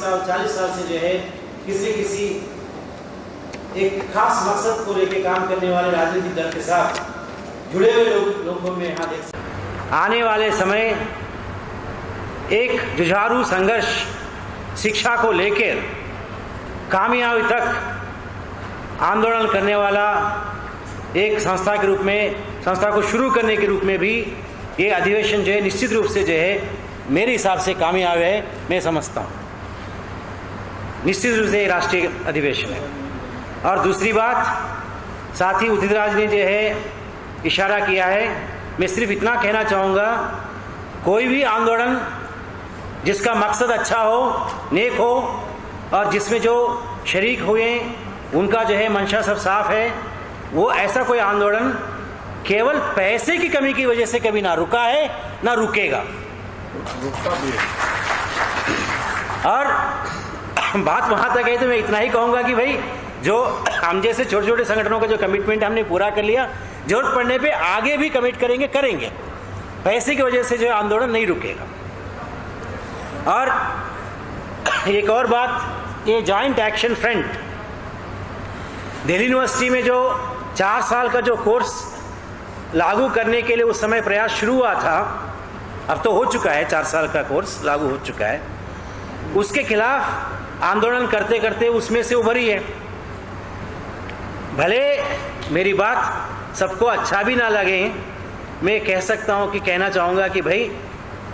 साल 40 साल से जो है किसी न किसी एक खास मकसद को लेकर काम करने वाले राजनीतिक दल के साथ जुड़े हुए लोगों में यहाँ देख सकते हैं। आने वाले समय एक जुझारू संघर्ष शिक्षा को लेकर कामयाबी तक आंदोलन करने वाला एक संस्था के रूप में, संस्था को शुरू करने के रूप में भी ये अधिवेशन जो है निश्चित रूप से जो है मेरे हिसाब से कामयाब है, मैं समझता हूँ। निश्चित रूप से ये राष्ट्रीय अधिवेशन है। और दूसरी बात, साथ ही उदित राज ने जो है इशारा किया है, मैं सिर्फ इतना कहना चाहूँगा, कोई भी आंदोलन जिसका मकसद अच्छा हो, नेक हो और जिसमें जो शरीक हुए उनका जो है मंशा सब साफ है, वो ऐसा कोई आंदोलन केवल पैसे की कमी की वजह से कभी ना रुका है ना रुकेगा। और बात वहां तक है तो मैं इतना ही कहूंगा कि भाई जो हम जैसे छोटे छोटे संगठनों का जो कमिटमेंट हमने पूरा कर लिया, जरूरत पड़ने पे आगे भी कमिट करेंगे। पैसे की वजह से जो आंदोलन नहीं रुकेगा। और एक और बात, ये joint action front Delhi university में जो 4 साल का जो कोर्स लागू करने के लिए उस समय प्रयास शुरू हुआ था, अब तो हो चुका है, 4 साल का कोर्स लागू हो चुका है, उसके खिलाफ आंदोलन करते करते उसमें से उभरी है। भले मेरी बात सबको अच्छा भी ना लगे, मैं कह सकता हूं कि कहना चाहूंगा कि भाई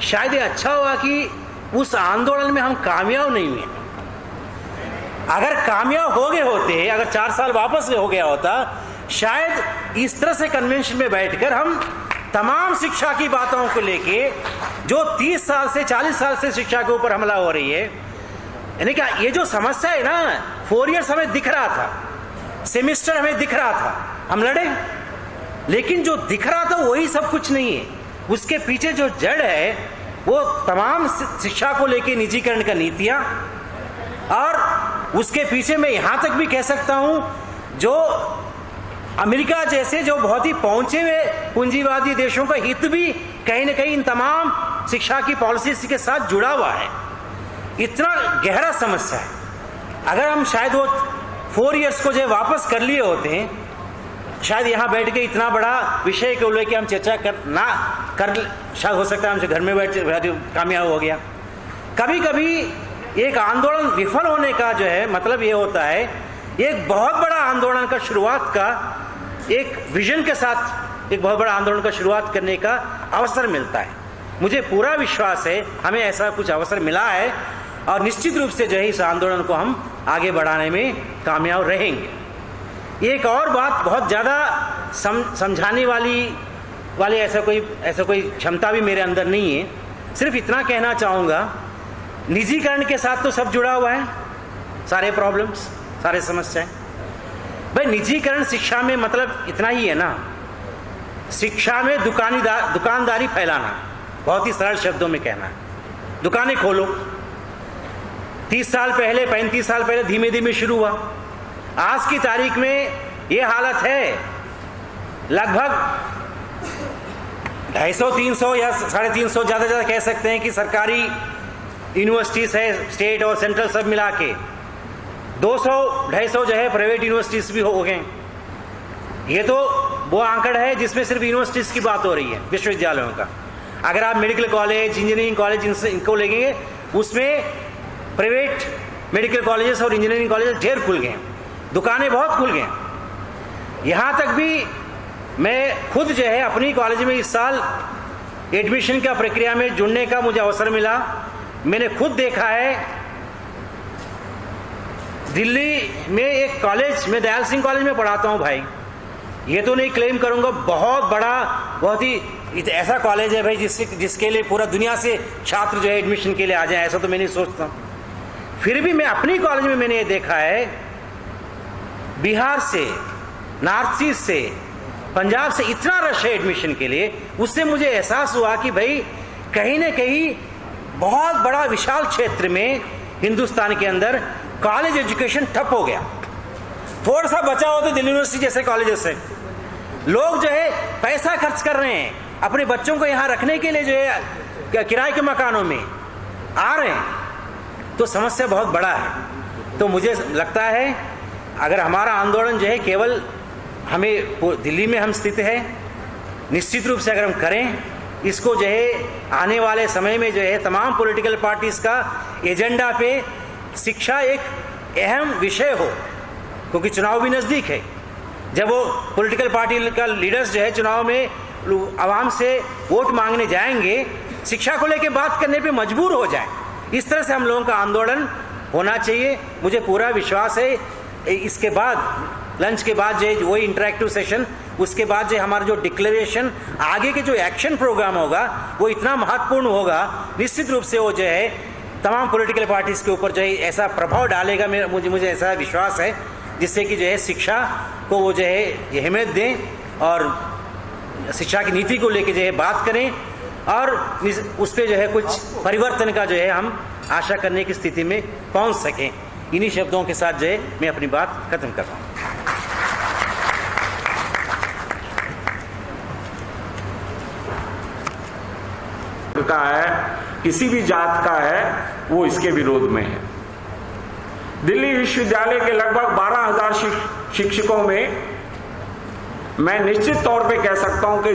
शायद ये अच्छा हुआ कि उस आंदोलन में हम कामयाब नहीं हुए। अगर कामयाब हो गए होते, अगर 4 साल वापस हो गया होता, शायद इस तरह से कन्वेंशन में बैठकर हम तमाम शिक्षा की बातों को लेके जो 30 साल से 40 साल से शिक्षा के ऊपर हमला हो रही है, यानी कि ये जो समस्या है ना, 4 इयर्स हमें दिख रहा था, सेमिस्टर हमें दिख रहा था, हम लड़े, लेकिन जो दिख रहा था वही सब कुछ नहीं है। उसके पीछे जो जड़ है वो तमाम शिक्षा को लेके निजीकरण का नीतियां, और उसके पीछे मैं यहां तक भी कह सकता हूं जो अमेरिका जैसे जो बहुत ही पहुंचे हुए पूंजीवादी देशों का हित भी कहीं ना कहीं इन तमाम शिक्षा की पॉलिसीज के साथ जुड़ा हुआ है। इतना गहरा समस्या है। अगर हम शायद वो 4 इयर्स को जो वापस कर लिए होते हैं, शायद यहाँ बैठ के इतना बड़ा विषय को लेकर हम चर्चा शायद हो सकता है हमसे घर में बैठ कामयाब हो गया। कभी कभी एक आंदोलन विफल होने का जो है मतलब ये होता है, एक बहुत बड़ा आंदोलन का शुरुआत का एक विजन के साथ एक बहुत बड़ा आंदोलन का शुरुआत करने का अवसर मिलता है। मुझे पूरा विश्वास है हमें ऐसा कुछ अवसर मिला है, और निश्चित रूप से जो है इस आंदोलन को हम आगे बढ़ाने में कामयाब रहेंगे। एक और बात, बहुत ज़्यादा समझाने वाली ऐसा कोई क्षमता भी मेरे अंदर नहीं है। सिर्फ इतना कहना चाहूँगा, निजीकरण के साथ तो सब जुड़ा हुआ है, सारे प्रॉब्लम्स, सारे समस्याएं। भाई निजीकरण शिक्षा में मतलब इतना ही है ना, शिक्षा में दुकानदारी फैलाना, बहुत ही सरल शब्दों में कहना है, दुकानें खोलो। 30 साल पहले, 35 साल पहले धीमे धीमे शुरू हुआ। आज की तारीख में ये हालत है, लगभग 250, 300 या 350 ज़्यादा कह सकते हैं कि सरकारी यूनिवर्सिटीज है, स्टेट और सेंट्रल सब मिला के 200-250 जो है प्राइवेट यूनिवर्सिटीज भी हो गए। ये तो वो आंकड़ा है जिसमें सिर्फ यूनिवर्सिटीज की बात हो रही है, विश्वविद्यालयों का। अगर आप मेडिकल कॉलेज, इंजीनियरिंग कॉलेज इनको लेंगे, उसमें प्राइवेट मेडिकल कॉलेजेस और इंजीनियरिंग कॉलेज ढेर खुल गए, दुकानें बहुत खुल गए। यहाँ तक भी मैं खुद जो है अपनी कॉलेज में इस साल एडमिशन का प्रक्रिया में जुड़ने का मुझे अवसर मिला। मैंने खुद देखा है, दिल्ली में एक कॉलेज, मैं दयाल सिंह कॉलेज में पढ़ाता हूँ भाई, ये तो नहीं क्लेम करूँगा बहुत बड़ा, बहुत ही ऐसा कॉलेज है भाई जिसके लिए पूरा दुनिया से छात्र जो है एडमिशन के लिए आ जाए, ऐसा तो मैं नहीं सोचता। फिर भी मैं अपनी कॉलेज में मैंने ये देखा है, बिहार से, नॉर्थ ईस्ट से, पंजाब से इतना रश है एडमिशन के लिए। उससे मुझे एहसास हुआ कि भाई कहीं ना कहीं बहुत बड़ा विशाल क्षेत्र में हिंदुस्तान के अंदर कॉलेज एजुकेशन ठप हो गया। थोड़ा सा बचा हो तो दिल्ली यूनिवर्सिटी जैसे कॉलेजेस से लोग जो है पैसा खर्च कर रहे हैं, अपने बच्चों को यहाँ रखने के लिए जो है किराए के मकानों में आ रहे हैं। तो समस्या बहुत बड़ा है। तो मुझे लगता है अगर हमारा आंदोलन जो है केवल हमें दिल्ली में हम स्थित है, निश्चित रूप से अगर हम करें इसको जो है आने वाले समय में जो है तमाम पॉलिटिकल पार्टीज़ का एजेंडा पे शिक्षा एक अहम विषय हो, क्योंकि चुनाव भी नज़दीक है। जब वो पॉलिटिकल पार्टी का लीडर्स जो है चुनाव में आवाम से वोट मांगने जाएंगे, शिक्षा को लेकर बात करने पे मजबूर हो जाए। इस तरह से हम लोगों का आंदोलन होना चाहिए। मुझे पूरा विश्वास है इसके बाद लंच के बाद जो वही इंटरेक्टिव सेशन, उसके बाद जो हमारा जो डिक्लेरेशन, आगे के जो एक्शन प्रोग्राम होगा वो इतना महत्वपूर्ण होगा, निश्चित रूप से वो जो है तमाम पॉलिटिकल पार्टीज़ के ऊपर जो है ऐसा प्रभाव डालेगा। मुझे ऐसा विश्वास है जिससे कि जो है शिक्षा को वो जो है अहमियत दें और शिक्षा की नीति को लेकर जो है बात करें और उस पर जो है कुछ परिवर्तन का जो है हम आशा करने की स्थिति में पहुंच सकें। इन्हीं शब्दों के साथ जो है मैं अपनी बात खत्म कर रहा हूँ। का है, किसी भी जात का है, वो इसके विरोध में है। दिल्ली विश्वविद्यालय के लगभग 12,000 शिक्षकों में मैं निश्चित तौर पे कह सकता हूं कि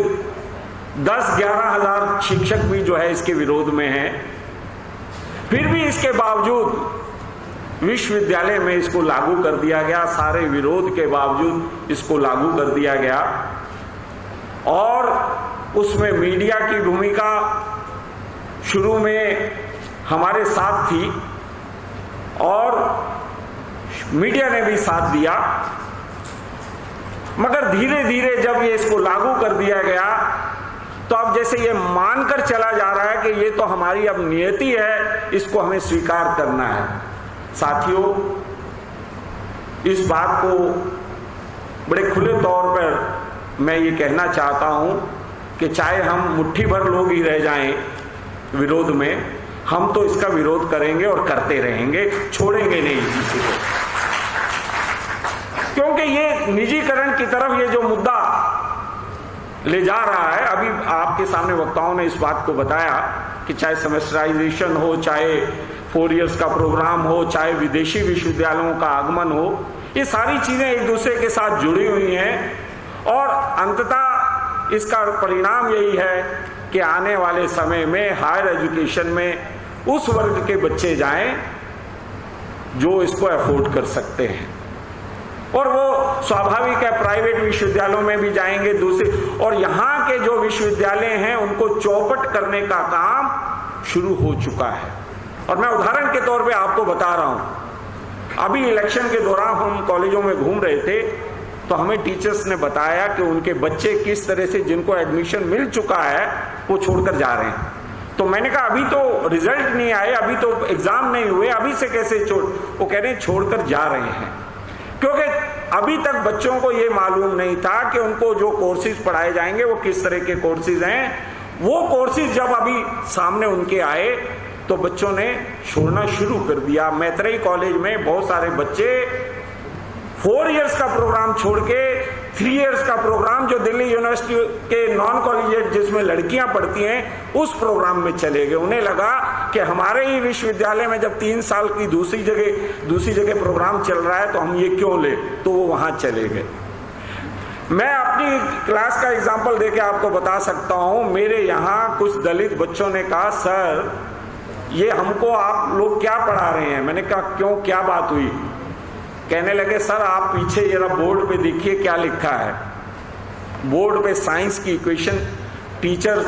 10-11,000 शिक्षक भी जो है इसके विरोध में हैं। फिर भी इसके बावजूद विश्वविद्यालय में इसको लागू कर दिया गया, सारे विरोध के बावजूद इसको लागू कर दिया गया और उसमें मीडिया की भूमिका शुरू में हमारे साथ थी और मीडिया ने भी साथ दिया, मगर धीरे धीरे जब ये इसको लागू कर दिया गया तो अब जैसे ये मानकर चला जा रहा है कि ये तो हमारी अब नियति है, इसको हमें स्वीकार करना है। साथियों, इस बात को बड़े खुले तौर पर मैं ये कहना चाहता हूं कि चाहे हम मुट्ठी भर लोग ही रह जाएं विरोध में, हम तो इसका विरोध करेंगे और करते रहेंगे, छोड़ेंगे नहीं किसी को, क्योंकि ये निजीकरण की तरफ ये जो मुद्दा ले जा रहा है, अभी आपके सामने वक्ताओं ने इस बात को बताया कि चाहे सेमेस्टराइजेशन हो, चाहे 4 इयर्स का प्रोग्राम हो, चाहे विदेशी विश्वविद्यालयों का आगमन हो, ये सारी चीजें एक दूसरे के साथ जुड़ी हुई हैं और अंततः इसका परिणाम यही है कि आने वाले समय में हायर एजुकेशन में उस वर्ग के बच्चे जाएं जो इसको अफोर्ड कर सकते हैं और वो स्वाभाविक है प्राइवेट विश्वविद्यालयों में भी जाएंगे दूसरे, और यहाँ के जो विश्वविद्यालय हैं उनको चौपट करने का काम शुरू हो चुका है। और मैं उदाहरण के तौर पे आपको बता रहा हूं, अभी इलेक्शन के दौरान हम कॉलेजों में घूम रहे थे तो हमें टीचर्स ने बताया कि उनके बच्चे किस तरह से जिनको एडमिशन मिल चुका है वो छोड़कर जा रहे हैं। तो मैंने कहा अभी तो रिजल्ट नहीं आए, अभी तो एग्जाम नहीं हुए, अभी से कैसे वो कह रहे हैं छोड़कर जा रहे हैं, क्योंकि अभी तक बच्चों को ये मालूम नहीं था कि उनको जो कोर्सेज पढ़ाए जाएंगे वो किस तरह के कोर्सेज हैं। वो कोर्सेज जब अभी सामने उनके आए तो बच्चों ने छोड़ना शुरू कर दिया। मैत्रेयी कॉलेज में बहुत सारे बच्चे 4 इयर्स का प्रोग्राम छोड़ के 3 इयर्स का प्रोग्राम जो दिल्ली यूनिवर्सिटी के नॉन कॉलेजिएट जिसमें लड़कियां पढ़ती हैं उस प्रोग्राम में चले गए। उन्हें लगा कि हमारे ही विश्वविद्यालय में जब 3 साल की दूसरी जगह प्रोग्राम चल रहा है तो हम ये क्यों ले, तो वो वहां चले गए। मैं अपनी क्लास का एग्जाम्पल देके आपको बता सकता हूं। मेरे यहाँ कुछ दलित बच्चों ने कहा सर ये हमको आप लोग क्या पढ़ा रहे हैं। मैंने कहा क्यों, क्या बात हुई। कहने लगे सर आप पीछे जरा बोर्ड पे देखिए क्या लिखा है। बोर्ड पे साइंस की इक्वेशन टीचर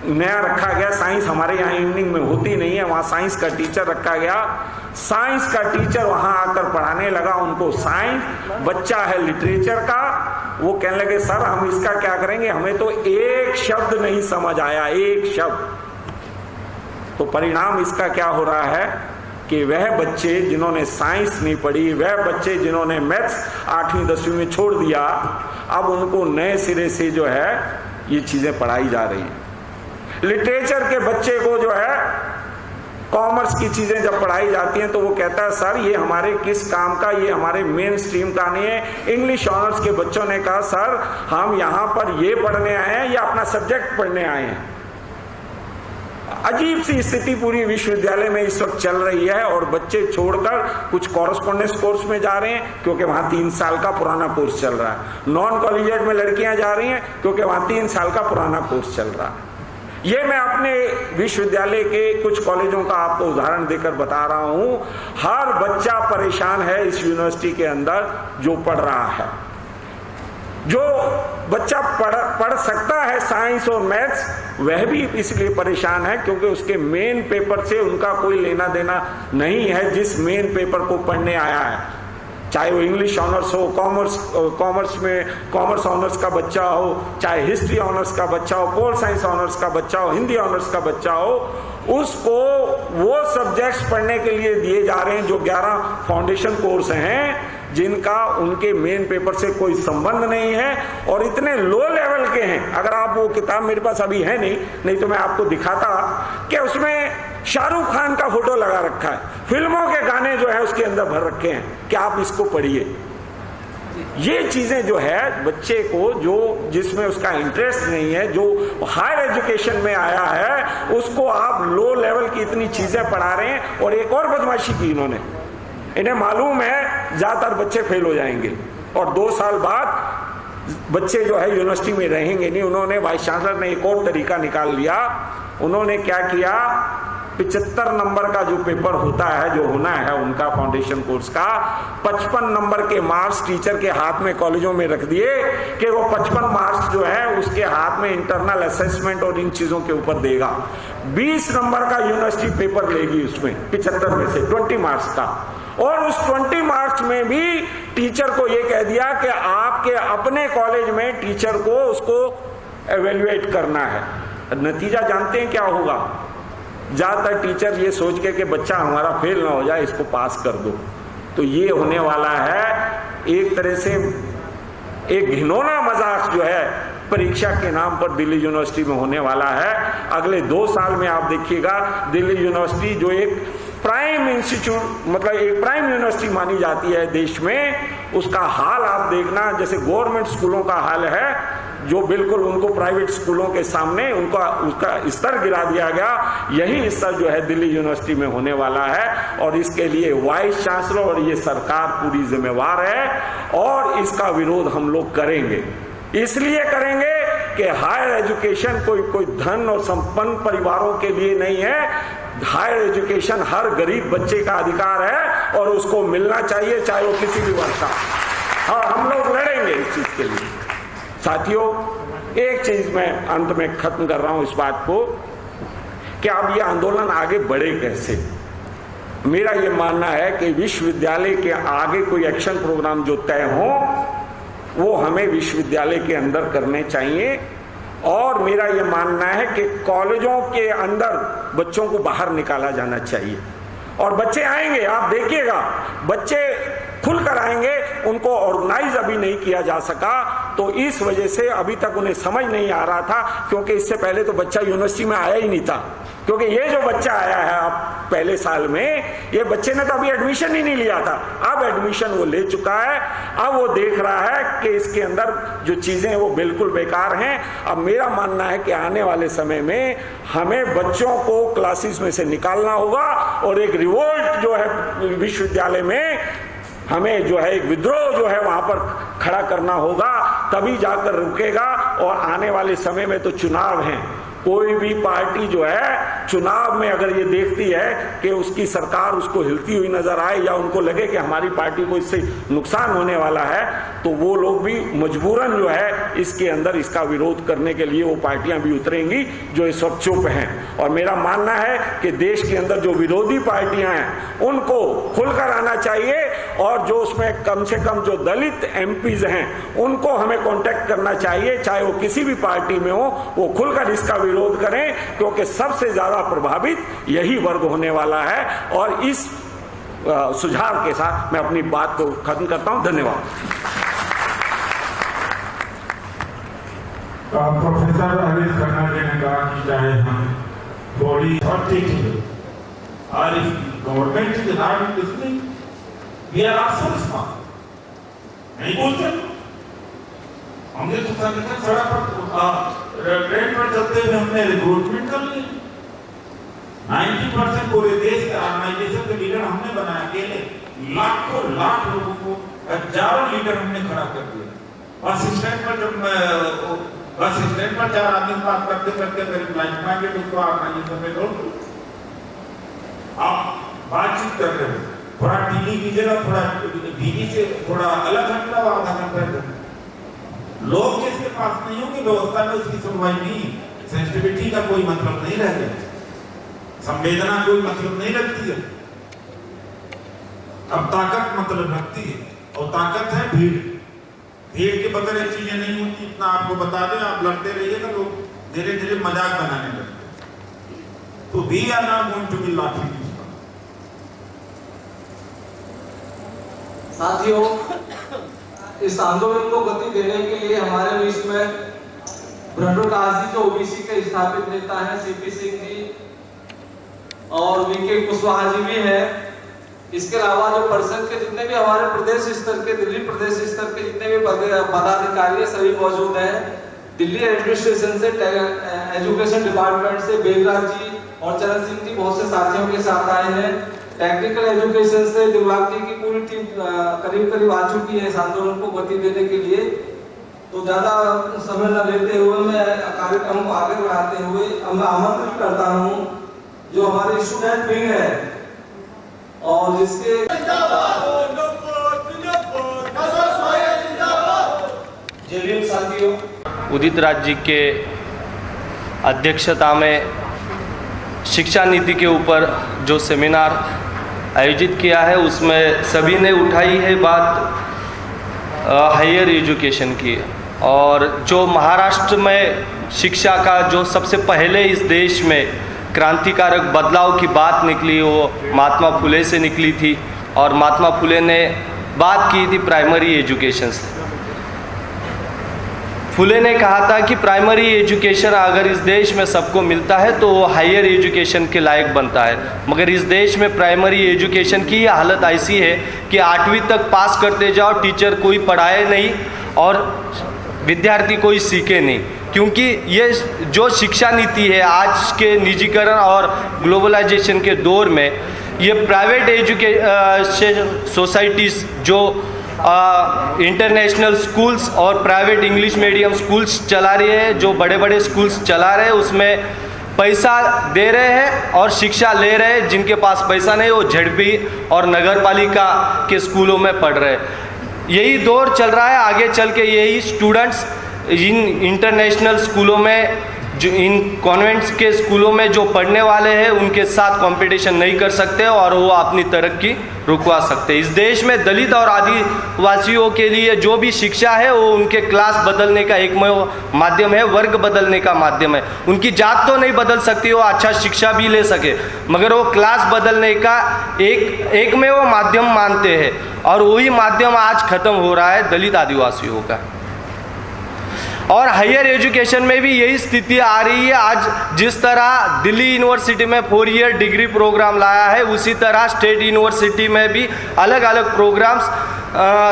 नया रखा गया। साइंस हमारे यहाँ इवनिंग में होती नहीं है, वहाँ साइंस का टीचर रखा गया। साइंस का टीचर वहाँ आकर पढ़ाने लगा उनको साइंस, बच्चा है लिटरेचर का। वो कहने लगे सर हम इसका क्या करेंगे, हमें तो एक शब्द नहीं समझ आया, एक शब्द। तो परिणाम इसका क्या हो रहा है कि वह बच्चे जिन्होंने साइंस नहीं पढ़ी, वह बच्चे जिन्होंने मैथ्स 8वीं 10वीं में छोड़ दिया, अब उनको नए सिरे से जो है ये चीजें पढ़ाई जा रही हैं। लिटरेचर के बच्चे को जो है कॉमर्स की चीजें जब पढ़ाई जाती हैं तो वो कहता है सर ये हमारे किस काम का, ये हमारे मेन स्ट्रीम का नहीं है। इंग्लिश ऑनर्स के बच्चों ने कहा सर हम यहाँ पर ये पढ़ने आए हैं या अपना सब्जेक्ट पढ़ने आए हैं। अजीब सी स्थिति पूरी विश्वविद्यालय में इस वक्त चल रही है और बच्चे छोड़कर कुछ कॉरेस्पॉन्डेंस कोर्स में जा रहे हैं क्योंकि वहां 3 साल का पुराना कोर्स चल रहा है। नॉन कॉलेजिएट में लड़कियां जा रही हैं क्योंकि वहां 3 साल का पुराना कोर्स चल रहा है। ये मैं अपने विश्वविद्यालय के कुछ कॉलेजों का आपको उदाहरण देकर बता रहा हूं। हर बच्चा परेशान है इस यूनिवर्सिटी के अंदर जो पढ़ रहा है। जो बच्चा पढ़ सकता है साइंस और मैथ्स, वह भी इसलिए परेशान है क्योंकि उसके मेन पेपर से उनका कोई लेना देना नहीं है जिस मेन पेपर को पढ़ने आया है। चाहे वो इंग्लिश ऑनर्स हो, कॉमर्स ऑनर्स का बच्चा हो, चाहे हिस्ट्री ऑनर्स का बच्चा हो, पोल साइंस ऑनर्स का बच्चा हो, हिंदी ऑनर्स का बच्चा हो, उसको वो सब्जेक्ट्स पढ़ने के लिए दिए जा रहे हैं जो 11 फाउंडेशन कोर्स हैं जिनका उनके मेन पेपर से कोई संबंध नहीं है और इतने लो लेवल के हैं। अगर आप वो किताब, मेरे पास अभी है नहीं तो मैं आपको दिखाता कि उसमें शाहरुख खान का फोटो लगा रखा है, फिल्मों के गाने जो है उसके अंदर भर रखे हैं कि आप इसको पढ़िए। ये चीजें जो है बच्चे को जो जिसमें उसका इंटरेस्ट नहीं है, जो हायर एजुकेशन में आया है, उसको आप लो लेवल की इतनी चीजें पढ़ा रहे हैं। और एक और बदमाशी की इन्हें मालूम है ज्यादातर बच्चे फेल हो जाएंगे और 2 साल बाद बच्चे जो है यूनिवर्सिटी में रहेंगे नहीं। उन्होंने, वाइस चांसलर ने एक और तरीका निकाल लिया। उन्होंने क्या किया, 75 नंबर का जो पेपर होता है, जो होना है उनका फाउंडेशन कोर्स का, 55 नंबर के मार्क्स टीचर के हाथ में कॉलेजों में रख दिए कि वो 55 मार्क्स जो है उसके हाथ में इंटरनल असेसमेंट और इन चीजों के ऊपर देगा। 20 नंबर का यूनिवर्सिटी पेपर लेगी उसमें 75 में से 20 मार्क्स का, और उस 20 मार्क्स में भी टीचर को यह कह दिया कि आपके अपने कॉलेज में टीचर को उसको एवेल्युएट करना है। नतीजा जानते हैं क्या होगा? ज्यादातर टीचर ये सोच के कि बच्चा हमारा फेल ना हो जाए, इसको पास कर दो। तो ये होने वाला है एक तरह से एक घिनौना मजाक जो है परीक्षा के नाम पर दिल्ली यूनिवर्सिटी में होने वाला है। अगले 2 साल में आप देखिएगा दिल्ली यूनिवर्सिटी जो एक प्राइम इंस्टीट्यूट, मतलब एक प्राइम यूनिवर्सिटी मानी जाती है देश में, उसका हाल आप देखना जैसे गवर्नमेंट स्कूलों का हाल है, जो बिल्कुल उनको प्राइवेट स्कूलों के सामने उसका स्तर गिरा दिया गया। यही स्तर जो है दिल्ली यूनिवर्सिटी में होने वाला है और इसके लिए वाइस चांसलर और ये सरकार पूरी जिम्मेवार है और इसका विरोध हम लोग करेंगे। इसलिए करेंगे कि हायर एजुकेशन कोई धन और संपन्न परिवारों के लिए नहीं है। हायर एजुकेशन हर गरीब बच्चे का अधिकार है और उसको मिलना चाहिए, चाहे वो किसी भी वर्ग का। हाँ, हम लोग लड़ेंगे इस चीज के लिए। साथियों, एक चीज मैं अंत में खत्म कर रहा हूं इस बात को कि अब ये आंदोलन आगे बढ़े कैसे। मेरा ये मानना है कि विश्वविद्यालय के आगे कोई एक्शन प्रोग्राम जो तय हो वो हमें विश्वविद्यालय के अंदर करने चाहिए। और मेरा ये मानना है कि कॉलेजों के अंदर बच्चों को बाहर निकाला जाना चाहिए और बच्चे आएंगे, आप देखिएगा बच्चे खुलकर आएंगे। उनको ऑर्गेनाइज अभी नहीं किया जा सका, तो इस वजह से अभी तक उन्हें समझ नहीं आ रहा था, क्योंकि इससे पहले तो बच्चा यूनिवर्सिटी में आया ही नहीं था। क्योंकि ये जो बच्चा आया है अब पहले साल में, ये बच्चे ने तो अभी एडमिशन ही नहीं लिया था, अब एडमिशन वो ले चुका है। अब वो देख रहा है कि इसके अंदर जो चीजें हैं वो बिल्कुल बेकार हैं। अब मेरा मानना है कि आने वाले समय में हमें बच्चों को क्लासेस में से निकालना होगा और एक रिवोल्ट जो है विश्वविद्यालय में हमें जो है एक विद्रोह जो है वहां पर खड़ा करना होगा, तभी जाकर रुकेगा। और आने वाले समय में तो चुनाव हैं, कोई भी पार्टी जो है चुनाव में अगर ये देखती है कि उसकी सरकार उसको हिलती हुई नजर आए या उनको लगे कि हमारी पार्टी को इससे नुकसान होने वाला है, तो वो लोग भी मजबूरन जो है इसके अंदर इसका विरोध करने के लिए वो पार्टियां भी उतरेंगी जो इस वक्त चुप हैं। और मेरा मानना है कि देश के अंदर जो विरोधी पार्टियां हैं उनको खुलकर आना चाहिए और जो उसमें कम से कम जो दलित एमपीज हैं उनको हमें कॉन्टेक्ट करना चाहिए, चाहे वो किसी भी पार्टी में हो, वो खुलकर इसका विरोध करें, क्योंकि सबसे ज्यादा प्रभावित यही वर्ग होने वाला है। और इस सुझाव के साथ मैं अपनी बात को खत्म करता हूं। धन्यवाद। प्रोफेसर हरीश खन्ना जी ने कहा कि चाहे हम बॉडी और ठीक और if government is not listening we are also smart नहीं बोलते। हमने तो सड़क पर ट्रेन पर चलते हुए हमने रिक्रूटमेंट कर ली, 90% पूरे देश के ऑर्गेनाइजेशन के लीडर हमने बनाया, अकेले लाखों लाख लोगों को, हजारों लीडर हमने खड़ा कर दिया। बस स्टैंड पर जब बस स्टैंड पर 4 आदमी बात करते करते मेरे फ्लाइट में गए, उसको ऑर्गेनाइजेशन में लोग आप बातचीत कर रहे हैं, थोड़ा टीवी की जगह थोड़ा बीवी से थोड़ा अलग हटना, आधा घंटा लोग जिसके पास नहीं होगी व्यवस्था में उसकी सुनवाई नहीं, सेंसिटिविटी का कोई मतलब नहीं रह गया, संवेदना कोई मतलब नहीं रखती है। अब ताकत मतलब रखती है, और ताकत है भीड़। भीड़ के बगैर ये चीजें नहीं होती। इतना आपको बता दें, आप लड़ते रहिएगा, लोग धीरे धीरे मजाक बनाने लगते। तो we are not going to be laughing. साथियों, इस आंदोलन को गति देने के लिए हमारे बीच में ब्रंडो दास जी जो ओबीसी के स्थापित नेता हैं, सीपी सिंह जी और वीके कुशवाहा जी भी हैं। इसके अलावा जो परिषद के जितने भी हमारे प्रदेश स्तर के, दिल्ली प्रदेश स्तर के जितने भी पदाधिकारी सभी मौजूद हैं। दिल्ली एडमिनिस्ट्रेशन से, एजुकेशन डिपार्टमेंट से बेगराज जी और चरण सिंह जी बहुत से साथियों के साथ आए हैं। टेक्निकल एजुकेशन से दिलबाग जी की पूरी टीम करीब करीब आ चुकी है इस आंदोलन को गति देने के लिए। तो ज्यादा समय न लेते हुए मैं कार्यक्रम को आगे बढ़ाते हुए मैं आमंत्रित करता हूँ जो हमारे स्टूडेंट विंग है और जिसके जेबीएम साथियों, उदित राज जी के अध्यक्षता में शिक्षा नीति के ऊपर जो सेमिनार आयोजित किया है, उसमें सभी ने उठाई है बात हायर एजुकेशन की। और जो महाराष्ट्र में शिक्षा का जो सबसे पहले इस देश में क्रांतिकारक बदलाव की बात निकली, वो महात्मा फुले से निकली थी। और महात्मा फुले ने बात की थी प्राइमरी एजुकेशन से। फुले ने कहा था कि प्राइमरी एजुकेशन अगर इस देश में सबको मिलता है तो वो हायर एजुकेशन के लायक बनता है। मगर इस देश में प्राइमरी एजुकेशन की हालत ऐसी है कि 8वीं तक पास करते जाओ, टीचर कोई पढ़ाए नहीं और विद्यार्थी कोई सीखे नहीं। क्योंकि ये जो शिक्षा नीति है आज के निजीकरण और ग्लोबलाइजेशन के दौर में, ये प्राइवेट एजुकेशन सोसाइटीज़ जो इंटरनेशनल स्कूल्स और प्राइवेट इंग्लिश मीडियम स्कूल्स चला रही है, जो बड़े बड़े स्कूल्स चला रहे हैं, उसमें पैसा दे रहे हैं और शिक्षा ले रहे हैं। जिनके पास पैसा नहीं वो झड़पी और नगर पालिका के स्कूलों में पढ़ रहे हैं। यही दौर चल रहा है। आगे चल के यही स्टूडेंट्स इन इंटरनेशनल स्कूलों में, जो इन कॉन्वेंट्स के स्कूलों में जो पढ़ने वाले हैं, उनके साथ कंपटीशन नहीं कर सकते और वो अपनी तरक्की रुकवा सकते। इस देश में दलित और आदिवासियों के लिए जो भी शिक्षा है वो उनके क्लास बदलने का एकमेव माध्यम है, वर्ग बदलने का माध्यम है। उनकी जात तो नहीं बदल सकती, वो अच्छा शिक्षा भी ले सके, मगर वो क्लास बदलने का एकमेव माध्यम मानते हैं। और वही माध्यम आज खत्म हो रहा है दलित आदिवासियों का। और हायर एजुकेशन में भी यही स्थिति आ रही है। आज जिस तरह दिल्ली यूनिवर्सिटी में 4 ईयर डिग्री प्रोग्राम लाया है, उसी तरह स्टेट यूनिवर्सिटी में भी अलग अलग प्रोग्राम्स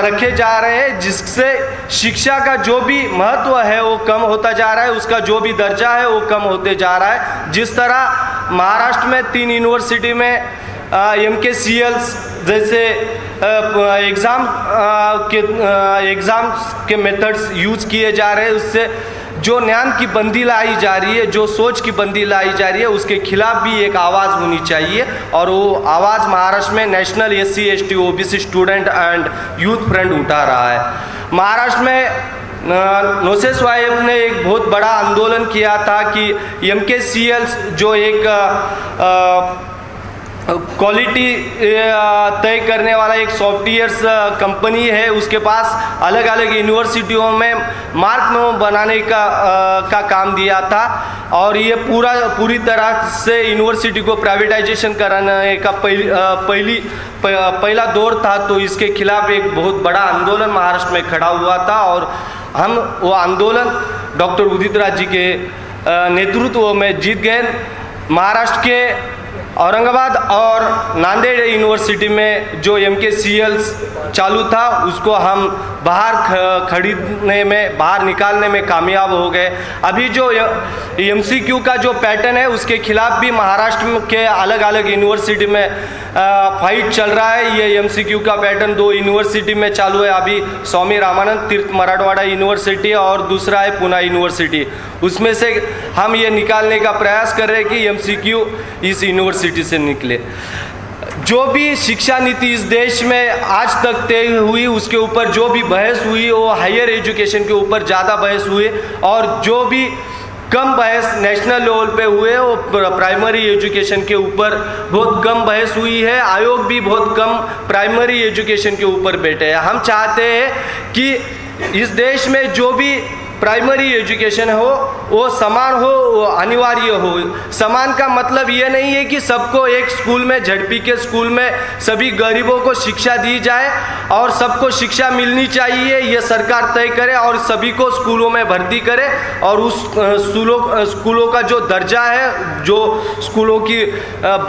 रखे जा रहे हैं, जिससे शिक्षा का जो भी महत्व है वो कम होता जा रहा है, उसका जो भी दर्जा है वो कम होते जा रहा है। जिस तरह महाराष्ट्र में 3 यूनिवर्सिटी में MKCLs जैसे एग्ज़ाम्स के मेथड्स यूज़ किए जा रहे हैं, उससे जो ज्ञान की बंदी लाई जा रही है, जो सोच की बंदी लाई जा रही है, उसके खिलाफ भी एक आवाज़ होनी चाहिए। और वो आवाज़ महाराष्ट्र में national SC ST OBC student and youth front उठा रहा है। महाराष्ट्र में नोसे साहेब ने एक बहुत बड़ा आंदोलन किया था कि MKCLs जो एक क्वालिटी तय करने वाला एक सॉफ्टवेयर्स कंपनी है, उसके पास अलग अलग यूनिवर्सिटियों में मार्क मेमो बनाने का काम दिया था। और ये पूरी तरह से यूनिवर्सिटी को प्राइवेटाइजेशन कराने का पहला दौर था। तो इसके खिलाफ एक बहुत बड़ा आंदोलन महाराष्ट्र में खड़ा हुआ था और हम वो आंदोलन डॉक्टर उदित राज जी के नेतृत्व में जीत गए। महाराष्ट्र के औरंगाबाद और नांदेड़ यूनिवर्सिटी में जो MKCL चालू था उसको हम बाहर निकालने में कामयाब हो गए। अभी जो MCQ का जो पैटर्न है उसके खिलाफ भी महाराष्ट्र के अलग अलग यूनिवर्सिटी में फाइट चल रहा है। ये MCQ का पैटर्न 2 यूनिवर्सिटी में चालू है अभी, स्वामी रामानंद तीर्थ मराठवाड़ा यूनिवर्सिटी और दूसरा है पुणे यूनिवर्सिटी। उसमें से हम ये निकालने का प्रयास कर रहे हैं कि MCQ इस यूनिवर्सिटी से निकले। जो भी शिक्षा नीति इस देश में आज तक तय हुई उसके ऊपर जो भी बहस हुई वो हायर एजुकेशन के ऊपर ज़्यादा बहस हुई, और जो भी कम बहस नेशनल लेवल पे हुए वो प्राइमरी एजुकेशन के ऊपर बहुत कम बहस हुई है। आयोग भी बहुत कम प्राइमरी एजुकेशन के ऊपर बैठे हैं। हम चाहते हैं कि इस देश में जो भी प्राइमरी एजुकेशन हो वो समान हो, वो अनिवार्य हो। समान का मतलब ये नहीं है कि सबको एक स्कूल में, झड़पी के स्कूल में सभी गरीबों को शिक्षा दी जाए और सबको शिक्षा मिलनी चाहिए ये सरकार तय करे और सभी को स्कूलों में भर्ती करे, और उस स्कूलों का जो दर्जा है, जो स्कूलों की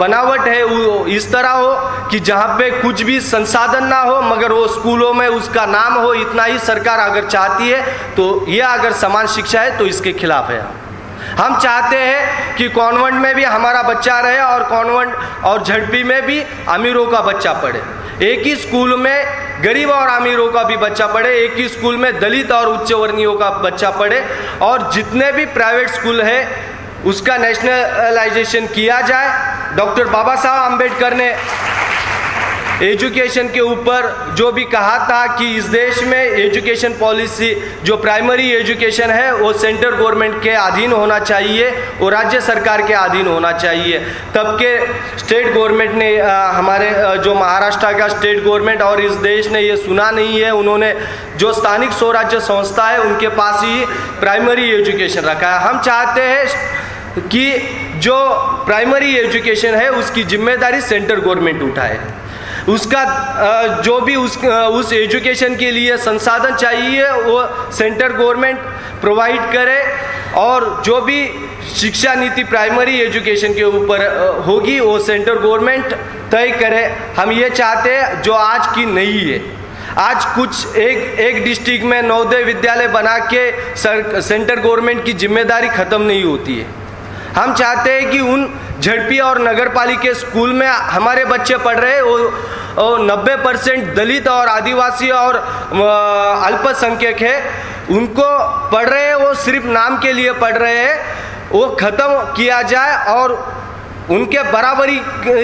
बनावट है वो इस तरह हो कि जहाँ पे कुछ भी संसाधन ना हो मगर वो स्कूलों में उसका नाम हो। इतना ही सरकार अगर चाहती है तो यह अगर समान शिक्षा है तो इसके खिलाफ है। हम चाहते हैं कि कॉन्वेंट में भी हमारा बच्चा रहे और कॉन्वेंट और झड़पी में भी अमीरों का बच्चा पढ़े। एक ही स्कूल में गरीब और अमीरों का भी बच्चा पढ़े, एक ही स्कूल में दलित और उच्च वर्णीयों का बच्चा पढ़े, और जितने भी प्राइवेट स्कूल है उसका नेशनलाइजेशन किया जाए। डॉक्टर बाबा साहब अम्बेडकर ने एजुकेशन के ऊपर जो भी कहा था कि इस देश में एजुकेशन पॉलिसी जो प्राइमरी एजुकेशन है वो सेंट्रल गवर्नमेंट के अधीन होना चाहिए, वो राज्य सरकार के अधीन होना चाहिए। तब के स्टेट गवर्नमेंट ने हमारे जो महाराष्ट्र का स्टेट गवर्नमेंट और इस देश ने ये सुना नहीं है। उन्होंने जो स्थानिक स्वराज्य संस्था है उनके पास ही प्राइमरी एजुकेशन रखा है। हम चाहते हैं कि जो प्राइमरी एजुकेशन है उसकी जिम्मेदारी सेंट्रल गवर्नमेंट उठाए। उसका जो भी उस एजुकेशन के लिए संसाधन चाहिए वो सेंट्रल गवर्नमेंट प्रोवाइड करे, और जो भी शिक्षा नीति प्राइमरी एजुकेशन के ऊपर होगी वो सेंट्रल गवर्नमेंट तय करे। हम ये चाहते हैं जो आज की नहीं है। आज कुछ एक डिस्ट्रिक्ट में नवोदय विद्यालय बना के सेंट्रल गवर्नमेंट की जिम्मेदारी खत्म नहीं होती है। हम चाहते हैं कि उन झड़पी और नगर पालिका स्कूल में हमारे बच्चे पढ़ रहे हैं वो 90% दलित और आदिवासी और अल्पसंख्यक है, उनको पढ़ रहे हैं, वो सिर्फ नाम के लिए पढ़ रहे हैं, वो ख़त्म किया जाए और उनके बराबरी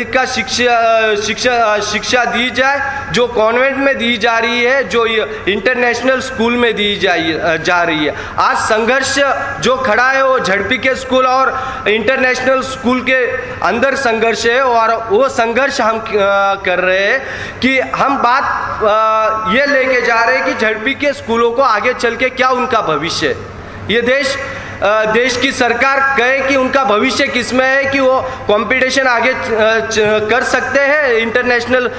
का शिक्षा दी जाए जो कॉन्वेंट में दी जा रही है, जो इंटरनेशनल स्कूल में दी जा रही है। आज संघर्ष जो खड़ा है वो झड़पी के स्कूल और इंटरनेशनल स्कूल के अंदर संघर्ष है, और वो संघर्ष हम कर रहे हैं कि हम बात ये लेके जा रहे हैं कि झड़पी के स्कूलों को आगे चल के क्या उनका भविष्य है। ये देश की सरकार कहे कि उनका भविष्य किसमें है कि वो कंपटीशन आगे कर सकते हैं इंटरनेशनल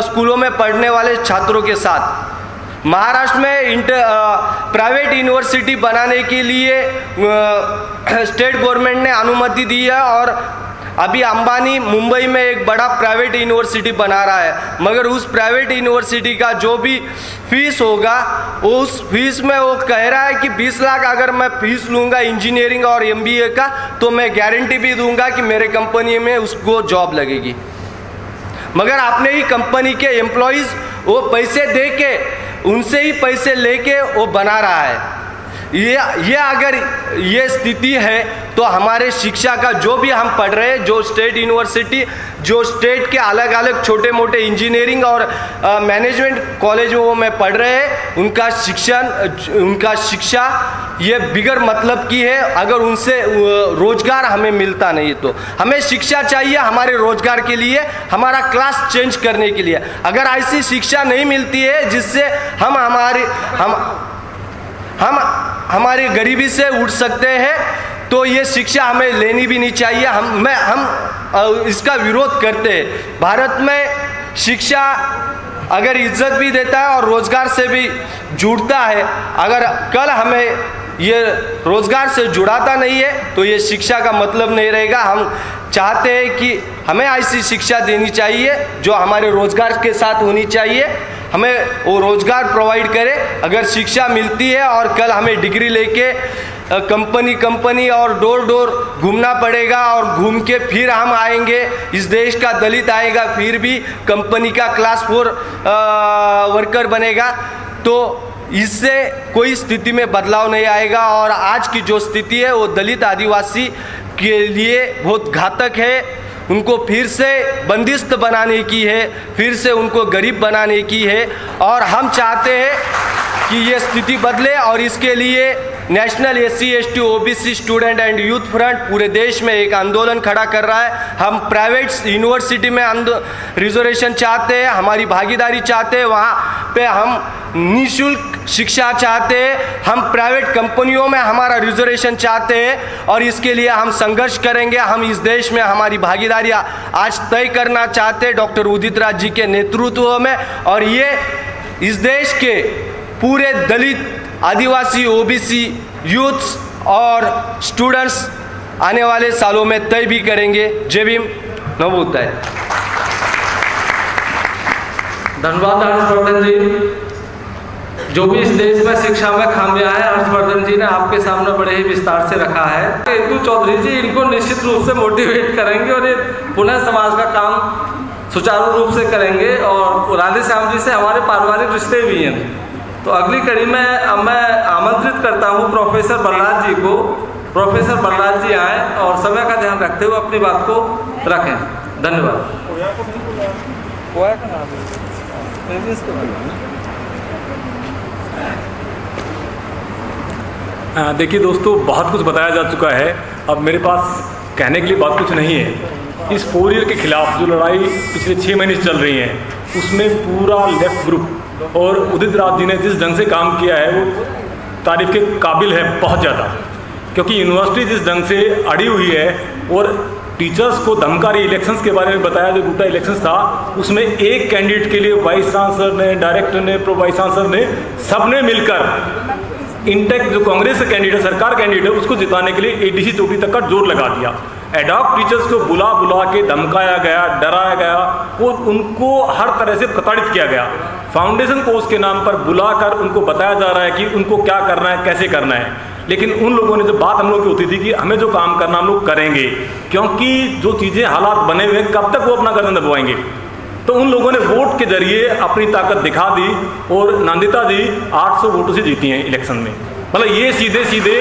स्कूलों में पढ़ने वाले छात्रों के साथ। महाराष्ट्र में प्राइवेट यूनिवर्सिटी बनाने के लिए स्टेट गवर्नमेंट ने अनुमति दी है, और अभी अंबानी मुंबई में एक बड़ा प्राइवेट यूनिवर्सिटी बना रहा है, मगर उस प्राइवेट यूनिवर्सिटी का जो भी फीस होगा उस फीस में वो कह रहा है कि 20 लाख अगर मैं फीस लूँगा इंजीनियरिंग और MBA का तो मैं गारंटी भी दूंगा कि मेरे कंपनी में उसको जॉब लगेगी। मगर अपने ही कंपनी के एम्प्लॉयज़ वो पैसे दे के उनसे ही पैसे लेके वो बना रहा है। ये अगर ये स्थिति है तो हमारे शिक्षा का जो भी हम पढ़ रहे हैं, जो स्टेट यूनिवर्सिटी, जो स्टेट के अलग अलग छोटे मोटे इंजीनियरिंग और मैनेजमेंट कॉलेजों में पढ़ रहे हैं, उनका शिक्षा ये बिगर मतलब की है। अगर उनसे रोजगार हमें मिलता नहीं तो हमें शिक्षा चाहिए हमारे रोजगार के लिए, हमारा क्लास चेंज करने के लिए। अगर ऐसी शिक्षा नहीं मिलती है जिससे हम हमारी गरीबी से उठ सकते हैं तो ये शिक्षा हमें लेनी भी नहीं चाहिए। हम इसका विरोध करते हैं। भारत में शिक्षा अगर इज्जत भी देता है और रोजगार से भी जुड़ता है, अगर कल हमें ये रोजगार से जुड़ाता नहीं है तो ये शिक्षा का मतलब नहीं रहेगा। हम चाहते हैं कि हमें ऐसी शिक्षा देनी चाहिए जो हमारे रोज़गार के साथ होनी चाहिए, हमें वो रोज़गार प्रोवाइड करे। अगर शिक्षा मिलती है और कल हमें डिग्री लेके कंपनी और डोर डोर घूमना पड़ेगा और घूम के फिर हम आएंगे, इस देश का दलित आएगा फिर भी कंपनी का क्लास 4 वर्कर बनेगा, तो इससे कोई स्थिति में बदलाव नहीं आएगा। और आज की जो स्थिति है वो दलित आदिवासी के लिए बहुत घातक है। उनको फिर से बंदिस्त बनाने की है, फिर से उनको गरीब बनाने की है। और हम चाहते हैं कि ये स्थिति बदले और इसके लिए national SC ST OBC student and youth front पूरे देश में एक आंदोलन खड़ा कर रहा है। हम प्राइवेट यूनिवर्सिटी में रिजर्वेशन चाहते हैं, हमारी भागीदारी चाहते हैं, वहाँ पे हम निःशुल्क शिक्षा चाहते हैं, हम प्राइवेट कंपनियों में हमारा रिजर्वेशन चाहते हैं और इसके लिए हम संघर्ष करेंगे। हम इस देश में हमारी भागीदारी आज तय करना चाहते हैं डॉक्टर उदित राज जी के नेतृत्व में, और ये इस देश के पूरे दलित, आदिवासी, OBC यूथ्स और स्टूडेंट्स आने वाले सालों में तय भी करेंगे। जय भीम, नमो बुद्धाय। धन्यवाद हर्षवर्धन जी। जो भी इस देश में शिक्षा में खामियां है, हर्षवर्धन जी ने आपके सामने बड़े ही विस्तार से रखा है। इंदु चौधरी जी इनको निश्चित रूप से मोटिवेट करेंगे और ये पुनः समाज का काम सुचारू रूप से करेंगे। और राधे श्याम जी से हमारे पारिवारिक रिश्ते भी हैं, तो अगली कड़ी में मैं आमंत्रित करता हूं प्रोफेसर बलराज जी को। प्रोफेसर बलराज जी आए और समय का ध्यान रखते हुए अपनी बात को रखें। धन्यवाद। देखिए दोस्तों, बहुत कुछ बताया जा चुका है, अब मेरे पास कहने के लिए बहुत कुछ नहीं है। इस 4 ईयर के खिलाफ जो लड़ाई पिछले 6 महीने से चल रही है, उसमें पूरा लेफ्ट ग्रुप और उदित राज जी ने जिस ढंग से काम किया है वो तारीफ के काबिल है बहुत ज़्यादा। क्योंकि यूनिवर्सिटी जिस ढंग से अड़ी हुई है और टीचर्स को धमकारी इलेक्शंस के बारे में बताया, जो दूसरा इलेक्शंस था उसमें एक कैंडिडेट के लिए वाइस चांसलर ने, डायरेक्टर ने, प्रो वाइस चांसलर ने, सबने मिलकर इंटेक जो कांग्रेस का कैंडिडेट, सरकार कैंडिडेट है, उसको जिताने के लिए ADC चौकी तक का जोर लगा दिया। एडॉक टीचर्स को बुला बुला के धमकाया गया, डराया गया और उनको हर तरह से प्रताड़ित किया गया। फाउंडेशन कोर्स के नाम पर बुलाकर उनको बताया जा रहा है कि उनको क्या करना है, कैसे करना है। लेकिन उन लोगों ने, जब बात हम लोग की होती थी कि हमें जो काम करना हम लोग करेंगे, क्योंकि जो चीज़ें हालात बने हुए हैं कब तक वो अपना गर्दन दबाएंगे, तो उन लोगों ने वोट के जरिए अपनी ताकत दिखा दी और नंदिता जी 800 वोटों से जीती हैं इलेक्शन में। मतलब ये सीधे सीधे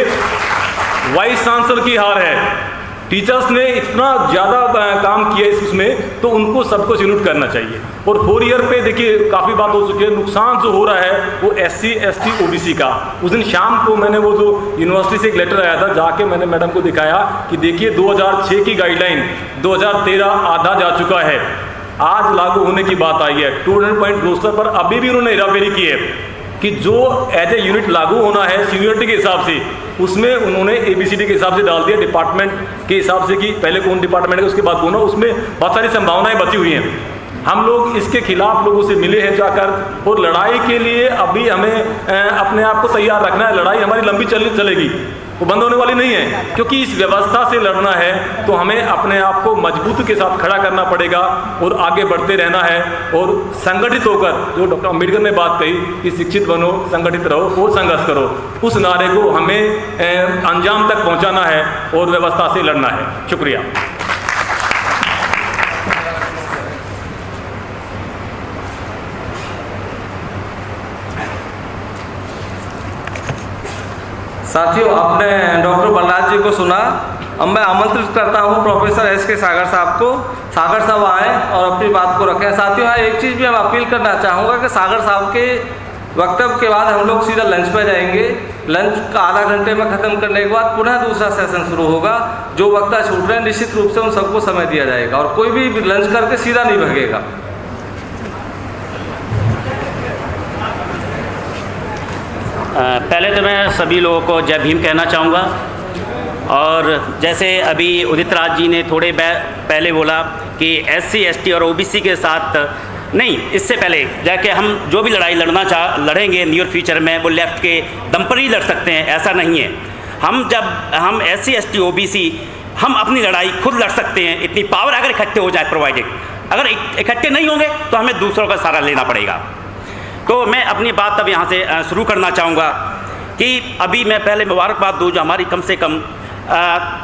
वाइस चांसलर की हार है। टीचर्स ने इतना ज़्यादा काम किया इसमें, तो उनको सबको सैल्यूट करना चाहिए। और 4 ईयर पे देखिए काफ़ी बात हो चुकी है। नुकसान जो हो रहा है वो SC ST OBC का। उस दिन शाम को मैंने वो जो यूनिवर्सिटी से एक लेटर आया था, जाके मैंने मैडम को दिखाया कि देखिए 2006 की गाइडलाइन 2013 आधा जा चुका है, आज लागू होने की बात आई है। 200 पॉइंट रोस्टर पर अभी भी उन्होंने हेराफेरी की है कि जो एज ए यूनिट लागू होना है सीनियरिटी के हिसाब से, उसमें उन्होंने ABCD के हिसाब से डाल दिया, डिपार्टमेंट के हिसाब से कि पहले कौन डिपार्टमेंट है उसके बाद कौन है। उसमें बहुत सारी संभावनाएं बची हुई हैं। हम लोग इसके खिलाफ लोगों से मिले हैं जाकर, और लड़ाई के लिए अभी हमें अपने आप को तैयार रखना है। लड़ाई हमारी लंबी चलेगी, वो बंद होने वाली नहीं है, क्योंकि इस व्यवस्था से लड़ना है तो हमें अपने आप को मजबूती के साथ खड़ा करना पड़ेगा और आगे बढ़ते रहना है। और संगठित होकर, जो डॉक्टर अम्बेडकर ने बात कही कि शिक्षित बनो, संगठित रहो और संघर्ष करो, उस नारे को हमें अंजाम तक पहुंचाना है और व्यवस्था से लड़ना है। शुक्रिया। साथियों, आपने डॉक्टर बलराज जी को सुना। अब मैं आमंत्रित करता हूं प्रोफेसर SK सागर साहब को। सागर साहब आए और अपनी बात को रखें। साथियों, हाँ, एक चीज़ भी मैं अपील करना चाहूँगा कि सागर साहब के वक्तव्य के बाद हम लोग सीधा लंच पे जाएंगे। लंच का आधा घंटे में ख़त्म करने के बाद पुनः दूसरा सेशन शुरू होगा। जो वक्ता छूट रहे हैं निश्चित रूप से उन सबको समय दिया जाएगा और कोई भी लंच करके सीधा नहीं भागेगा। पहले तो मैं सभी लोगों को जय भीम कहना चाहूँगा। और जैसे अभी उदित राज जी ने थोड़े पहले बोला कि SC ST और OBC के साथ नहीं, इससे पहले जाके हम जो भी लड़ाई लड़ेंगे नियर फ्यूचर में वो लेफ्ट के दम पर ही लड़ सकते हैं, ऐसा नहीं है। हम SC ST OBC हम अपनी लड़ाई खुद लड़ सकते हैं, इतनी पावर अगर इकट्ठे हो जाए, प्रोवाइडेड। अगर इकट्ठे नहीं होंगे तो हमें दूसरों का सहारा लेना पड़ेगा। तो मैं अपनी बात अब यहाँ से शुरू करना चाहूँगा कि अभी मैं पहले मुबारकबाद दूँ जो हमारी कम से कम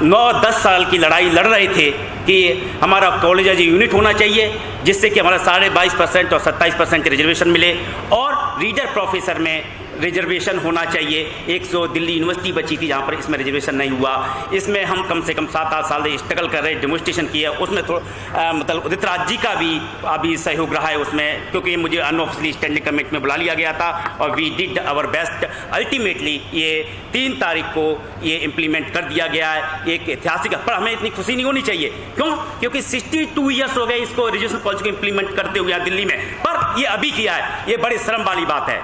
9-10 साल की लड़ाई लड़ रहे थे कि हमारा कॉलेज एज यूनिट होना चाहिए, जिससे कि हमारा 22.5% और 27% रिजर्वेशन मिले, और रीडर प्रोफेसर में रिजर्वेशन होना चाहिए। 100 दिल्ली यूनिवर्सिटी बची थी जहाँ पर इसमें रिजर्वेशन नहीं हुआ। इसमें हम कम से कम 7-8 साल से स्ट्रगल कर रहे, डेमोन्स्ट्रेशन किया। उसमें मतलब उदित राज जी का भी अभी सहयोग रहा है उसमें, क्योंकि मुझे अनऑफिशियली स्टैंडिंग कमेटी में बुला लिया गया था और we did our best. Ultimately ये 3 तारीख को ये इम्प्लीमेंट कर दिया गया है। एक ऐतिहासिक, पर हमें इतनी खुशी नहीं होनी चाहिए। क्यों? क्योंकि 62 ईयर्स हो गए इसको रिजर्वेशन पॉलिसी को इम्प्लीमेंट करते हुए दिल्ली में, पर ये अभी किया है। ये बड़ी शर्म वाली बात है।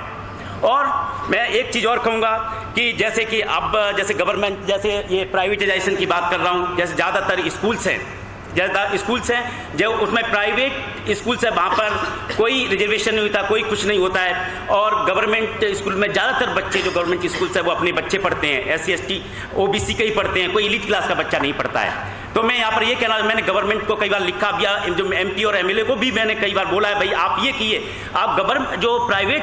और मैं एक चीज़ और कहूँगा कि जैसे कि अब जैसे गवर्नमेंट, जैसे ये प्राइवेटाइजेशन की बात कर रहा हूँ, जैसे ज़्यादातर स्कूल्स हैं जो उसमें प्राइवेट स्कूल्स है, वहाँ पर कोई रिजर्वेशन नहीं होता, कोई कुछ नहीं होता है। और गवर्नमेंट स्कूल में ज़्यादातर बच्चे जो गवर्नमेंट स्कूल्स है वो अपने बच्चे पढ़ते हैं, SC ST OBC के ही पढ़ते हैं, कोई एलीट क्लास का बच्चा नहीं पढ़ता है। तो मैं यहाँ पर ये कहना, मैंने गवर्नमेंट को कई बार लिखा भी, जो MP और MLA को भी मैंने कई बार बोला है, भाई आप ये कीजिए, आप गवर्नमेंट जो प्राइवेट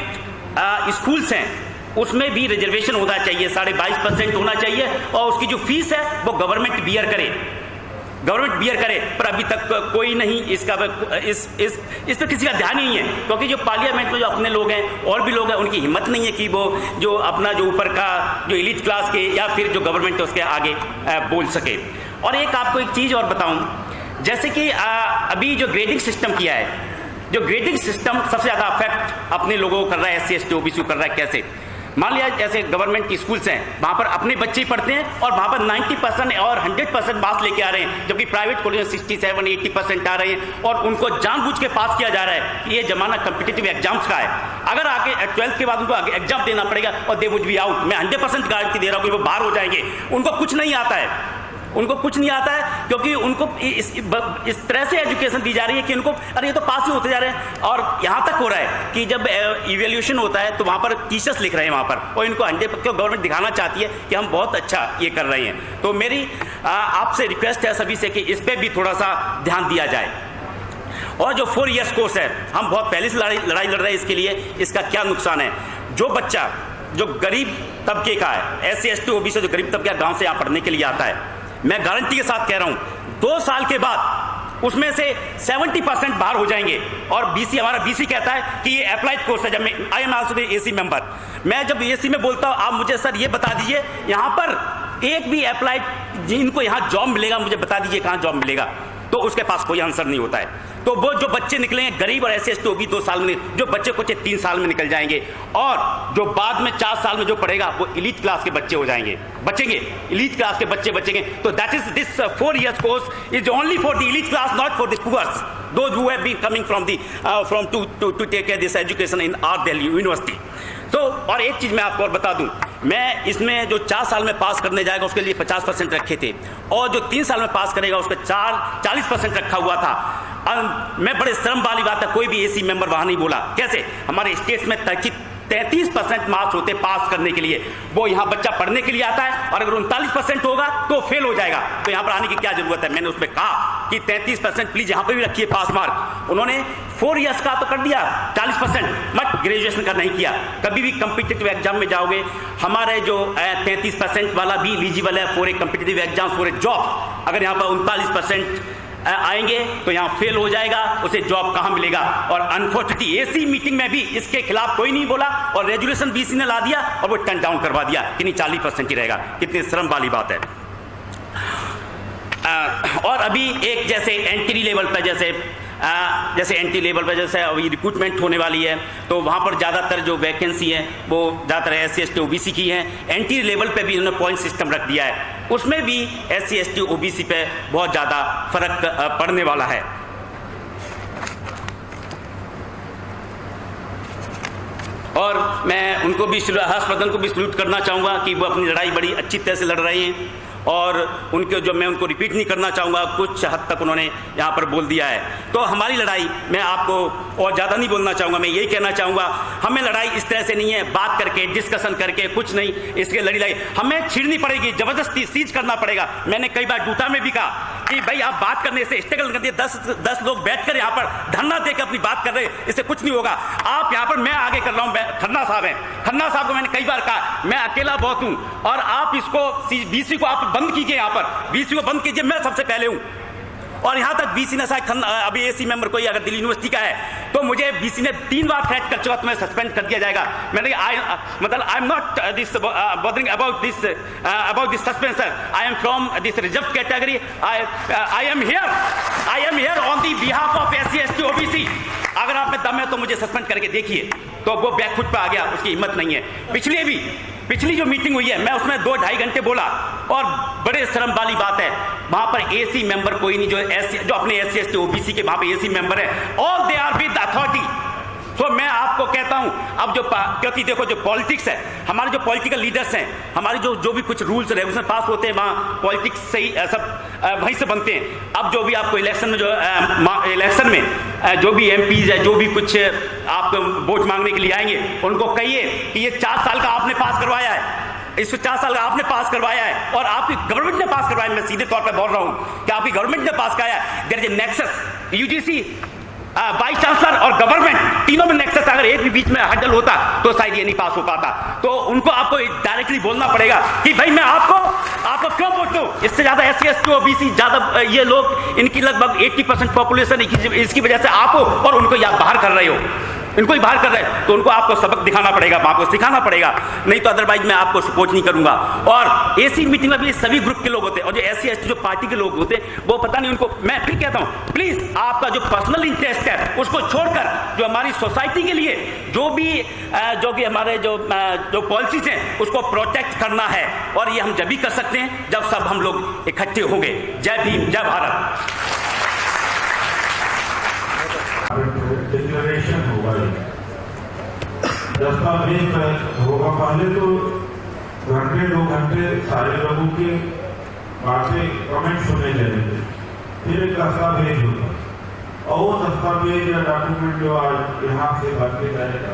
स्कूल्स हैं उसमें भी रिजर्वेशन होना चाहिए, 22.5% होना चाहिए, और उसकी जो फीस है वो गवर्नमेंट बियर करे। पर अभी तक कोई नहीं इसका इस पर किसी का ध्यान नहीं है, क्योंकि जो पार्लियामेंट में जो अपने लोग हैं और भी लोग हैं, उनकी हिम्मत नहीं है कि वो जो अपना जो ऊपर का जो एलीट क्लास के या फिर जो गवर्नमेंट है उसके आगे बोल सके। और एक आपको एक चीज़ और बताऊं, जैसे कि अभी जो ग्रेडिंग सिस्टम किया है, जो ग्रेडिंग सिस्टम सबसे ज़्यादा अफेक्ट अपने लोगों को कर रहा है, SC ST OBC को कर रहा है। कैसे? मान लिया जैसे गवर्नमेंट की स्कूल्स हैं, वहाँ पर अपने बच्चे पढ़ते हैं और वहाँ पर 90% और 100% मार्क्स लेके आ रहे हैं, जबकि प्राइवेट कॉलेज में 67-80% आ रहे हैं, और उनको जानबूझ के पास किया जा रहा है कि ये जमाना कम्पिटिटिव एग्जाम्स का है। अगर आगे 12th के बाद उनको आगे एग्जाम देना पड़ेगा और दे वुड बी आउट। मैं 100% गारंटी दे रहा हूँ कि वो बाहर हो जाएंगे। उनको कुछ नहीं आता है, क्योंकि उनको इस तरह से एजुकेशन दी जा रही है कि उनको अरे ये तो पास ही होते जा रहे हैं। और यहाँ तक हो रहा है कि जब इवैल्यूएशन होता है तो वहाँ पर टीचर्स लिख रहे हैं वहाँ पर, और इनको 100% गवर्नमेंट दिखाना चाहती है कि हम बहुत अच्छा ये कर रहे हैं। तो मेरी आपसे रिक्वेस्ट है सभी से कि इस पर भी थोड़ा सा ध्यान दिया जाए। और जो 4 ईयर्स कोर्स है, हम बहुत पहले से लड़ाई लड़ रहे हैं इसके लिए। इसका क्या नुकसान है? जो बच्चा जो गरीब तबके का है, SC ST OBC जो गरीब तबके गाँव से यहाँ पढ़ने के लिए आता है, मैं गारंटी के साथ कह रहा हूं 2 साल के बाद उसमें से 70% बाहर हो जाएंगे। और BC, हमारा BC कहता है कि ये अप्लाइड कोर्स है। जब मैं I am also AC member, मैं जब AC में बोलता हूं, आप मुझे सर ये बता दीजिए यहाँ पर एक भी अप्लाइड जिनको यहाँ जॉब मिलेगा, मुझे बता दीजिए कहाँ जॉब मिलेगा, तो उसके पास कोई आंसर नहीं होता है। तो वो जो बच्चे निकलेंगे गरीब और SC ST OBC 2 साल में, जो बच्चे कुछ 3 साल में निकल जाएंगे, और जो बाद में 4 साल में जो पढ़ेगा वो एलीट क्लास के बच्चे बचेंगे, एलीट क्लास के बच्चे बचेंगे। तो that is this 4 years course is only for the elite class, not for the poors, those who have been coming from to take care this education in our Delhi university. तो और एक चीज मैं आपको और बता दूं, मैं इसमें जो 4 साल में पास करने जाएगा उसके लिए 50% रखे थे, और जो 3 साल में पास करेगा उसका 40% रखा हुआ था। मैं बड़े शर्म वाली बात है, कोई भी AC मेंबर वहां नहीं बोला। कैसे? हमारे स्टेट्स में 33% मार्क्स होते पास करने के लिए, वो यहाँ बच्चा पढ़ने के लिए आता है, और अगर 39% होगा तो फेल हो जाएगा। तो यहाँ पर आने की क्या जरूरत है? मैंने उसमें कहा कि 33% प्लीज यहाँ पर भी रखिए पास मार्क। उन्होंने 4 years का तो कर दिया 40%, बट ग्रेजुएशन का नहीं किया। कभी भी कम्पिटिटिव एग्जाम में जाओगे, हमारे जो 33% वाला भी एलिजिबल है for a competitive exam for a job. अगर यहाँ पर 39% आएंगे तो यहाँ फेल हो जाएगा, उसे जॉब कहाँ मिलेगा? और अनफॉर्चुनेटली AC मीटिंग में भी इसके खिलाफ कोई नहीं बोला, और रेजोल्यूशन BC ने ला दिया और वो टर्न डाउन करवा दिया कि नहीं 40% ही रहेगा। कितनी शर्म वाली बात है। और अभी एक जैसे एंट्री लेवल पर जैसे अभी रिक्रूटमेंट होने वाली है, तो वहाँ पर ज़्यादातर जो वैकेंसी है वो ज़्यादातर SC ST OBC की है। एंट्री लेवल पे भी उन्होंने पॉइंट सिस्टम रख दिया है, उसमें भी SC ST OBC पे बहुत ज़्यादा फर्क पड़ने वाला है। और मैं उनको भी, हर्षवर्धन को भी सल्यूट करना चाहूँगा कि वो अपनी लड़ाई बड़ी अच्छी तरह से लड़ रहे हैं, और उनके जो मैं उनको रिपीट नहीं करना चाहूँगा, कुछ हद तक उन्होंने यहाँ पर बोल दिया है। तो हमारी लड़ाई, मैं आपको और ज़्यादा नहीं बोलना चाहूँगा। मैं यही कहना चाहूँगा, हमें लड़ाई इस तरह से नहीं है, बात करके, डिस्कशन करके, कुछ नहीं इसके लड़ी हमें छीड़नी पड़ेगी, जबरदस्ती सीज करना पड़ेगा। मैंने कई बार डूटा में भी कहा कि भाई आप बात करने से स्ट्रगल करते 10 लोग बैठकर यहाँ पर धरना देकर अपनी बात कर रहे हैं, इससे कुछ नहीं होगा। आप यहाँ पर, मैं आगे कर रहा हूँ, खन्ना साहब हैं, खन्ना साहब को मैंने कई बार कहा मैं अकेला बहुत हूँ और आप इसको बीसी को आप बंद कीजिए, यहाँ पर बीसी को बंद कीजिए, मैं सबसे पहले हूँ। और यहाँ तक बीसी ने शायद अभी एसी मेंबर कोई अगर दिल्ली यूनिवर्सिटी का है तो मुझे बीसी ने 3 बार थ्रेट कर चुका, तुम्हें सस्पेंड कर दिया जाएगा। मैंने I am not this bothering about this suspension, I am from this reserve category, I am here on the behalf of SC ST OBC। अगर आप में दम है तो मुझे सस्पेंड करके देखिए। तो वो बैक फुट पे आ गया, उसकी हिम्मत नहीं है। पिछली जो मीटिंग हुई है मैं उसमें 2-2.5 घंटे बोला और बड़े शर्म वाली बात है, वहां पर एसी मेंबर कोई नहीं जो अपने SC ST OBC के वहां पर एसी मेंबर है, all they are with authority. तो मैं आपको कहता हूं अब क्योंकि देखो जो पॉलिटिक्स है, हमारे जो पॉलिटिकल लीडर्स हैं, हमारे जो भी कुछ रूल्स रेगुलेशन पास होते हैं वहाँ पॉलिटिक्स से ही सब वहीं से बनते हैं। अब जो भी आपको इलेक्शन में जो भी MPs है, जो भी कुछ आप वोट मांगने के लिए आएंगे, उनको कहिए कि ये 4 साल का आपने पास करवाया है, इसको 4 साल का आपने पास करवाया है और आपकी गवर्नमेंट ने पास करवाया। मैं सीधे तौर पर बोल रहा हूँ कि आपकी गवर्नमेंट ने पास कराया। There is a nexus, UGC, vice chancellor और गवर्नमेंट, तीनों में नेक्सस, अगर एक भी बीच में हडल होता तो शायद ये नहीं पास हो पाता। तो उनको आपको डायरेक्टली बोलना पड़ेगा कि भाई मैं आपको क्यों वोट दूं। इससे ज्यादा SC ST OBC ज्यादा ये लोग, इनकी लगभग 80% पॉपुलेशन, इसकी वजह से आप हो और उनको यहाँ बाहर कर रहे हो, इनको ही बाहर कर रहे हैं। तो उनको आपको सबक दिखाना पड़ेगा, आपको सिखाना पड़ेगा, नहीं तो अदरवाइज मैं आपको सपोर्ट नहीं करूंगा। और एसी मीटिंग में भी सभी ग्रुप के लोग होते हैं और जो SC ST जो पार्टी के लोग होते हैं वो पता नहीं उनको, मैं फिर कहता हूं प्लीज आपका जो पर्सनल इंटरेस्ट है उसको छोड़कर जो हमारी सोसाइटी के लिए जो कि हमारे जो पॉलिसीज हैं उसको प्रोटेक्ट करना है। और ये हम जब भी कर सकते हैं जब सब हम लोग इकट्ठे होंगे। जय भीम, जय भारत। डिक्लेरेशन होगा, दस्तावेज होगा। पहले तो 1-2 घंटे सारे लोगों के बातें कमेंट सुने जाएंगे, फिर एक दस्तावेज होगा और वो दस्तावेज या डॉक्यूमेंट जो आज यहाँ से भरके जाएगा,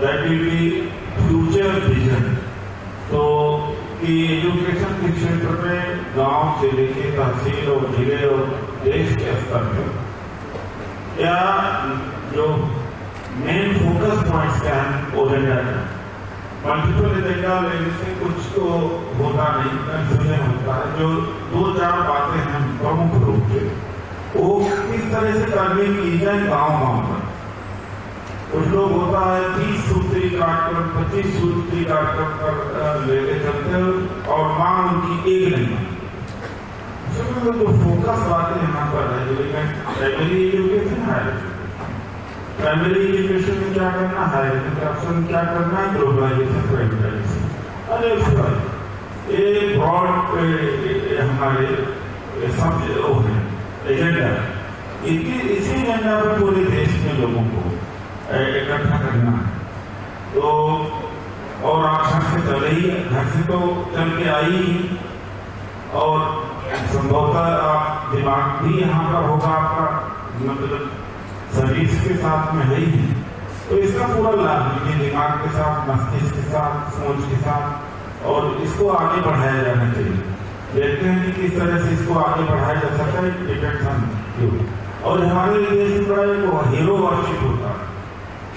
that will be future vision. तो कि एजुकेशन के क्षेत्र में गांव से लेकर तहसील और जिले और देश के स्तर पर या जो मेन फोकस पॉइंट्स क्या है एजेंडा है। मल्टीपल एजेंडा लेने से कुछ तो होता नहीं, कंफ्यूजन होता है। जो 2-4 बातें हैं प्रमुख रूप से वो किस तरह से करने की जाए गाँव पर। कुछ लोग होता है 30 सूत्री कार्यक्रम 25 सूत्री कार्यक्रम पर लेके चलते हैं और मांग उनकी एक नहीं। जो फोकस बातें यहाँ पर है, प्राइमरी एजुकेशन है, प्राइमरी एजुकेशन में क्या करना है, एजुकेशन क्या करना है, ग्लोबलाइजेशन, प्राइवेटाइजेशन, अरे ये ब्रॉड हमारे सब एजेंडा है। इसी एजेंडा पर पूरे देश के लोगों को इकट्ठा करना है। तो और आप घर से चले ही, घर से तो चल के आई ही, और संभवतः आप दिमाग भी यहाँ पर होगा आपका, मतलब सर्विस के साथ में है ही, तो इसका पूरा लाभ लीजिए दिमाग के साथ, मस्तिष्क के साथ, सोच के साथ, और इसको आगे बढ़ाया जाना चाहिए। देखते हैं कि किस तरह से इसको आगे बढ़ाया जा सकता है, डिपेंड्स ऑन यू। और हमारे देश में बड़ा एक हीरो वर्शिप होता है,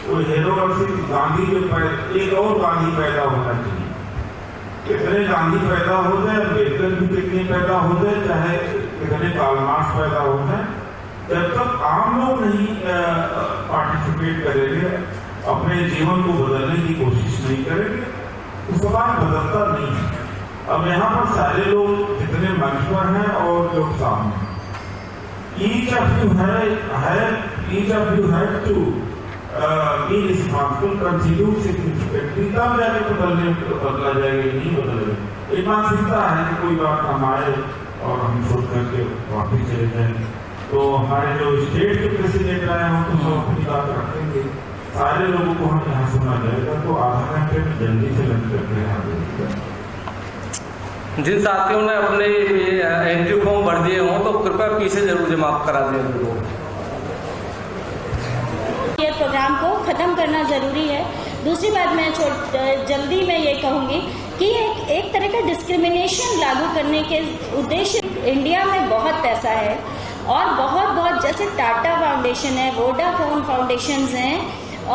तो हीरो वर्शिप गांधी के एक और गांधी पैदा होना चाहिए। कितने गांधी पैदा हो जाए, अम्बेडकर भी कितने पैदा हो जाए, चाहे कितने कार्ल मार्क्स पैदा हो जाए, जब तक आम लोग नहीं पार्टिसिपेट करेंगे, अपने जीवन को बदलने की कोशिश नहीं करेंगे, तो समाज बदलता नहीं है। अब यहाँ पर सारे लोग जितने मंच पर हैं और लोग सामने, each of you have to be responsible, contribute significantly, तब जाके बदला जाएगा, नहीं बदलेगा। एक मानसिकता है कि कोई बात हम आए और हम सोच करके वापिस चले जाए, तो हमारे जो स्टेट के प्रेसिडेंट आए हों तो सब अपनी बात रखेंगे, सारे लोगों को हम यहाँ सुना जाएगा, तो आधा घंटे में जल्दी से लग करके यहाँ। जिन साथियों ने अपने एंट्री फॉर्म भर दिए हों तो कृपया पीछे जरूर जमा करा दें उनको। प्रोग्राम को ख़त्म करना ज़रूरी है। दूसरी बात मैं जल्दी मैं ये कहूँगी कि एक तरह का डिस्क्रिमिनेशन लागू करने के उद्देश्य, इंडिया में बहुत पैसा है और बहुत जैसे टाटा फाउंडेशन है, वोडाफोन फाउंडेशंस हैं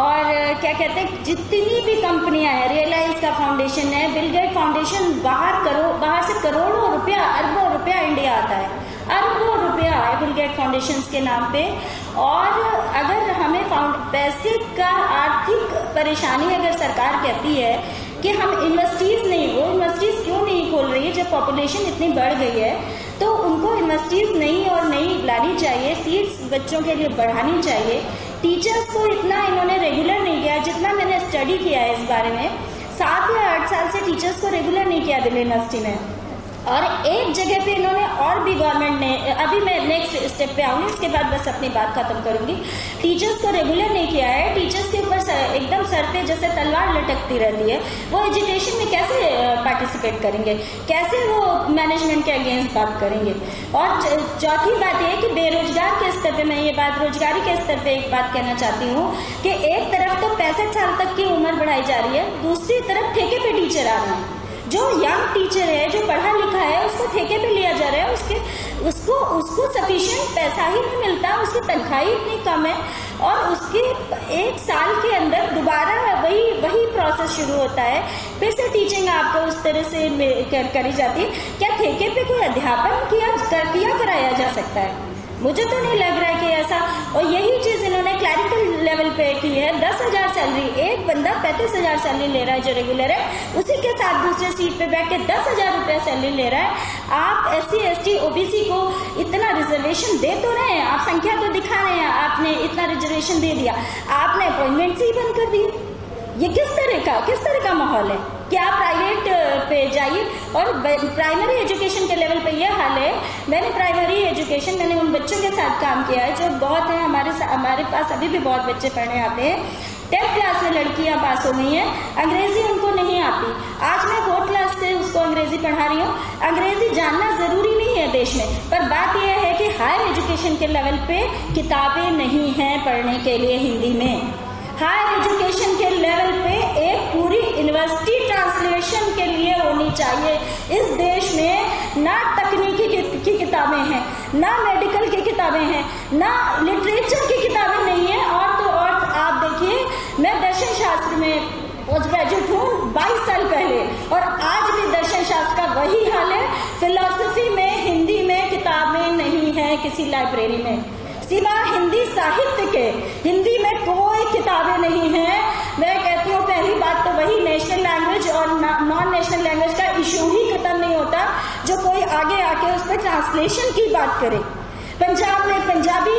और क्या कहते हैं जितनी भी कंपनियां हैं, रियलाइंस का फाउंडेशन है, बिल गेट फाउंडेशन, बाहर से करोड़ों रुपया, अरबों रुपया इंडिया आता है, अरबों रुपया है बिल गेट फाउंडेशन के नाम पे। और अगर हमें पैसे का आर्थिक परेशानी अगर सरकार कहती है कि हम यूनिवर्सिटीज़ नहीं, वो यूनिवर्सिटीज़ क्यों नहीं खोल रही है जब पॉपुलेशन इतनी बढ़ गई है, तो उनको यूनिवर्सिटीज़ नहीं लानी चाहिए, सीट्स बच्चों के लिए बढ़ानी चाहिए। टीचर्स को इतना इन्होंने रेगुलर नहीं किया, जितना मैंने स्टडी किया है इस बारे में, 7 या 8 साल से टीचर्स को रेगुलर नहीं किया दिल्ली यूनिवर्सिटी में। और एक जगह पे इन्होंने और भी गवर्नमेंट ने, अभी मैं नेक्स्ट स्टेप पे आऊँगी, उसके बाद बस अपनी बात खत्म करूँगी। टीचर्स को रेगुलर नहीं किया है, टीचर्स के ऊपर एकदम सर पे जैसे तलवार लटकती रहती है, वो एजुकेशन में कैसे पार्टिसिपेट करेंगे, कैसे वो मैनेजमेंट के अगेंस्ट बात करेंगे। और चौथी बात ये कि बेरोजगार के स्तर पे, मैं ये बात रोजगारी के स्तर पे एक बात कहना चाहती हूँ कि एक तरफ तो 65 साल तक की उम्र बढ़ाई जा रही है, दूसरी तरफ ठेके पे टीचर आ रहे हैं। जो यंग टीचर है, जो पढ़ा लिखा है, उसको ठेके पे लिया जा रहा है, उसको सफिशिएंट पैसा ही नहीं मिलता, उसकी तनख्वाह ही इतनी कम है और उसके 1 साल के अंदर दोबारा वही प्रोसेस शुरू होता है, फिर से टीचिंग आपको उस तरह से करी जाती है। क्या ठेके पे कोई अध्यापन किया कराया जा सकता है? मुझे तो नहीं लग रहा है कि ऐसा। और यही चीज़ इन्होंने क्लैरिकल लेवल पे की है। 10,000 सैलरी, एक बंदा 35,000 सैलरी ले रहा है जो रेगुलर है, उसी के साथ दूसरे सीट पे बैठ के 10,000 रुपया सैलरी ले रहा है। आप SC ST OBC को इतना रिजर्वेशन दे तो रहे हैं, आप संख्या तो दिखा रहे हैं, आपने इतना रिजर्वेशन दे दिया, आपने अपॉइंटमेंट ही बंद कर दी। ये किस तरह का माहौल है कि आप प्राइवेट पे जाइए। और प्राइमरी एजुकेशन के लेवल पे ये हाल है। मैंने प्राइमरी एजुकेशन, मैंने उन बच्चों के साथ काम किया है जो बहुत हैं, हमारे पास अभी भी बहुत बच्चे पढ़ने आते हैं। 10th क्लास में लड़कियां पास हो गई हैं, अंग्रेजी उनको नहीं आती। आज मैं 4th क्लास से उसको अंग्रेजी पढ़ा रही हूँ। अंग्रेजी जानना जरूरी नहीं है देश में, पर बात यह है कि हायर एजुकेशन के लेवल पे किताबें नहीं हैं पढ़ने के लिए हिंदी में। हायर एजुकेशन के लेवल पे एक पूरी यूनिवर्सिटी ट्रांसलेशन के लिए होनी चाहिए। इस देश में ना तकनीकी की किताबें हैं, ना मेडिकल की किताबें हैं, ना लिटरेचर की किताबें नहीं है। और तो और आप देखिए, मैं दर्शन शास्त्र में पोस्ट ग्रेजुएट हूँ 22 साल पहले, और आज भी दर्शन शास्त्र का वही हाल है। फिलॉसफी में हिंदी में किताबें नहीं है किसी लाइब्रेरी में, सिवा हिंदी साहित्य के। हिंदी में कोई किताबें नहीं हैं। मैं कहती हूँ पहली बात तो वही, नेशनल लैंग्वेज और नॉन नेशनल लैंग्वेज का इशू ही खत्म नहीं होता जो कोई आगे आके उस पर ट्रांसलेशन की बात करे। पंजाब में पंजाबी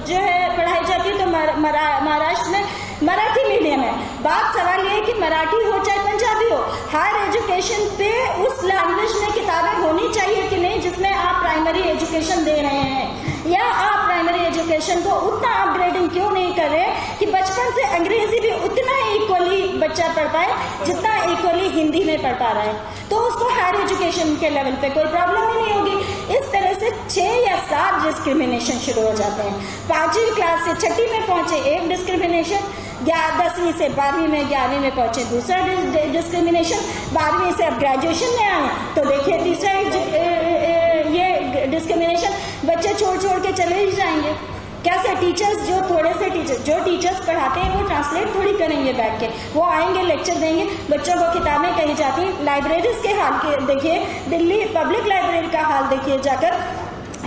जो है पढ़ाई जाती है, तो महाराष्ट्र में मराठी मीडियम है। बात सवाल ये है कि मराठी हो चाहे पंजाबी हो, हायर एजुकेशन पे उस लैंग्वेज में किताबें होनी चाहिए कि नहीं जिसमें आप प्राइमरी एजुकेशन दे रहे हैं। या आप प्राइमरी एजुकेशन को उतना अपग्रेडिंग क्यों नहीं कर रहे कि बचपन से अंग्रेजी भी उतना इक्वली बच्चा पढ़ पाए जितना इक्वली हिंदी में पढ़ पा रहा है, तो उसको हायर एजुकेशन के लेवल पे कोई प्रॉब्लम ही नहीं होगी। इस तरह से 6 या 7 डिस्क्रिमिनेशन शुरू हो जाते हैं। 5वीं क्लास से 6ठी में पहुंचे एक डिस्क्रिमिनेशन, 10वीं से 12वीं में 11वीं में पहुंचे दूसरा डिस्क्रिमिनेशन, 12वीं से अब ग्रेजुएशन में आए तो देखिए तीसरा ये डिस्क्रिमिनेशन। बच्चे छोड़ के चले ही जाएंगे। कैसे टीचर्स जो टीचर्स पढ़ाते हैं वो ट्रांसलेट थोड़ी करेंगे बैठ के, वो आएंगे लेक्चर देंगे, बच्चों को किताबें कही जाती हैं। लाइब्रेरीज के हाल के देखिए, दिल्ली पब्लिक लाइब्रेरी का हाल देखिए जाकर।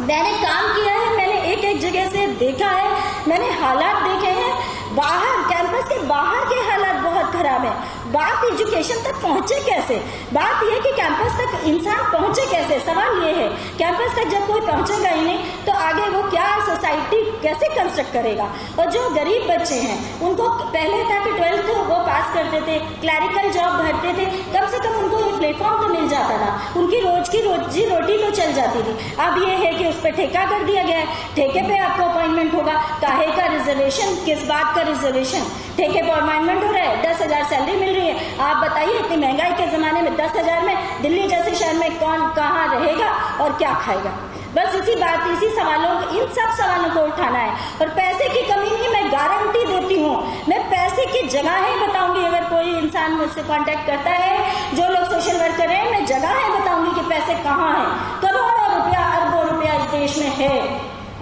मैंने काम किया है, मैंने एक जगह से देखा है, मैंने हालात देखे हैं। बाहर कैंपस के बाहर के हालात बहुत खराब है। बात एजुकेशन तक पहुंचे कैसे, बात यह कि कैंपस तक इंसान पहुंचे कैसे। सवाल ये है, कैंपस तक जब कोई पहुंचेगा ही नहीं तो आगे वो क्या सोसाइटी कैसे कंस्ट्रक्ट करेगा। और जो गरीब बच्चे हैं उनको पहले था कि 12th वो पास करते थे, क्लैरिकल जॉब भरते थे, कम से कम उनको प्लेटफॉर्म तो मिल जाता था, उनकी रोज की रोजी रोटी तो चल जाती थी। अब ये है कि उस पर ठेका कर दिया गया है, ठेके पे आपको अपॉइंटमेंट होगा। काहे का रिजर्वेशन, किस बात का रिजर्वेशन, ठेके पर अपॉइंटमेंट हो रहा है, 10,000 सैलरी मिल रही है। आप बताइए इतनी महंगाई के जमाने में 10,000 में दिल्ली जैसे शहर में कौन कहाँ रहेगा और क्या खाएगा। बस इसी इन सब सवालों को उठाना है। और पैसे की कमी नहीं, मैं गारंटी देती हूँ, मैं पैसे की जगहें बताऊंगी। अगर कोई इंसान मुझसे कांटेक्ट करता है, जो लोग सोशल वर्कर हैं, मैं जगहें बताऊंगी कि पैसे कहाँ हैं। करोड़ों रुपया, अरबों रुपया इस देश में है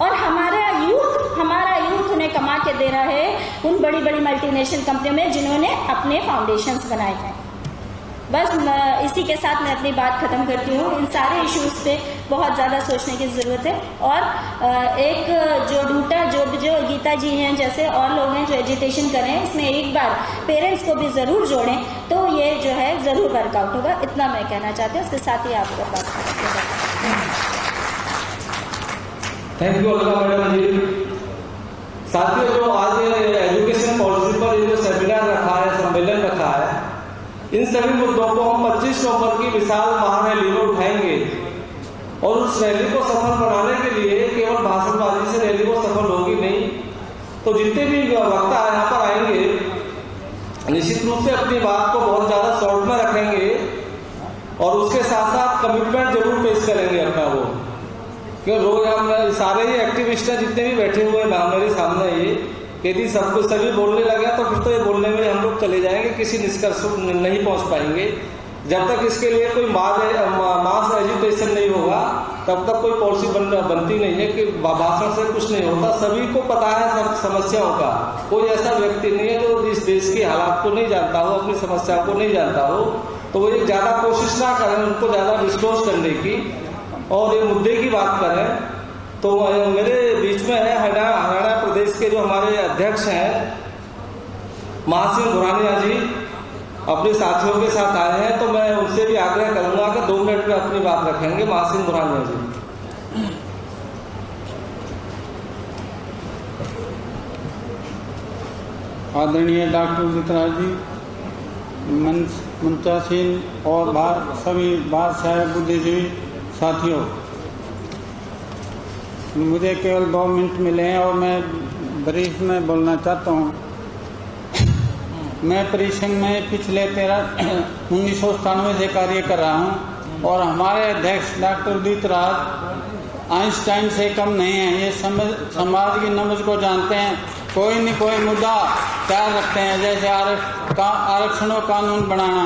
और हमारा यूथ उन्हें कमा के दे रहा है उन बड़ी बड़ी मल्टीनेशनल कंपनियों में जिन्होंने अपने फाउंडेशंस बनाए हैं। बस इसी के साथ मैं अपनी बात खत्म करती हूँ। इन सारे इश्यूज पे बहुत ज़्यादा सोचने की ज़रूरत है और एक जो गीता जी हैं जैसे और लोग हैं जो एजुटेशन कर रहे हैं, इसमें एक बार पेरेंट्स को भी ज़रूर जोड़ें तो ये जो है ज़रूर वर्कआउट होगा। इतना मैं कहना चाहती हूँ। उसके साथ ही आपको बात थैंक यू अलका मैडम जी। साथियों, जो आज एजुकेशन पॉलिसी पर ये जो सेमिनार रखा है, सम्मेलन रखा है, इन सभी मुद्दों को हम 25 नवंबर की विशाल महारैली में उठाएंगे और उस रैली को सफल बनाने के लिए केवल भाषणबाजी से रैली को सफल होगी नहीं, तो जितने भी वक्ता यहाँ पर आएंगे निश्चित रूप से अपनी बात को बहुत ज्यादा शॉर्ट में रखेंगे और उसके साथ साथ कमिटमेंट जरूर पेश करेंगे अपना वो, क्यों रोज हम सारे ही एक्टिविस्ट हैं जितने भी बैठे हुए हैं मेरे सामने, ये यदि सब कुछ सभी बोलने लगे तो फिर तो ये बोलने में हम लोग चले जाएंगे, किसी निष्कर्ष नहीं पहुंच पाएंगे। जब तक इसके लिए कोई मास एजुकेशन नहीं होगा तब तक कोई पॉलिसी बनती नहीं है कि भाषण से कुछ नहीं होता। सभी को पता है सब समस्याओं का, कोई ऐसा व्यक्ति नहीं है जो इस देश की हालात को नहीं जानता हो, अपनी समस्याओं को नहीं जानता हो, तो वो ये ज्यादा कोशिश ना करें उनको ज्यादा डिस्क्लोज करने की और ये मुद्दे की बात करें। तो मेरे बीच में है हरियाणा प्रदेश के जो हमारे अध्यक्ष हैं महासिंह भुरानिया जी, अपने साथियों के साथ आए हैं, तो मैं उनसे भी आग्रह करूंगा कि 2 मिनट में अपनी बात रखेंगे। महासिंह भुरानिया जी। आदरणीय डॉक्टर उदित राज जी, मंचासीन और सभी बादशाह बुद्धिजीवी साथियों, मुझे केवल 2 मिनट मिले हैं और मैं ब्रीफ में बोलना चाहता हूँ। मैं परिसंघ में पिछले 1997 से कार्य कर रहा हूँ और हमारे अध्यक्ष डॉक्टर उदित राज आइंस्टाइन से कम नहीं है। ये समाज की नब्ज को जानते हैं, कोई न कोई मुद्दा तैयार रखते हैं, जैसे आरक्षण और कानून बनाना,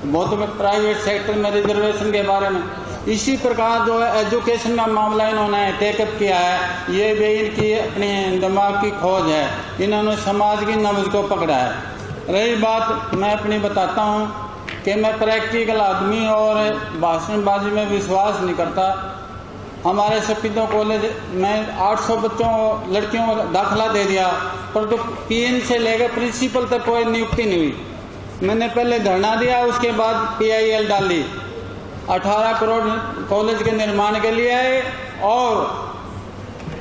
बहुत प्राइवेट सेक्टर में रिजर्वेशन के बारे में। इसी प्रकार जो है एजुकेशन का मामला इन्होंने टेकअप किया है, ये भी इनकी अपने दिमाग की खोज है, इन्होंने समाज की नब्ज को पकड़ा है। रही बात, मैं अपनी बताता हूँ कि मैं प्रैक्टिकल आदमी और भाषणबाजी में विश्वास नहीं करता। हमारे सफीदों कॉलेज में 800 बच्चों लड़कियों को दाखिला दे दिया, पर तो पीएन से लेकर प्रिंसिपल तक कोई नियुक्ति नहीं हुई। मैंने पहले धरना दिया, उसके बाद PIL डाली, 18 करोड़ कॉलेज के निर्माण के लिए आए और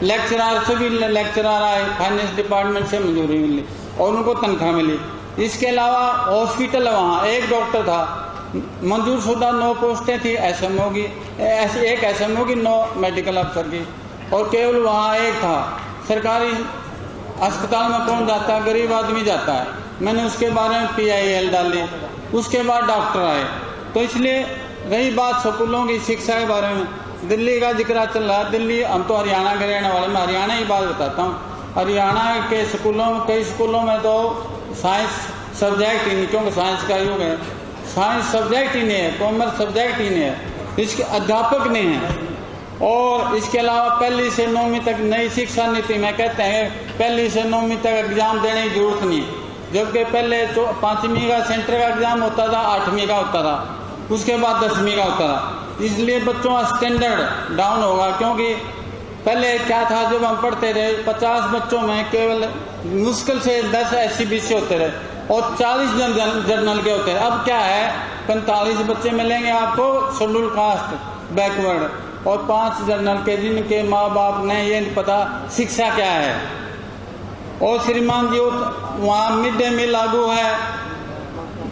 लेक्चरर सभी लेक्चरर आए, फाइनेंस डिपार्टमेंट से मंजूरी मिली और उनको तनख्वाह मिली। इसके अलावा हॉस्पिटल वहाँ एक डॉक्टर था, मंजूर शुदा 9 पोस्टें थी SMO की, एक SMO की 9 मेडिकल अफसर की, और केवल वहाँ एक था। सरकारी अस्पताल में कौन जाता है? गरीब आदमी जाता है। मैंने उसके बारे में PIL डाली, उसके बाद डॉक्टर आए। तो इसलिए रही बात स्कूलों की शिक्षा के बारे में, दिल्ली का जिक्र चल रहा है। दिल्ली, हम तो हरियाणा के रहने वाले, मैं हरियाणा की बात बताता हूँ। हरियाणा के स्कूलों में, कई स्कूलों में तो साइंस सब्जेक्ट ही नहीं, क्योंकि साइंस का युग है, साइंस सब्जेक्ट ही नहीं है, कॉमर्स सब्जेक्ट ही नहीं है, इसके अध्यापक नहीं है। और इसके अलावा 1ली से 9वीं तक नई शिक्षा नीति में कहते हैं 1ली से 9वीं तक एग्जाम देने की जरूरत नहीं, जबकि पहले 5वीं का सेंटर का एग्जाम होता था, 8वीं का होता था, उसके बाद 10वीं का होता था। इसलिए बच्चों का स्टैंडर्ड डाउन होगा, क्योंकि पहले क्या था, जब हम पढ़ते रहे 50 बच्चों में केवल मुश्किल से 10 SC/BC होते रहे और 40 जर्नल के होते रहे। अब क्या है, 45 बच्चे मिलेंगे आपको शेड्यूल कास्ट बैकवर्ड और 5 जर्नल के, जिनके माँ बाप ने ये नहीं पता शिक्षा क्या है। और श्रीमान जी, वहाँ मिड डे मील लागू है,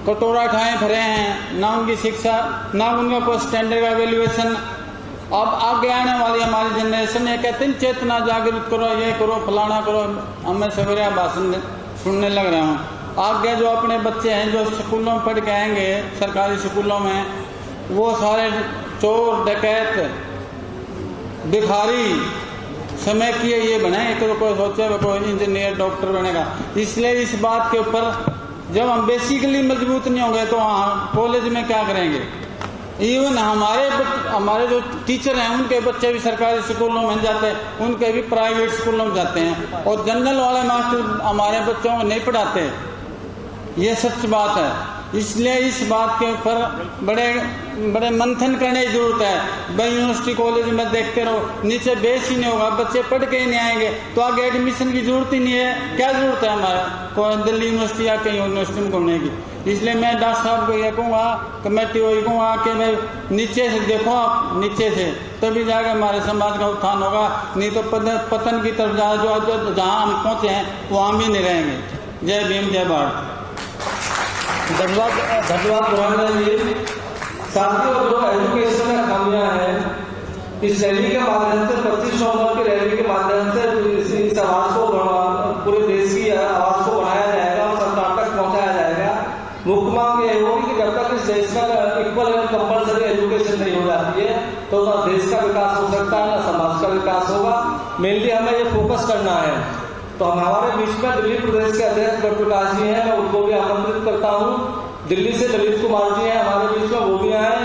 कटोरा खाए फिरे हैं, ना उनकी शिक्षा, ना उनका कोई स्टैंडर्ड का वैल्यूएशन। अब आगे आने वाली हमारी जनरेशन ये कहते हैं चेतना जागृत करो, ये करो, फलाना करो। हमें सवेरे भाषण सुनने लग रहे हूँ। आगे जो अपने बच्चे हैं जो स्कूलों में पढ़ के आएंगे, सरकारी स्कूलों में, वो सारे चोर डकैत भिखारी समय किए ये बनाए, तो कोई सोचे कोई इंजीनियर डॉक्टर बनेगा। इसलिए इस बात के ऊपर जब हम बेसिकली मजबूत नहीं होंगे तो कॉलेज में क्या करेंगे। इवन हमारे जो टीचर हैं उनके बच्चे भी सरकारी स्कूलों में जाते हैं, उनके भी प्राइवेट स्कूलों में जाते हैं, और जनरल वाले मास्टर हमारे बच्चों को नहीं पढ़ाते। ये सच बात है। इसलिए इस बात के ऊपर बड़े मंथन करने की जरूरत है। भाई यूनिवर्सिटी कॉलेज में देखते रहो, नीचे बेस ही नहीं होगा, बच्चे पढ़ के ही नहीं आएंगे तो आगे एडमिशन की जरूरत ही नहीं है। क्या जरूरत है हमारा दिल्ली यूनिवर्सिटी या कहीं यूनिवर्सिटी में घूमने की। इसलिए मैं डॉक्टर साहब को ये कहूँगा, कमेटी वही कहूँगा कि भाई नीचे से देखो, आप नीचे से तभी जाकर हमारे समाज का उत्थान होगा, नहीं तो पतन की तरफ जो जहाँ हम पहुँचे हैं वहाँ भी नहीं रहेंगे। जय भीम, जय भारत। धन्यवाद पुराना जी। साथियों, जो एजुकेशन में खामियां हैं, इस रैली के माध्यम से 25 नवंबर की रैली के माध्यम से इस आवाज को पूरे देश की आवाज को बढ़ाया जाएगा और सरकार तक पहुंचाया जाएगा। मुख्य मांग ये होगी कि जब तक इस देश में इक्वल एंड कंपल्सरी एजुकेशन नहीं हो जाती है तो ना देश का विकास हो सकता है, ना समाज का विकास होगा। मेनली हमें ये फोकस करना है। तो हमारे बीच में दिल्ली प्रदेश के अध्यक्ष डॉक्टर प्रकाश जी हैं, मैं उनको भी आमंत्रित करता हूँ। दिल्ली से ललित कुमार जी हैं हमारे बीच में, वो भी आए।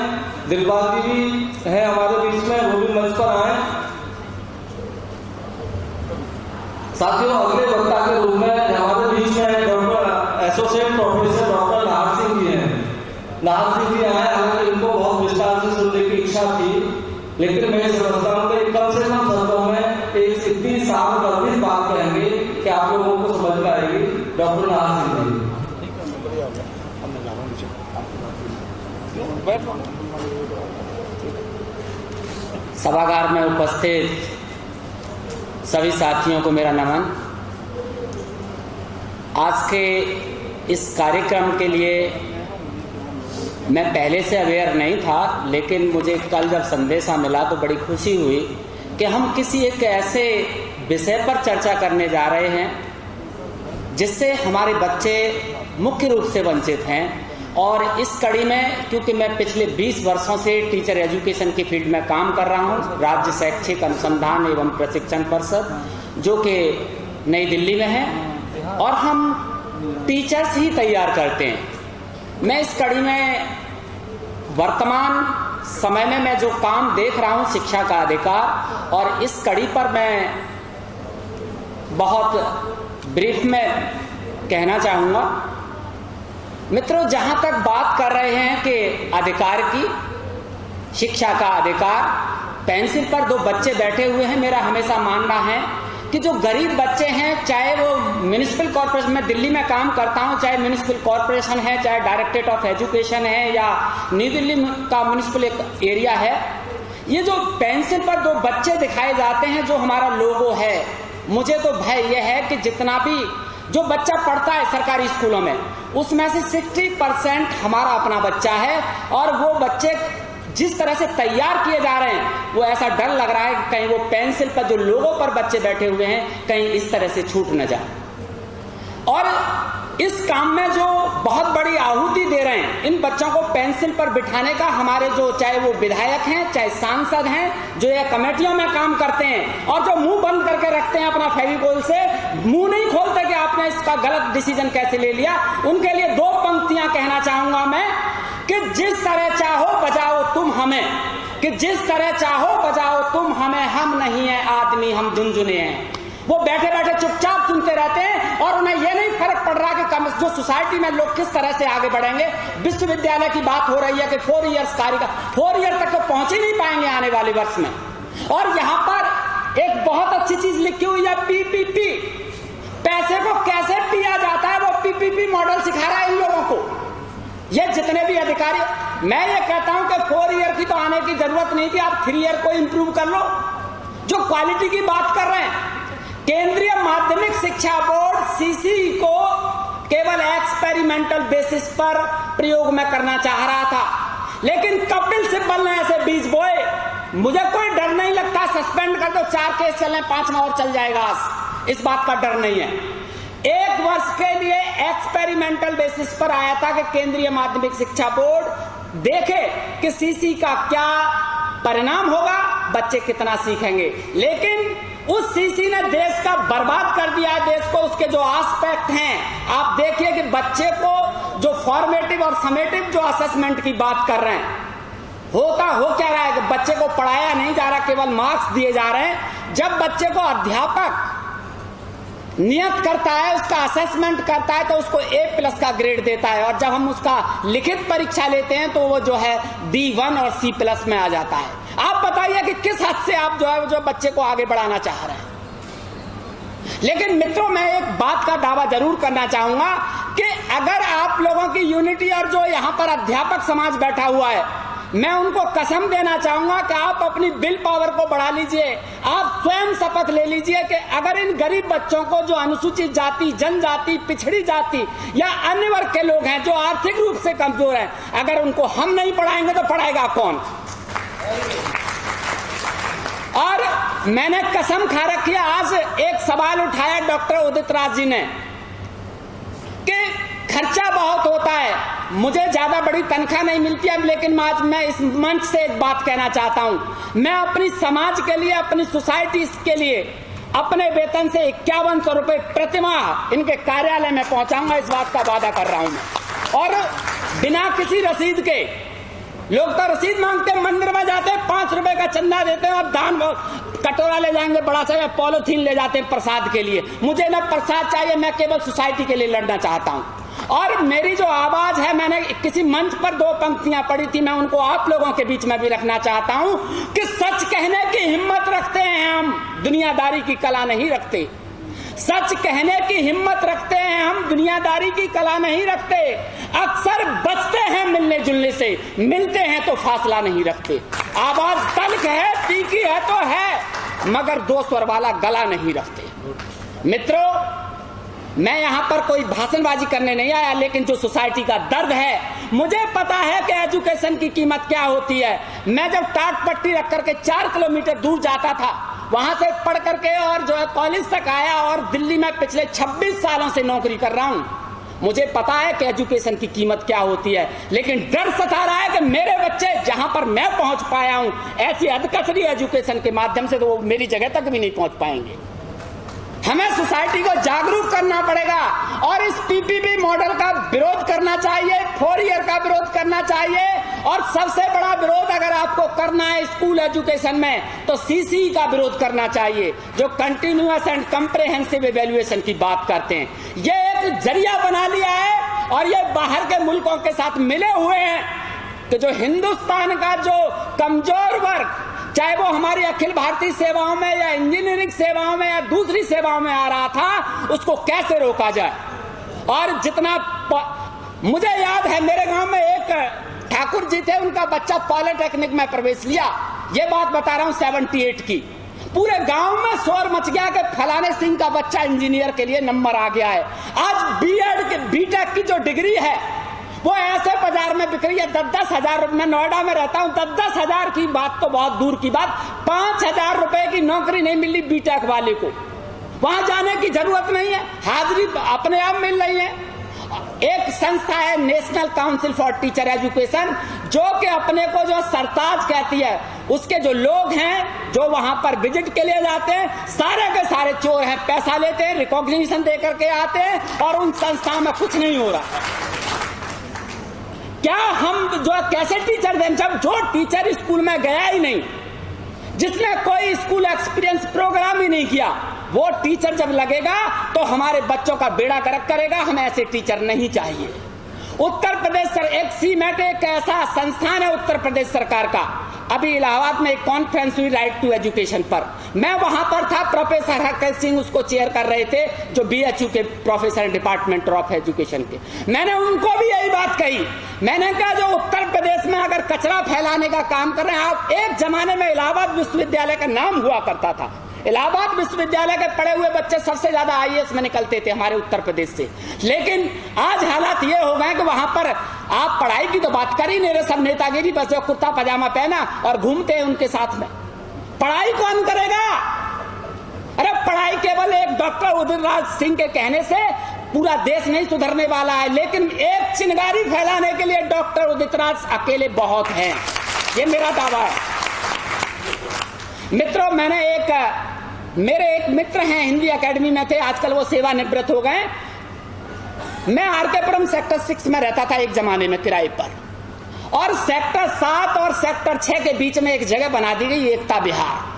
दिलबाग जी भी हैं हमारे बीच में, वो भी मंच पर आए। साथियों, अगले वक्ता के रूप में हमारे बीच में doctor associate professor doctor Nahar Singh ji हैं। नाहर सिंह जी आए, हालांकि इनको बहुत विस्तार से सुनने की इच्छा थी, लेकिन मैं समझता हूँ कि कम से कम शब्दों में एक इतनी सार्वजनिक बात कहेंगे कि आप लोगों को समझ में आएगी। डॉक्टर नाहर सिंह जी। सभागार में उपस्थित सभी साथियों को मेरा नमन। आज के इस कार्यक्रम के लिए मैं पहले से अवेयर नहीं था, लेकिन मुझे कल जब संदेशा मिला तो बड़ी खुशी हुई कि हम किसी एक ऐसे विषय पर चर्चा करने जा रहे हैं जिससे हमारे बच्चे मुख्य रूप से वंचित हैं। और इस कड़ी में, क्योंकि मैं पिछले 20 वर्षों से टीचर एजुकेशन की फील्ड में काम कर रहा हूं, राज्य शैक्षिक अनुसंधान एवं प्रशिक्षण परिषद जो कि नई दिल्ली में है, और हम टीचर्स ही तैयार करते हैं। मैं इस कड़ी में वर्तमान समय में मैं जो काम देख रहा हूं शिक्षा का अधिकार, और इस कड़ी पर मैं बहुत ब्रीफ में कहना चाहूंगा। मित्रों, जहां तक बात कर रहे हैं कि अधिकार की, शिक्षा का अधिकार, पेंसिल पर 2 बच्चे बैठे हुए हैं। मेरा हमेशा मानना है कि जो गरीब बच्चे हैं, चाहे वो म्युनिसिपल कॉर्पोरेशन में दिल्ली में काम करता हूं, चाहे म्युनिसिपल कॉर्पोरेशन है, चाहे डायरेक्टरेट ऑफ एजुकेशन है, या न्यू दिल्ली का म्युनिसिपल एरिया है, ये जो पेंसिल पर 2 बच्चे दिखाए जाते हैं जो हमारा लोगो है, मुझे तो भय यह है कि जितना भी जो बच्चा पढ़ता है सरकारी स्कूलों में, उसमें से 60% हमारा अपना बच्चा है। और वो बच्चे जिस तरह से तैयार किए जा रहे हैं, वो ऐसा डर लग रहा है कि कहीं वो पेंसिल पर जो लोगों पर बच्चे बैठे हुए हैं कहीं इस तरह से छूट न जाए। और इस काम में जो बहुत बड़ी आहुति दे रहे हैं इन बच्चों को पेंसिल पर बिठाने का, हमारे जो चाहे वो विधायक हैं, चाहे सांसद हैं, जो ये कमेटियों में काम करते हैं और जो मुंह बंद करके रखते हैं अपना फेविकोल से, मुंह नहीं खोलते कि आपने इसका गलत डिसीजन कैसे ले लिया, उनके लिए 2 पंक्तियां कहना चाहूंगा मैं कि जिस तरह चाहो बजाओ तुम हमें, कि जिस तरह चाहो बजाओ तुम हमें, हम नहीं है आदमी, हम झुनझुने हैं। वो बैठे बैठे चुपचाप सुनते रहते हैं और उन्हें यह नहीं फर्क पड़ रहा कि जो सोसाइटी में लोग किस तरह से आगे बढ़ेंगे। विश्वविद्यालय की बात हो रही है कि 4 इयर्स कार्य का, 4 ईयर तक तो पहुंच ही नहीं पाएंगे आने वाले वर्ष में। और यहां पर एक बहुत अच्छी चीज लिखी हुई है, पीपीपी, पैसे को कैसे पिया जाता है, वो पीपीपी मॉडल सिखा रहा है इन लोगों को। ये जितने भी अधिकारी, मैं ये कहता हूं कि 4 ईयर की तो आने की जरूरत नहीं थी, आप 3 ईयर को इंप्रूव कर लो। जो क्वालिटी की बात कर रहे हैं, केंद्रीय माध्यमिक शिक्षा बोर्ड सीसी को केवल एक्सपेरिमेंटल बेसिस पर प्रयोग में करना चाह रहा था, लेकिन कपिल सिब्बल ने ऐसे बीज बोए, मुझे कोई डर नहीं लगता, सस्पेंड कर दो, 4 केस चलने, 5वां और चल जाएगा, इस बात का डर नहीं है। 1 वर्ष के लिए एक्सपेरिमेंटल बेसिस पर आया था कि केंद्रीय माध्यमिक शिक्षा बोर्ड देखे कि सीसी का क्या परिणाम होगा बच्चे कितना सीखेंगे। लेकिन उस सीसी ने देश का बर्बाद कर दिया है, देश को उसके जो एस्पेक्ट हैं। आप देखिए कि बच्चे को जो फॉर्मेटिव और समेटिव जो असेसमेंट की बात कर रहे हैं, हो क्या रहा है कि बच्चे को पढ़ाया नहीं जा रहा, केवल मार्क्स दिए जा रहे हैं। जब बच्चे को अध्यापक नियत करता है, उसका असेसमेंट करता है, तो उसको A+ का ग्रेड देता है, और जब हम उसका लिखित परीक्षा लेते हैं तो वो जो है D1 और C+ में आ जाता है। आप बताइए कि किस हद से आप जो बच्चे को आगे बढ़ाना चाह रहे हैं। लेकिन मित्रों, मैं एक बात का दावा जरूर करना चाहूंगा कि अगर आप लोगों की यूनिटी और जो यहाँ पर अध्यापक समाज बैठा हुआ है, मैं उनको कसम देना चाहूंगा कि आप अपनी विल पावर को बढ़ा लीजिए। आप स्वयं शपथ ले लीजिए कि अगर इन गरीब बच्चों को, जो अनुसूचित जाति, जनजाति, पिछड़ी जाति या अन्य वर्ग के लोग हैं जो आर्थिक रूप से कमजोर हैं, अगर उनको हम नहीं पढ़ाएंगे तो पढ़ाएगा कौन। और मैंने कसम खा रखी है, आज एक सवाल उठाया डॉक्टर उदित राज जी ने कि खर्चा बहुत होता है, मुझे ज्यादा बड़ी तनख्वाह नहीं मिलती है, लेकिन आज मैं इस मंच से एक बात कहना चाहता हूं। मैं अपनी समाज के लिए, अपनी सोसाइटी के लिए अपने वेतन से 5100 रुपए प्रतिमाह इनके कार्यालय में पहुंचाऊंगा, इस बात का वादा कर रहा हूं मैं। और बिना किसी रसीद के, लोग तो रसीद मांगते हैं, मंदिर में जाते हैं, 5 रुपए का चंदा देते हैं और दान कटोरा ले जाएंगे बड़ा सा, पॉलिथीन ले जाते हैं प्रसाद के लिए। मुझे ना प्रसाद चाहिए, मैं केवल सोसाइटी के लिए लड़ना चाहता हूं। और मेरी जो आवाज है, मैंने किसी मंच पर 2 पंक्तियां पढ़ी थी, मैं उनको आप लोगों के बीच में भी रखना चाहता हूं कि सच कहने की हिम्मत रखते हैं हम, दुनियादारी की कला नहीं रखते। सच कहने की हिम्मत रखते हैं हम, दुनियादारी की कला नहीं रखते। अक्सर बचते हैं मिलने जुलने से, मिलते हैं तो फासला नहीं रखते। आवाज तल्ख है, तीखी है तो है, मगर 2 स्वर वाला गला नहीं रखते। मित्रों, मैं यहाँ पर कोई भाषणबाजी करने नहीं आया, लेकिन जो सोसाइटी का दर्द है, मुझे पता है कि एजुकेशन की कीमत क्या होती है। मैं जब टाट पट्टी रख करके 4 किलोमीटर दूर जाता था, वहां से पढ़ करके और जो है कॉलेज तक आया, और दिल्ली में पिछले 26 सालों से नौकरी कर रहा हूं, मुझे पता है कि एजुकेशन की कीमत क्या होती है। लेकिन डर सता रहा है कि मेरे बच्चे जहां पर मैं पहुंच पाया हूं, ऐसी अधकचरी एजुकेशन के माध्यम से तो वो मेरी जगह तक भी नहीं पहुंच पाएंगे। हमें सोसाइटी को जागरूक करना पड़ेगा और इस पीपीपी मॉडल का विरोध करना चाहिए, 4 ईयर का विरोध करना चाहिए, और सबसे बड़ा विरोध अगर आपको करना है स्कूल एजुकेशन में तो सीसी का विरोध करना चाहिए, जो कंटिन्यूअस एंड कंप्रेहेंसिव इवैल्यूएशन की बात करते हैं। ये एक जरिया बना लिया है और ये बाहर के मुल्कों के साथ मिले हुए हैं कि जो हिंदुस्तान का जो कमजोर वर्ग, चाहे वो हमारी अखिल भारतीय सेवाओं में या इंजीनियरिंग सेवाओं में या दूसरी सेवाओं में आ रहा था, उसको कैसे रोका जाए। और जितना मुझे याद है, मेरे गांव में एक ठाकुर जी थे, उनका बच्चा पॉलिटेक्निक में प्रवेश लिया, ये बात बता रहा हूं 78 की। पूरे गांव में शोर मच गया कि फलाने सिंह का बच्चा इंजीनियर के लिए नंबर आ गया है। आज B.Ed B.Tech की जो डिग्री है वो ऐसे बाजार में बिक रही है 10-10 हजार। मैं नोएडा में रहता हूं, 10-10 हजार की बात तो बहुत दूर की बात, 5,000 रुपए की नौकरी नहीं मिली B.Tech वाले को। वहां जाने की जरूरत नहीं है, हाजिरी अपने आप मिल रही है। एक संस्था है national council for teacher education, जो कि अपने को जो सरताज कहती है, उसके जो लोग हैं जो वहां पर विजिट के लिए जाते हैं, सारे के सारे चोर हैं, पैसा लेते हैं, रिकॉग्निशन दे करके आते हैं और उन संस्थाओं में कुछ नहीं हो रहा। क्या हम जो कैसे टीचर दें, जब जो टीचर स्कूल में गया ही नहीं, जिसने कोई स्कूल एक्सपीरियंस प्रोग्राम ही नहीं किया, वो टीचर जब लगेगा तो हमारे बच्चों का बेड़ा गर्क करेगा। हमें ऐसे टीचर नहीं चाहिए। उत्तर प्रदेश एक सीमेट एक ऐसा संस्थान है उत्तर प्रदेश सरकार का, अभी इलाहाबाद में एक कॉन्फ्रेंस हुई राइट टू एजुकेशन पर, मैं वहां पर था, प्रोफेसर हरकत सिंह उसको चेयर कर रहे थे, जो BHU के प्रोफेसर डिपार्टमेंट ऑफ एजुकेशन के। मैंने उनको भी यही बात कही, मैंने कहा जो उत्तर प्रदेश में अगर कचरा फैलाने का काम कर रहे हैं आप, एक जमाने में इलाहाबाद विश्वविद्यालय का नाम हुआ करता था, इलाहाबाद विश्वविद्यालय के पढ़े हुए बच्चे सबसे ज्यादा IAS में निकलते थे हमारे उत्तर प्रदेश से। लेकिन आज हालात ये हो गए कि वहां पर आप पढ़ाई की तो बात कर ही नहीं रहे, सब नेतागिरी, बस जो कुर्ता पजामा पहना और घूमते हैं उनके साथ में। पढ़ाई कौन करेगा? अरे पढ़ाई केवल एक डॉक्टर उदित राज सिंह के कहने से पूरा देश नहीं सुधरने वाला है, लेकिन एक चिंगारी फैलाने के लिए डॉक्टर उदित राज अकेले बहुत हैं, ये मेरा दावा है। मित्रों, मेरे एक मित्र हैं, हिंदी एकेडमी में थे, आजकल वो सेवानिवृत्त हो गए। मैं आरकेपुरम सेक्टर 6 में रहता था एक जमाने में किराए पर, और सेक्टर 7 और सेक्टर 6 के बीच में एक जगह बना दी गई, एकता विहार।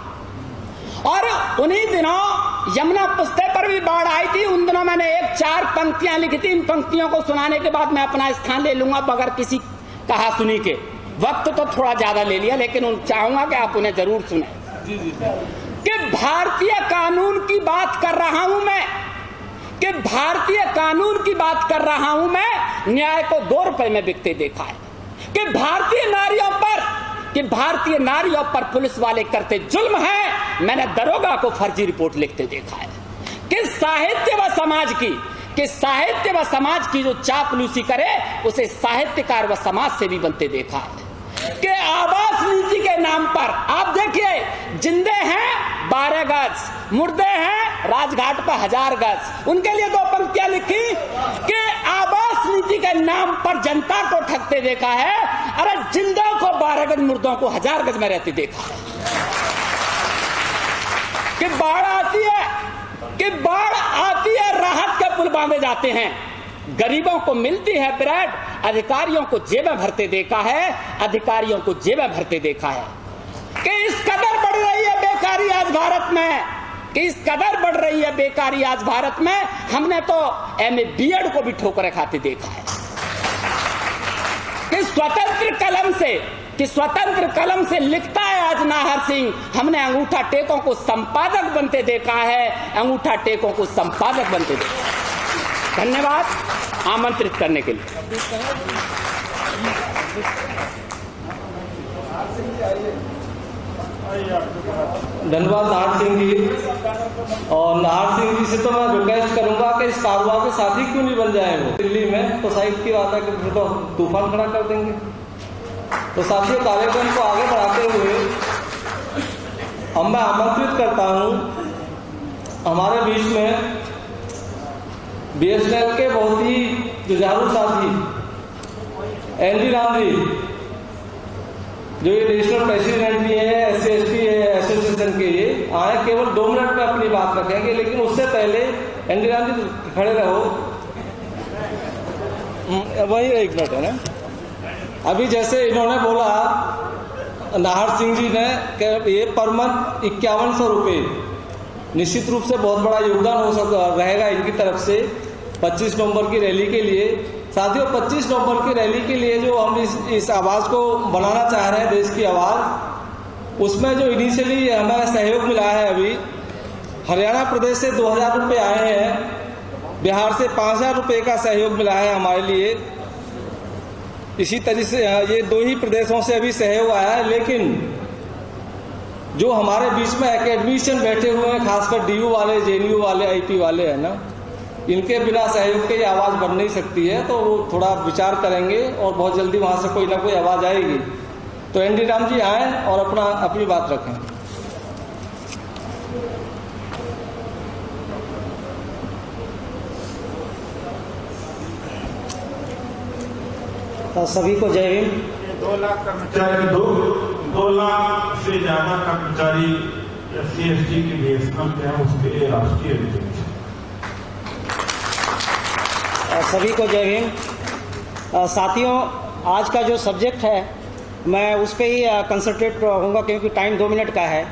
और उन्हीं दिनों यमुना पुस्ते पर भी बाढ़ आई थी। उन दिनों मैंने 4 पंक्तियां लिखी थी। इन पंक्तियों को सुनाने के बाद मैं अपना स्थान ले लूंगा बगैर किसी कहा सुनी के। वक्त तो थोड़ा ज्यादा ले लिया, लेकिन चाहूंगा कि आप उन्हें जरूर सुने। कि भारतीय कानून की बात कर रहा हूं मैं, कि भारतीय कानून की बात कर रहा हूं मैं, न्याय को 2 रुपए में बिकते देखा है। कि भारतीय नारियों पर पुलिस वाले करते जुल्म है, मैंने दरोगा को फर्जी रिपोर्ट लिखते देखा है। कि साहित्य व समाज की जो चापलूसी करे, उसे साहित्यकार व समाज से भी बनते देखा है। कि आवास नीति के नाम पर आप देखिए, जिंदे हैं 12 गज, मुर्दे हैं राजघाट पर 1000 गज। उनके लिए 2 पंक्तियां लिखी कि आवास नीति के नाम पर जनता को ठगते देखा है। अरे जिंदों को 12 गज, मुर्दों को 1000 गज में रहते देखा है। कि बाढ़ आती है, राहत के पुल बांधे जाते हैं, गरीबों को मिलती है ब्रेड, अधिकारियों को जेबें भरते देखा है, कि इस कदर बढ़ रही है बेकारी आज भारत में, हमने तो MA B.Ed को भी ठोकरें खाते देखा है। कि स्वतंत्र कलम से लिखता है आज नाहर सिंह, हमने अंगूठा टेकों को संपादक बनते देखा है, धन्यवाद आमंत्रित करने के लिए। धन्यवाद नाहर सिंह जी। और नाहर सिंह जी से तो मैं रिक्वेस्ट करूंगा कि इस कारवा के साथी क्यों नहीं बन जाए वो दिल्ली में, तो साहिब की बात है कि फिर तो तूफान खड़ा कर देंगे। तो साथियों, कार्यक्रम को आगे बढ़ाते हुए अब मैं आमंत्रित करता हूं हमारे बीच में BSNL के बहुत ही जुझारू साथी ND राम जी, जो ये नेशनल प्रेसिडेंट भी है SC/ST एसोसिएशन के, ये आए केवल 2 मिनट में अपनी बात रखेंगे। लेकिन उससे पहले ND राम जी खड़े रहो, वही 1 मिनट है ना। अभी जैसे इन्होंने बोला नाहर सिंह जी ने कि ये पर मंथ 5100 रुपये, निश्चित रूप से बहुत बड़ा योगदान हो सकता रहेगा इनकी तरफ से 25 नवंबर की रैली के लिए। साथियों, 25 नवंबर की रैली के लिए जो हम इस आवाज़ को बनाना चाह रहे हैं, देश की आवाज़, उसमें जो इनिशियली हमें सहयोग मिला है, अभी हरियाणा प्रदेश से 2000 रुपये आए हैं, बिहार से 5000 रुपये का सहयोग मिला है हमारे लिए। इसी तरह से ये 2 ही प्रदेशों से अभी सहयोग आया है। लेकिन जो हमारे बीच में एकेडमिशियन बैठे हुए हैं, खासकर DU वाले, JNU वाले, IT वाले हैं ना, इनके बिना सहयोग के ये आवाज़ बन नहीं सकती है। तो वो थोड़ा विचार करेंगे और बहुत जल्दी वहाँ से कोई ना कोई आवाज़ आएगी। तो ND राम जी आएँ और अपनी बात रखें। तो सभी को जय हिंद। 2 लाख कर्मचारी, 2 लाख से ज्यादा कर्मचारी SC/ST के BSNL के हैं, उसके लिए राष्ट्रीय अध्यक्ष। सभी को जय हिंद। साथियों, आज का जो सब्जेक्ट है मैं उस पर ही कंसंट्रेट होऊंगा, क्योंकि टाइम 2 मिनट का है।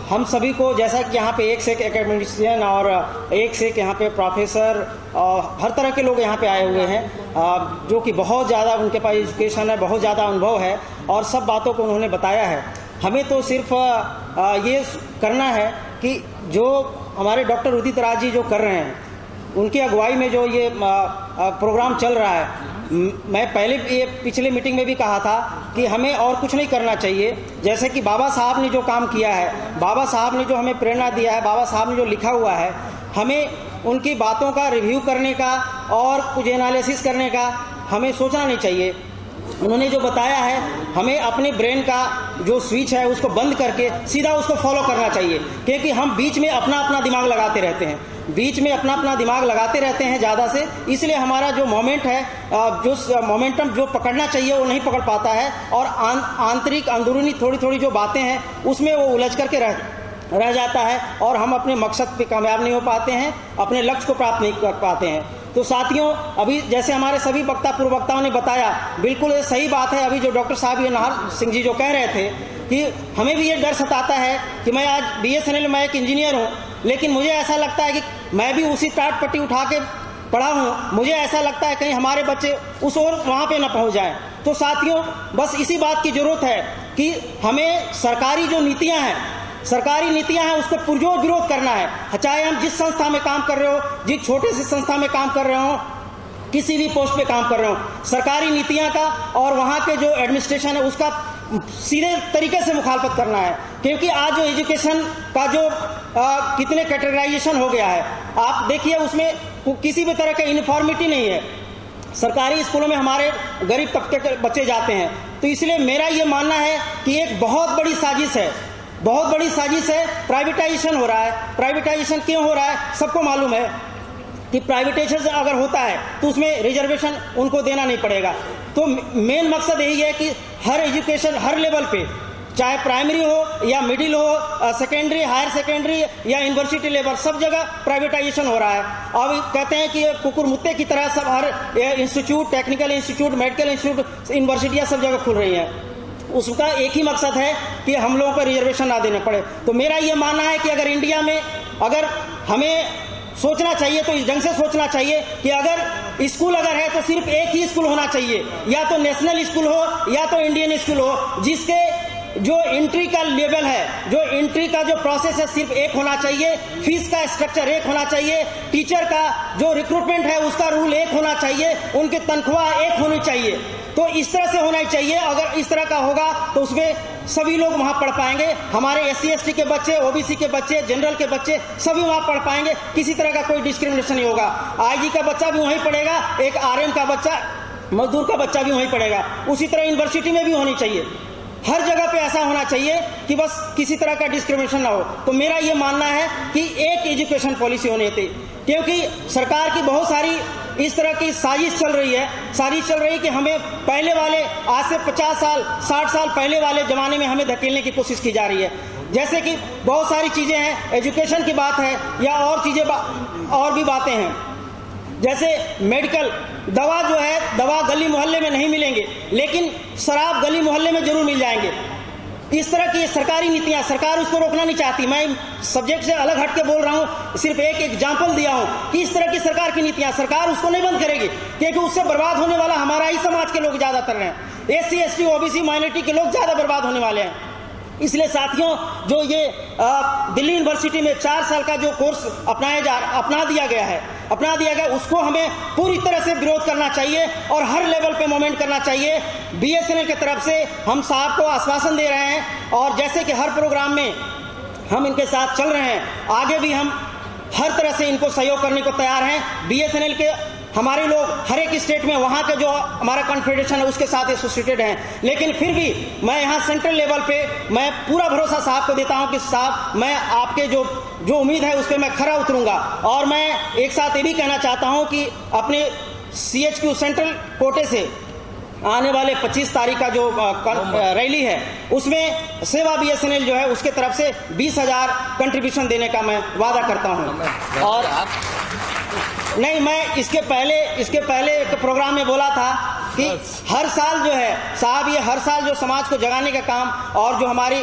हम सभी को, जैसा कि यहाँ पे एक से एक एकेडमिशियन और एक से एक यहाँ पे प्रोफेसर, हर तरह के लोग यहाँ पे आए हुए हैं, जो कि बहुत ज़्यादा उनके पास एजुकेशन है, बहुत ज़्यादा अनुभव है और सब बातों को उन्होंने बताया है। हमें तो सिर्फ ये करना है कि जो हमारे डॉक्टर उदित राज जी जो कर रहे हैं, उनकी अगुवाई में जो ये प्रोग्राम चल रहा है, मैं पहले ये पिछले मीटिंग में भी कहा था कि हमें और कुछ नहीं करना चाहिए। जैसे कि बाबा साहब ने जो काम किया है, बाबा साहब ने जो हमें प्रेरणा दिया है, बाबा साहब ने जो लिखा हुआ है, हमें उनकी बातों का रिव्यू करने का और कुछ एनालिसिस करने का हमें सोचना नहीं चाहिए। उन्होंने जो बताया है, हमें अपने ब्रेन का जो स्विच है उसको बंद करके सीधा उसको फॉलो करना चाहिए, क्योंकि हम बीच में अपना दिमाग लगाते रहते हैं। बीच में अपना अपना दिमाग लगाते रहते हैं ज़्यादा से, इसलिए हमारा जो मोमेंट है, जो मोमेंटम जो पकड़ना चाहिए वो नहीं पकड़ पाता है, और आंतरिक अंदरूनी थोड़ी थोड़ी जो बातें हैं उसमें वो उलझ करके रह जाता है, और हम अपने मकसद पे कामयाब नहीं हो पाते हैं, अपने लक्ष्य को प्राप्त नहीं कर पाते हैं। तो साथियों, अभी जैसे हमारे सभी पूर्व वक्ताओं ने बताया, बिल्कुल ये सही बात है। अभी जो डॉक्टर साहब ये नाहर सिंह जी जो कह रहे थे कि हमें भी ये डर सताता है कि मैं आज BSNL में एक इंजीनियर हूँ, लेकिन मुझे ऐसा लगता है कि मैं भी उसी टाट पट्टी उठा के पढ़ा हूँ, मुझे ऐसा लगता है कहीं हमारे बच्चे उस ओर वहाँ पे ना पहुँच जाएं। तो साथियों, बस इसी बात की जरूरत है कि हमें सरकारी जो नीतियाँ हैं उसको पुरजोर विरोध करना है। चाहे हम जिस संस्था में काम कर रहे हो, जिस छोटे से संस्था में काम कर रहे हो, किसी भी पोस्ट पे काम कर रहे हो, सरकारी नीतियां का और वहाँ के जो एडमिनिस्ट्रेशन है उसका सीधे तरीके से मुखालफत करना है। क्योंकि आज जो एजुकेशन का जो कितने कैटेगराइजेशन हो गया है, आप देखिए उसमें किसी भी तरह का यूनिफॉर्मिटी नहीं है। सरकारी स्कूलों में हमारे गरीब तबके के बच्चे जाते हैं, तो इसलिए मेरा ये मानना है कि एक बहुत बड़ी साजिश है, प्राइवेटाइजेशन हो रहा है। प्राइवेटाइजेशन क्यों हो रहा है? सबको मालूम है कि प्राइवेटाइजेशन अगर होता है तो उसमें रिजर्वेशन उनको देना नहीं पड़ेगा। तो मेन मकसद यही है कि हर एजुकेशन हर लेवल पे, चाहे प्राइमरी हो या मिडिल हो, सेकेंडरी, हायर सेकेंडरी या यूनिवर्सिटी लेवल, सब जगह प्राइवेटाइजेशन हो रहा है। अब कहते हैं कि कुकुर मुत्ते की तरह सब हर institute, technical institute, medical institute, यूनिवर्सिटियाँ सब जगह खुल रही हैं। उसका एक ही मकसद है कि हम लोगों को रिजर्वेशन ना देने पड़े। तो मेरा ये मानना है कि अगर इंडिया में अगर हमें सोचना चाहिए तो इस ढंग से सोचना चाहिए कि अगर स्कूल अगर है तो सिर्फ एक ही स्कूल होना चाहिए, या तो नेशनल स्कूल हो या तो इंडियन स्कूल हो, जिसके जो एंट्री का लेवल है, जो एंट्री का जो प्रोसेस है सिर्फ एक होना चाहिए, फीस का स्ट्रक्चर एक होना चाहिए, टीचर का जो रिक्रूटमेंट है उसका रूल एक होना चाहिए, उनकी तनख्वाह एक होनी चाहिए। तो इस तरह से होना चाहिए। अगर इस तरह का होगा तो उसमें सभी लोग वहां पढ़ पाएंगे, हमारे SC ST के बच्चे, OBC के बच्चे, जनरल के बच्चे सभी वहां पढ़ पाएंगे, किसी तरह का कोई डिस्क्रिमिनेशन नहीं होगा। IG का बच्चा भी वहीं पढ़ेगा, एक RM का बच्चा, मजदूर का बच्चा भी वहीं पढ़ेगा। उसी तरह यूनिवर्सिटी में भी होनी चाहिए, हर जगह पे ऐसा होना चाहिए कि बस किसी तरह का डिस्क्रिमिनेशन ना हो। तो मेरा ये मानना है कि एक एजुकेशन पॉलिसी होनी चाहिए, क्योंकि सरकार की बहुत सारी इस तरह की साजिश चल रही है कि हमें पहले वाले, आज से 50 साल 60 साल पहले वाले जमाने में हमें धकेलने की कोशिश की जा रही है। जैसे कि बहुत सारी चीजें हैं, एजुकेशन की बात है या और चीजें और भी बातें हैं, जैसे मेडिकल दवा जो है, दवा गली मोहल्ले में नहीं मिलेंगे, लेकिन शराब गली मोहल्ले में जरूर मिल जाएंगे। इस तरह की सरकारी नीतियां, सरकार उसको रोकना नहीं चाहती। मैं सब्जेक्ट से अलग हट के बोल रहा हूं, सिर्फ एक एग्जाम्पल दिया हूं कि इस तरह की सरकार की नीतियां, सरकार उसको नहीं बंद करेगी, क्योंकि उससे बर्बाद होने वाला हमारा ही समाज के लोग ज्यादातर हैं। SC ST OBC माइनॉरिटी के लोग ज्यादा बर्बाद होने वाले हैं। इसलिए साथियों, जो ये दिल्ली यूनिवर्सिटी में 4 साल का जो कोर्स अपना दिया गया, उसको हमें पूरी तरह से विरोध करना चाहिए और हर लेवल पे मूवमेंट करना चाहिए। BSNL की तरफ से हम साहब को आश्वासन दे रहे हैं, और जैसे कि हर प्रोग्राम में हम इनके साथ चल रहे हैं, आगे भी हम हर तरह से इनको सहयोग करने को तैयार हैं। BSNL के हमारे लोग हर एक स्टेट में वहाँ के जो हमारा कॉन्फेडरेशन है उसके साथ एसोसिएटेड हैं, लेकिन फिर भी मैं यहाँ सेंट्रल लेवल पे मैं पूरा भरोसा साहब को देता हूँ कि साहब, मैं आपके जो उम्मीद है उस पर मैं खरा उतरूंगा। और मैं एक साथ ये भी कहना चाहता हूँ कि अपने CHQ सेंट्रल कोटे से आने वाले 25 तारीख का जो रैली है उसमें सेवा BSNL जो है उसके तरफ से 20,000 कंट्रीब्यूशन देने का मैं वादा करता हूं। और नहीं, मैं इसके पहले एक प्रोग्राम में बोला था कि हर साल जो है साहब, ये हर साल जो समाज को जगाने का काम और जो हमारी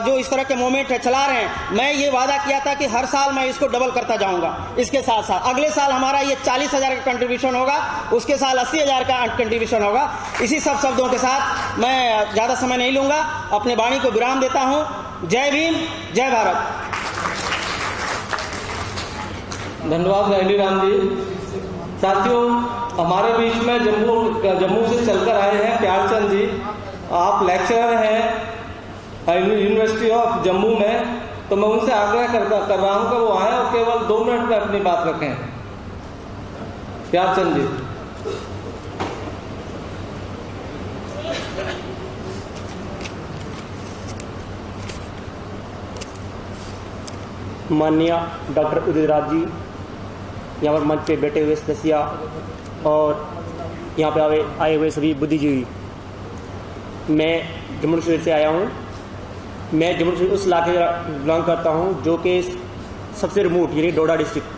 जो इस तरह के मूवमेंट है चला रहे हैं, मैं ये वादा किया था कि हर साल मैं इसको डबल करता जाऊंगा। इसके साथ साथ अगले साल हमारा ये 40,000 का कंट्रीब्यूशन होगा, उसके साल 80,000 का कंट्रीब्यूशन होगा। इसी सब शब्दों के साथ मैं ज्यादा समय नहीं लूंगा, अपने वाणी को विराम देता हूं। जय भीम, जय भारत। धन्यवाद रैली राम जी। साथियों, हमारे बीच में जम्मू से चलकर आए हैं प्यारचंद जी। आप लेक्चरर हैं यूनिवर्सिटी ऑफ जम्मू में, तो मैं उनसे आग्रह कर रहा हूं कि वो आए और केवल 2 मिनट में अपनी बात रखें। प्यारचंद जी। माननीय डॉक्टर उदित राज जी, यहाँ पर मंच पे बैठे हुए सदस्य और यहाँ पे आए हुए सभी बुद्धिजीवी। मैं जम्मू कश्मीर से आया हूँ। मैं जम्मू कश्मीर उस इलाके से बिलोंग करता हूँ जो कि सबसे रिमोट यानी डोडा डिस्ट्रिक्ट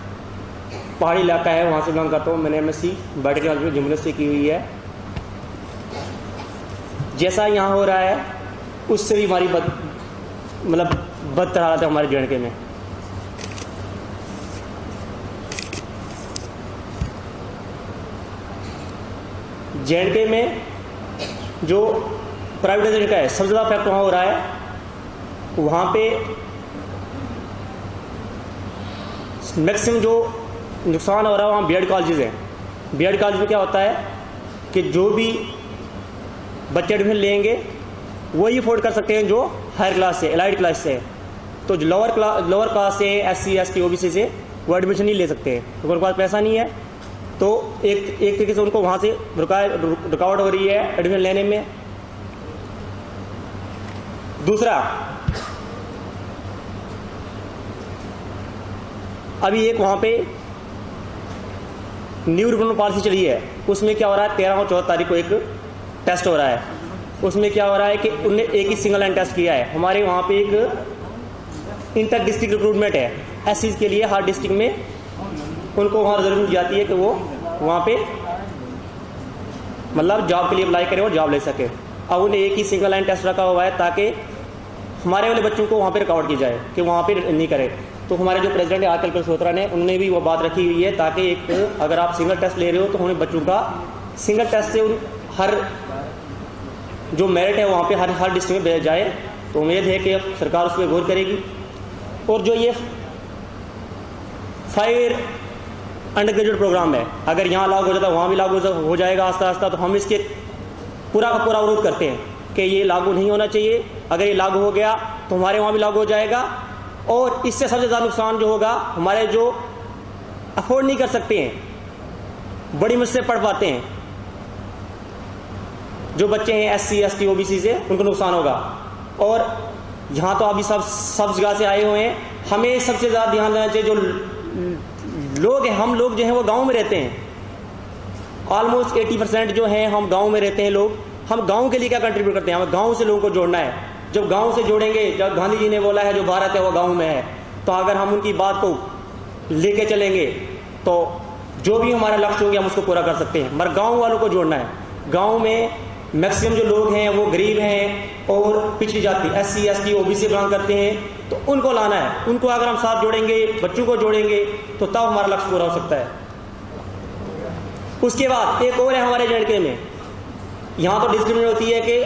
पहाड़ी इलाका है, वहाँ से बिलोंग करता हूँ। मैंने MSc बायोटेक्नोलॉजी में जम्मू से की हुई है। जैसा यहाँ हो रहा है उससे भी हमारी बदतर हालत है हमारे JNK में। JNK में जो प्राइवेटाइजेशन का है सबसे ज़्यादा इफेक्ट वहाँ हो रहा है। वहाँ पे मैक्सिमम जो नुकसान हो रहा है वहाँ BEd कॉलेजेस हैं। BEd कॉलेज में क्या होता है कि जो भी बच्चे एडमिशन लेंगे वही अफोर्ड कर सकते हैं जो हायर क्लास से, एलाइड क्लास से। तो जो लोअर क्लास से, SC ST OBC से वो एडमिशन नहीं ले सकते हैं क्योंकि उनके पास पैसा नहीं है। तो एक तरीके से उनको वहाँ से रुकावट हो रही है एडमिशन लेने में। दूसरा, अभी एक वहाँ पे न्यू रिक्रूटमेंट पॉलिसी चली है, उसमें क्या हो रहा है 13 और 14 तारीख को एक टेस्ट हो रहा है। उसमें क्या हो रहा है कि उनने एक ही सिंगल लाइन टेस्ट किया है। हमारे वहाँ पे एक इंटर डिस्ट्रिक्ट रिक्रूटमेंट है, SC के लिए हर डिस्ट्रिक्ट में उनको वहाँ रिजर्वेशन दी जाती है कि वो वहाँ पे मतलब जॉब के लिए अप्लाई करें और जॉब ले सके। अब उन्हें एक ही सिंगल लाइन टेस्ट रखा हुआ है ताकि हमारे वाले बच्चों को वहाँ पे रिकॉर्ड की जाए कि वहाँ पे नहीं करे। तो हमारे जो प्रेसिडेंट है आजकल सोत्रा ने, उन्होंने भी वो बात रखी हुई है ताकि एक अगर आप सिंगल टेस्ट ले रहे हो तो उन्हें बच्चों का सिंगल टेस्ट से हर जो मेरिट है वहाँ पे हर डिस्ट्रिक्ट में भेजा जाए। तो उम्मीद है कि सरकार उस पर गौर करेगी। और जो ये फायर अंडर ग्रेजुएट प्रोग्राम है, अगर यहाँ लागू हो जाता है वहाँ भी लागू हो जाएगा आस्ता आस्ता। तो हम इसके पूरा का पूरा विरोध करते हैं कि ये लागू नहीं होना चाहिए। अगर ये लागू हो गया तो हमारे वहाँ भी लागू हो जाएगा और इससे सबसे ज़्यादा नुकसान जो होगा हमारे जो अफोर्ड नहीं कर सकते हैं, बड़ी मुश्किल से पढ़ पाते हैं, जो बच्चे हैं SC ST OBC से, उनको नुकसान होगा। और यहाँ तो अभी सब जगह से आए हुए हैं। हमें सबसे ज़्यादा ध्यान देना चाहिए जो लोग हैं, हम लोग जो हैं वो गांव में रहते हैं। ऑलमोस्ट 80% जो हैं हम गांव में रहते हैं लोग। हम गांव के लिए क्या कंट्रीब्यूट करते हैं? हमें गांव से लोगों को जोड़ना है। जब गांव से जोड़ेंगे, जब गांधी जी ने बोला है जो भारत है वो गांव में है, तो अगर हम उनकी बात को लेके चलेंगे तो जो भी हमारे लक्ष्य होंगे हम उसको पूरा कर सकते हैं। मगर गाँव वालों को जोड़ना है। गाँव में मैक्सिमम जो लोग हैं वो गरीब हैं और पिछड़ी जाति SC ST OBC बिलोंग करते हैं, तो उनको लाना है। उनको अगर हम साथ जोड़ेंगे, बच्चों को जोड़ेंगे, तो तब हमारा लक्ष्य पूरा हो सकता है। उसके बाद एक और है हमारे JNK में, यहाँ तो डिस्क्रिमिनेशन होती है कि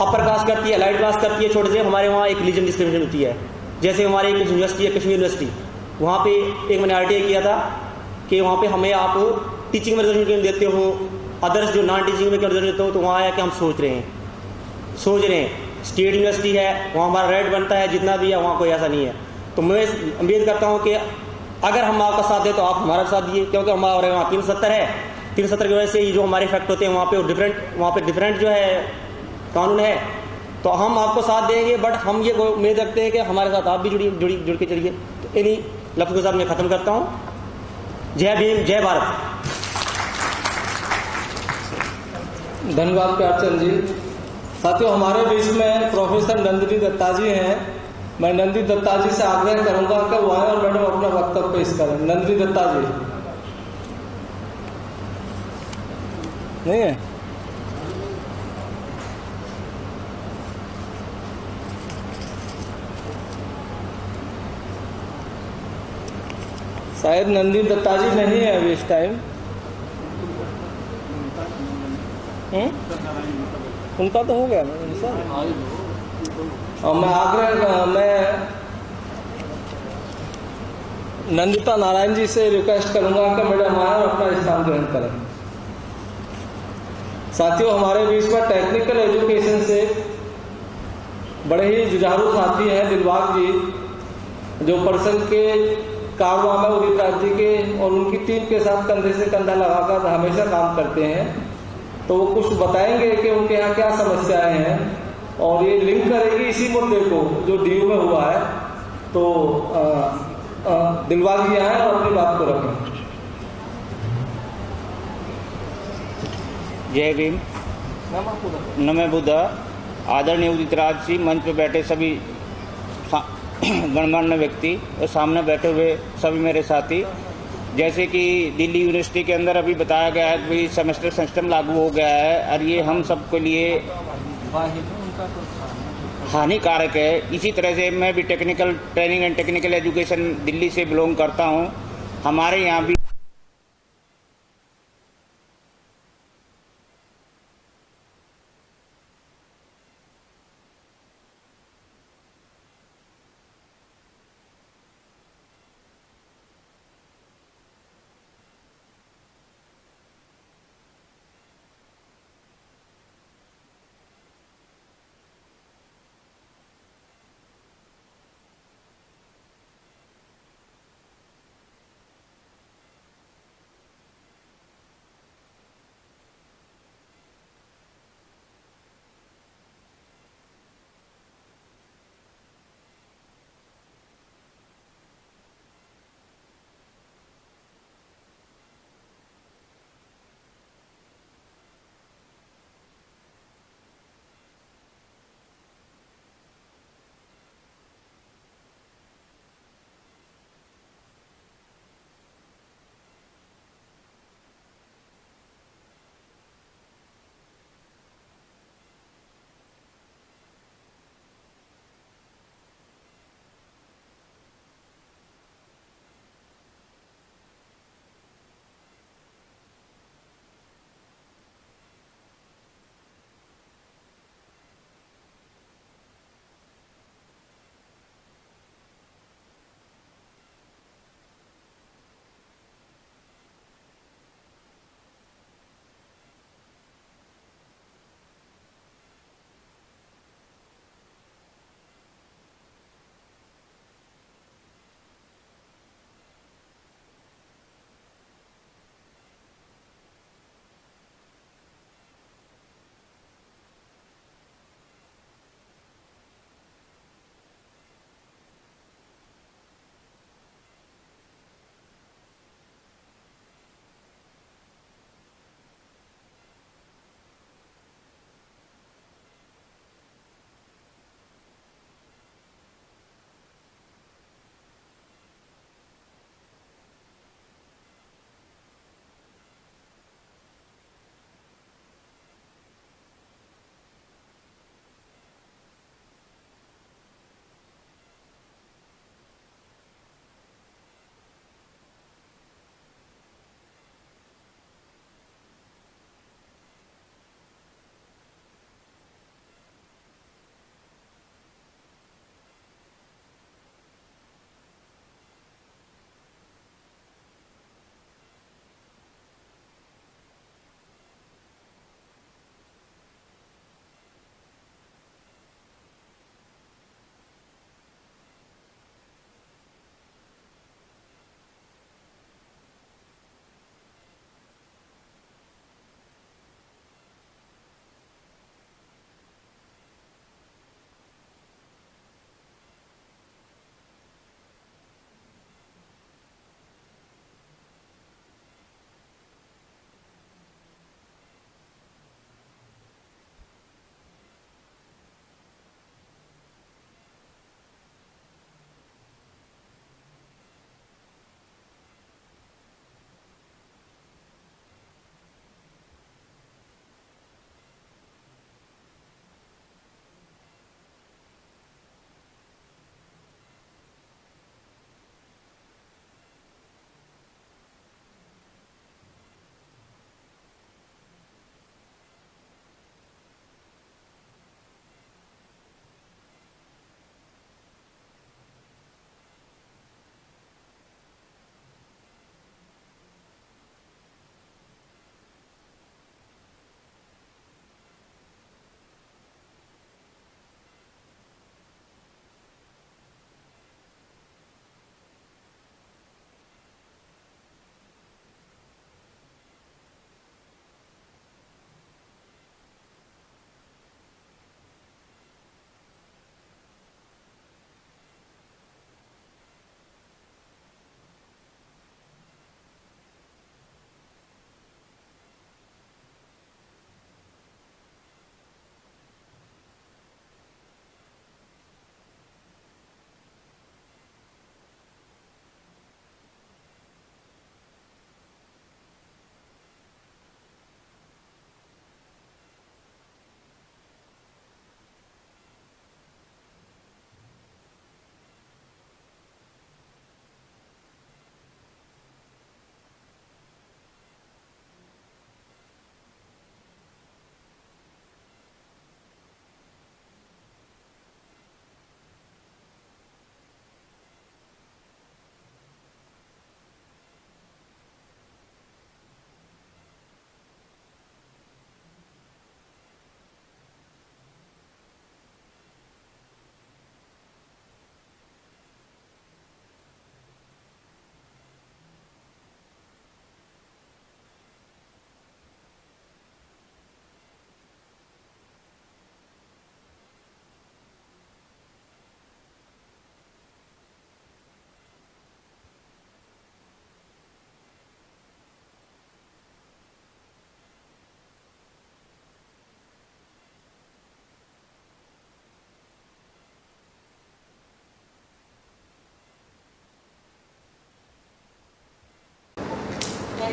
अपर कास्ट करती है, एलाइड क्लास करती है छोटे से। हमारे वहाँ एक रिलीजन डिस्क्रिमिनेशन होती है। जैसे हमारे एक यूनिवर्सिटी है कश्मीर यूनिवर्सिटी, वहाँ पे एक मैंने RTI किया था कि वहाँ पे हमें आप टीचिंग में रिजर्वेशन क्यों देते हो, अदर्स जो नॉन टीचिंग में क्यों रिजर्वेशन देते हो। तो वहाँ आया कि हम सोच रहे हैं स्टेट यूनिवर्सिटी है, वहाँ हमारा रेट बनता है जितना भी है, वहाँ कोई ऐसा नहीं है। तो मैं उम्मीद करता हूँ कि अगर हम आपका साथ दें तो आप हमारा साथ दिए, क्योंकि हमारे वहाँ 370 है। 370 की वजह से जो हमारे इफेक्ट होते हैं वहाँ पे डिफरेंट जो है कानून है। तो हम आपको साथ देंगे, बट हम ये उम्मीद रखते हैं कि हमारे साथ आप भी जुड़ के चलिए। तो इन्हीं लफ्ज़ों के साथ मैं ख़त्म करता हूँ। जय भीम, जय भारत। धन्यवाद प्यारचंद जी। साथियों, हमारे बीच में प्रोफेसर नंदिनी दत्ता जी हैं। मैं नंदिनी दत्ता जी से आग्रह करूंगा कि वो आए और मैडम अपना वक्तव्य पेश करें। नंदिनी दत्ता जी नहीं है? शायद नंदिनी दत्ता जी नहीं है अभी इस टाइम। उनका तो हो गया ना। और मैं नंदिता नारायण जी से रिक्वेस्ट करूंगा कि मैडम आए और अपना स्थान ग्रहण करें। साथियों, हमारे बीच में टेक्निकल एजुकेशन से बड़े ही जुझारू साथी हैं दिलबाग जी, जो पर्सन के कारवा में उदित राज जी के और उनकी टीम के साथ कंधे से कंधा लगाकर हमेशा काम करते हैं। तो वो कुछ बताएंगे कि उनके यहाँ क्या समस्याएं हैं और ये लिंक करेगी इसी मुद्दे को जो DU में हुआ है। तो दिलबाग जी आए और अपनी बात को रखें। जय भीम, नमः बुद्धा। आदरणीय उदित राज जी, मंच पर बैठे सभी गणमान्य व्यक्ति और सामने बैठे हुए सभी मेरे साथी, जैसे कि दिल्ली यूनिवर्सिटी के अंदर अभी बताया गया है कि सेमेस्टर सिस्टम लागू हो गया है और ये हम सबके लिए हानिकारक है। इसी तरह से मैं भी technical training and technical education Delhi से बिलोंग करता हूँ। हमारे यहाँ भी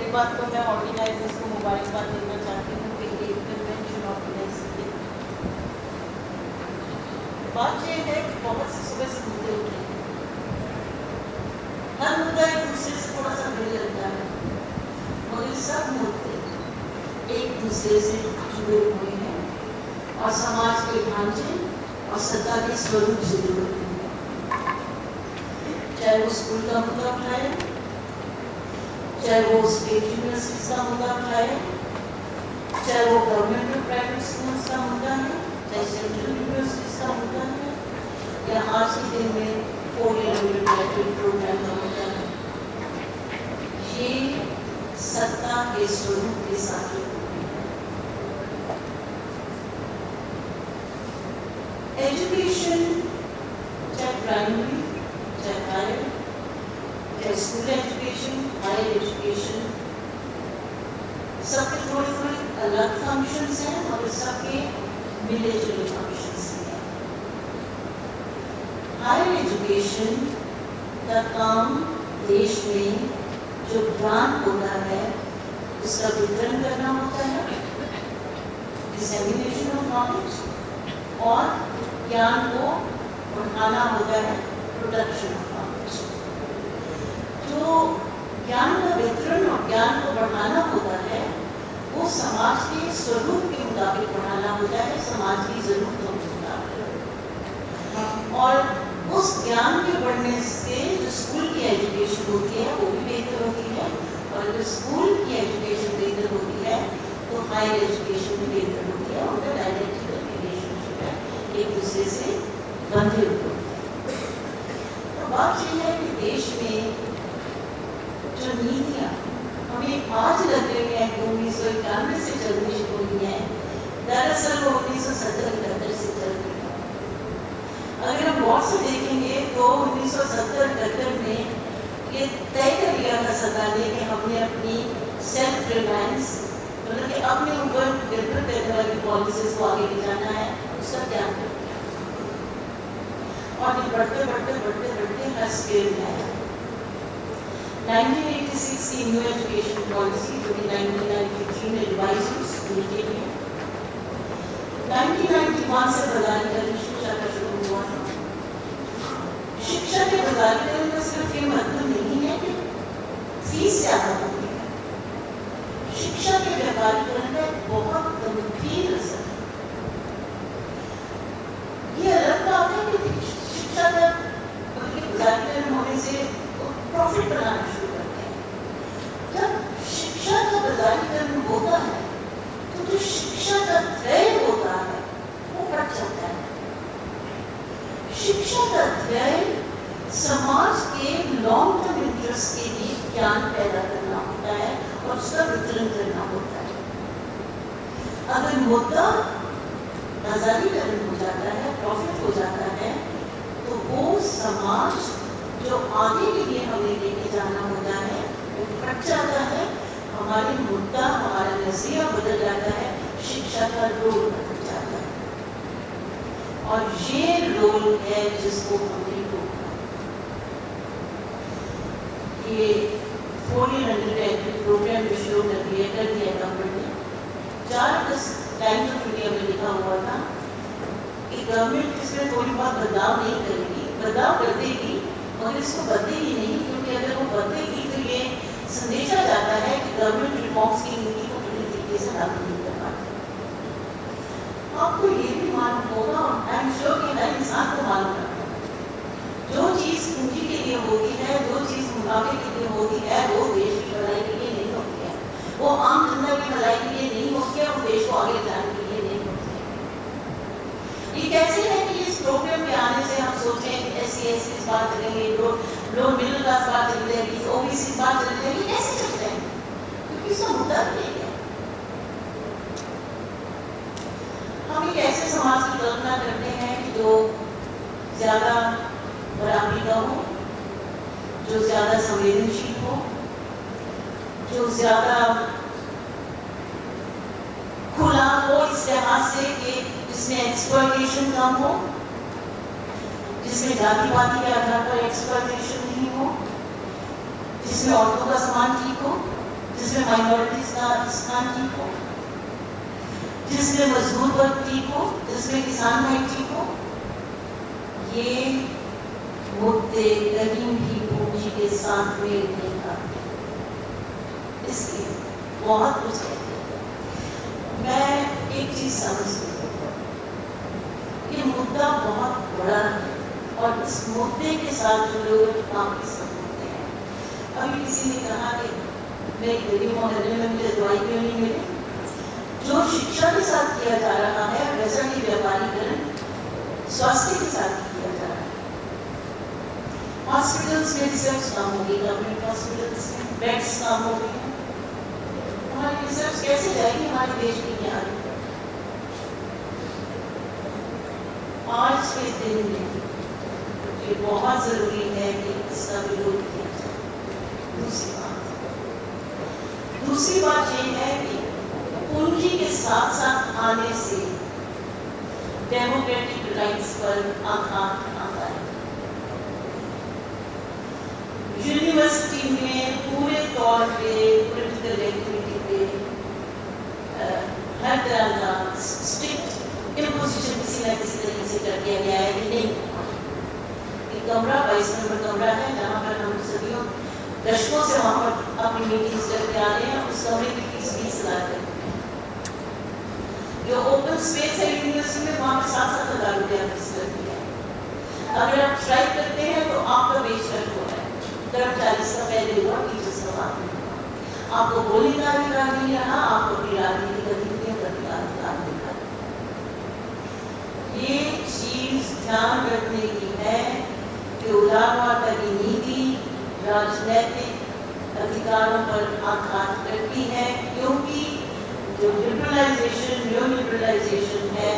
पहली बात तो मैं ऑर्गेनाइजर्स को मुबारकबाद देना चाहती हूँ कि ये कन्वेंशन ऑर्गेनाइज किया। बात यह है कि बहुत से सुबह से मुद्दे उठे, हर मुद्दा एक दूसरे से थोड़ा सा मिल जाता है, मगर सब मुद्दे एक दूसरे से जुड़े हुए हैं और समाज के ढांचे और सत्ता के स्वरूप से जुड़े हुए हैं। चाहे वो स्कूल का मुद्दा उठाए, चाहे वो स्टेट यूनिवर्सिटीज का मुद्दा उठाए, चाहे वो गवर्नमेंट और प्राइवेट स्कूल्स का मुद्दा है, चाहे सेंट्रल यूनिवर्सिटीज का मुद्दा है, या आज के दिन में 4-year ग्रेजुएट प्रोग्राम का मुद्दा है। ये सत्ता के स्वरूप के साथ एजुकेशन, चाहे प्राइमरी, चाहे हायर, चाहे स्कूल एजुकेशन, हायर एजुकेशन, सबके थोड़े थोड़े अलग फंक्शंस हैं और सबके मिले जुले फंक्शंस हैं। हायर एजुकेशन का काम देश में जो ज्ञान होता है उसका वितरण करना होता है, डिसेमिनेशन ऑफ नॉलेज, और ज्ञान को बढ़ाना होता है, प्रोडक्शन ऑफ नॉलेज। जो ज्ञान का वितरण और ज्ञान को बढ़ाना होता है वो समाज के स्वरूप के मुताबिक बढ़ाना होता है, समाज की जरूरतों के मुताबिक। और उस ज्ञान के बढ़ने से जो स्कूल की एजुकेशन होती है वो भी बेहतर होती है, और जो स्कूल की एजुकेशन बेहतर होती है तो हायर एजुकेशन भी बेहतर होती है। उनका डायरेक्ट रिलेशनशिप है, एक दूसरे से बंधे हुए। तो बात यह है कि देश में जो नीतियाँ हमें आज लग रही है 1991 से चलनी शुरू हुई है, दरअसल वो 1970-71 से चल रही है। अगर हम गौर से देखेंगे तो 1970-71 में ये तय कर लिया था सरकार ने कि हमने अपनी सेल्फ रिलायंस, मतलब कि अपने ऊपर निर्भर करने वाली पॉलिसीज को आगे ले जाना है, उसका ध्यान रखना है। और ये बढ़ते बढ़ते बढ़ते बढ़ते हर स्केल में आया। 1986 की न्यू एजुकेशन पॉलिसी जो कि 1993 में रिवाइज हुई स्कूल के लिए, 1991 से बदलाव शिक्षा का शुरू हुआ था। शिक्षा के बदलाव में सिर्फ ये मतलब नहीं है कि फीस ज्यादा होती है, शिक्षा के व्यापारीकरण का बहुत गंभीर असर है। ये अलग बात है कि शिक्षा का बदलाव होने से प्रॉफिट बनाना शुरू करते हैं। जब शिक्षा का बदलाव होता है तो जो शिक्षा का ध्येय होता है वो बढ़ जाता है। शिक्षा का ध्येय समाज के लॉन्ग टर्म इंटरेस्ट के लिए ज्ञान पैदा करना होता है और उसका वितरण करना होता है। अगर मुद्दा आजादीकरण हो जाता है, प्रॉफिट हो जाता है, तो वो समाज जो आगे के लिए हमें लेके जाना होता है वो कट जाता है, हमारी मुद्दा, हमारा नजरिया बदल जाता है, शिक्षा का रोल बदल जाता है। और ये रोल है जिसको हमने रोका। ये 4-year undergraduate प्रोग्राम जो शुरू कर दिया गवर्नमेंट ने, 4 अगस्त टाइम्स ऑफ इंडिया में लिखा हुआ था कि गवर्नमेंट इसमें थोड़ी बहुत बदलाव नहीं करेगी, बदलाव कर देगी मगर इसको बदलेगी नहीं, क्योंकि अगर वो बदलेगी तो ये संदेशा जाता है कि गवर्नमेंट रिफॉर्म्स की नीति को पूरी तरीके से लागू नहीं कर पाती। आपको ये भी मालूम होगा और आई एम श्योर कि हर इंसान को मालूम है, जो चीज पूंजी के लिए होती है, जो चीज मुनाफे के लिए होती है, वो देश की भलाई के लिए नहीं होती है, वो आम जनता की भलाई के लिए नहीं होती है, वो देश को आगे जाने के लिए नहीं होती है। ये कैसे है कि इस प्रोग्राम के आने से हम सोचें कि SC/ST इस बात चलेंगे, लोग मिडिल क्लास बात चल जाएगी, OBC बात चल जाएगी, कैसे चलते हैं? क्योंकि इसका मुद्दा नहीं है। हम एक ऐसे समाज की कल्पना करते हैं कि जो ज्यादा बराबरी का हो, जो ज्यादा संवेदनशील हो, जो ज्यादा खुला हो इस लिहाज से कि जिसमें एक्सप्लॉयटेशन कम हो, जिसमें जातिवादी के आधार पर एक्सप्लॉयटेशन नहीं हो, जिसमें औरतों का सम्मान ठीक हो, जिसमें माइनॉरिटीज का स्थान ठीक हो, जिसमें मजदूर वर्ग ठीक हो, जिसमें किसान भाई ठीक हो। ये मुद्दे कहीं भी पूंजी के साथ मेल नहीं खाते, इसलिए बहुत कुछ कहते हैं। मैं एक चीज समझती हूँ, ये मुद्दा बहुत बड़ा है और इस मुद्दे के साथ जो लोग काफी समझते हैं। अभी किसी ने कहा कि मैं गरीब मोहल्ले में मुझे दवाई क्यों नहीं मिली। जो शिक्षा के साथ किया जा रहा है वैसा ही व्यापारीकरण स्वास्थ्य के साथ किया जा रहा है। हॉस्पिटल्स में रिसर्च कम हो गई, गवर्नमेंट हॉस्पिटल्स में बेड्स कम हो गए हैं। हमारी रिसर्च कैसे जाएगी हमारे देश की ज्ञान? आज के दिन में ये बहुत जरूरी है कि इसका विरोध किया जाए। दूसरी बात ये है कि पूंजी के साथ साथ आने से डेमोक्रेटिक राइट्स पर आघात आता है। यूनिवर्सिटी में पूरे तौर पे पॉलिटिकल एक्टिविटी पे हर तरह का स्ट्रिक्ट इम्पोजिशन किसी न किसी तरीके से कर दिया गया है कि नहीं, कमरा 22 नंबर कमरा है जहाँ पर हम सदियों दशकों से वहाँ पर अपनी मीटिंग्स करके आ रहे हैं। उस कमरे की फीस 20,000 करते हैं। जो ओपन स्पेस है यूनिवर्सिटी में वहाँ पर 7,000 रुपया फीस करती है। अगर आप स्ट्राइक करते हैं तो आपका वेज कट हो रहा है, कर्मचारी का पहले हुआ, टीचर्स का बाद में हुआ। आपको बोलने का अधिकार नहीं रहा, आपको अपनी राजनीतिक गतिविधियां करने का अधिकार नहीं रहा। ये चीज ध्यान रखने की है कि उदारवाद की नीति राजनीतिक अधिकारों पर आघात करती है, क्योंकि जो लिबरलाइजेशन न्यू लिबरलाइजेशन है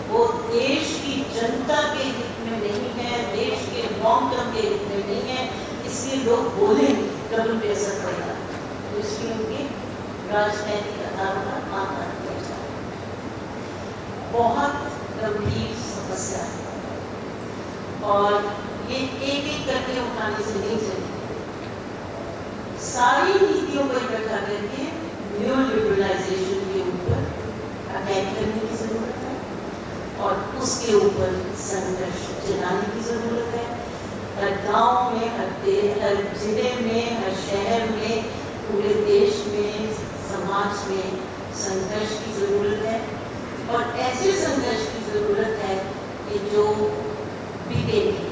वो देश की जनता के हित में नहीं है, देश के लॉन्ग टर्म के हित में नहीं है। इसलिए लोग बोले कब उन पे असर पड़ेगा, तो इसलिए उनके राजनीतिक अधिकारों पर आघात किया जाए। बहुत गंभीर समस्या है और ये एक एक करके उठाने से नहीं चलेगी। सारी नीतियों को इकट्ठा करके न्यू लिबरलाइजेशन के ऊपर अटैक करने की जरूरत है और उसके ऊपर संघर्ष चलाने की जरूरत है। हर गांव में, हर जिले में, हर शहर में, पूरे देश में, समाज में संघर्ष की जरूरत है और ऐसे संघर्ष की जरूरत है कि जो बिके नहीं,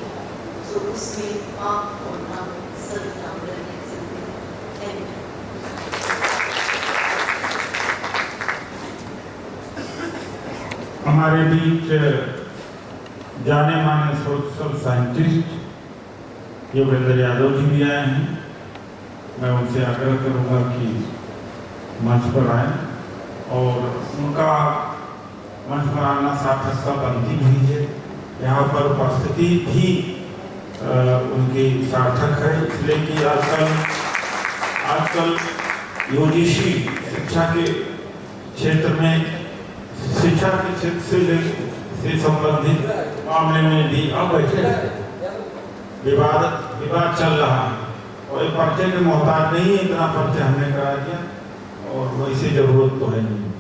तो उसमें आप और हम सभी काम करने की जरूरत है। हमारे बीच जाने माने सोशल साइंटिस्ट योगेंद्र यादव जी भी आए हैं। मैं उनसे आग्रह करूंगा कि मंच पर आए और उनका मंच पर आना सार्थकता बनती भी है। यहाँ पर उपस्थिति भी उनकी सार्थक है, इसलिए कि आजकल यूजीसी शिक्षा के क्षेत्र में शिक्षा के क्षेत्र से संबंधित मामले में भी अब विवाद चल रहा है और पर्चे के मोहताज नहीं है, इतना पर्चे हमने करा दिया और वैसी जरूरत तो है नहीं।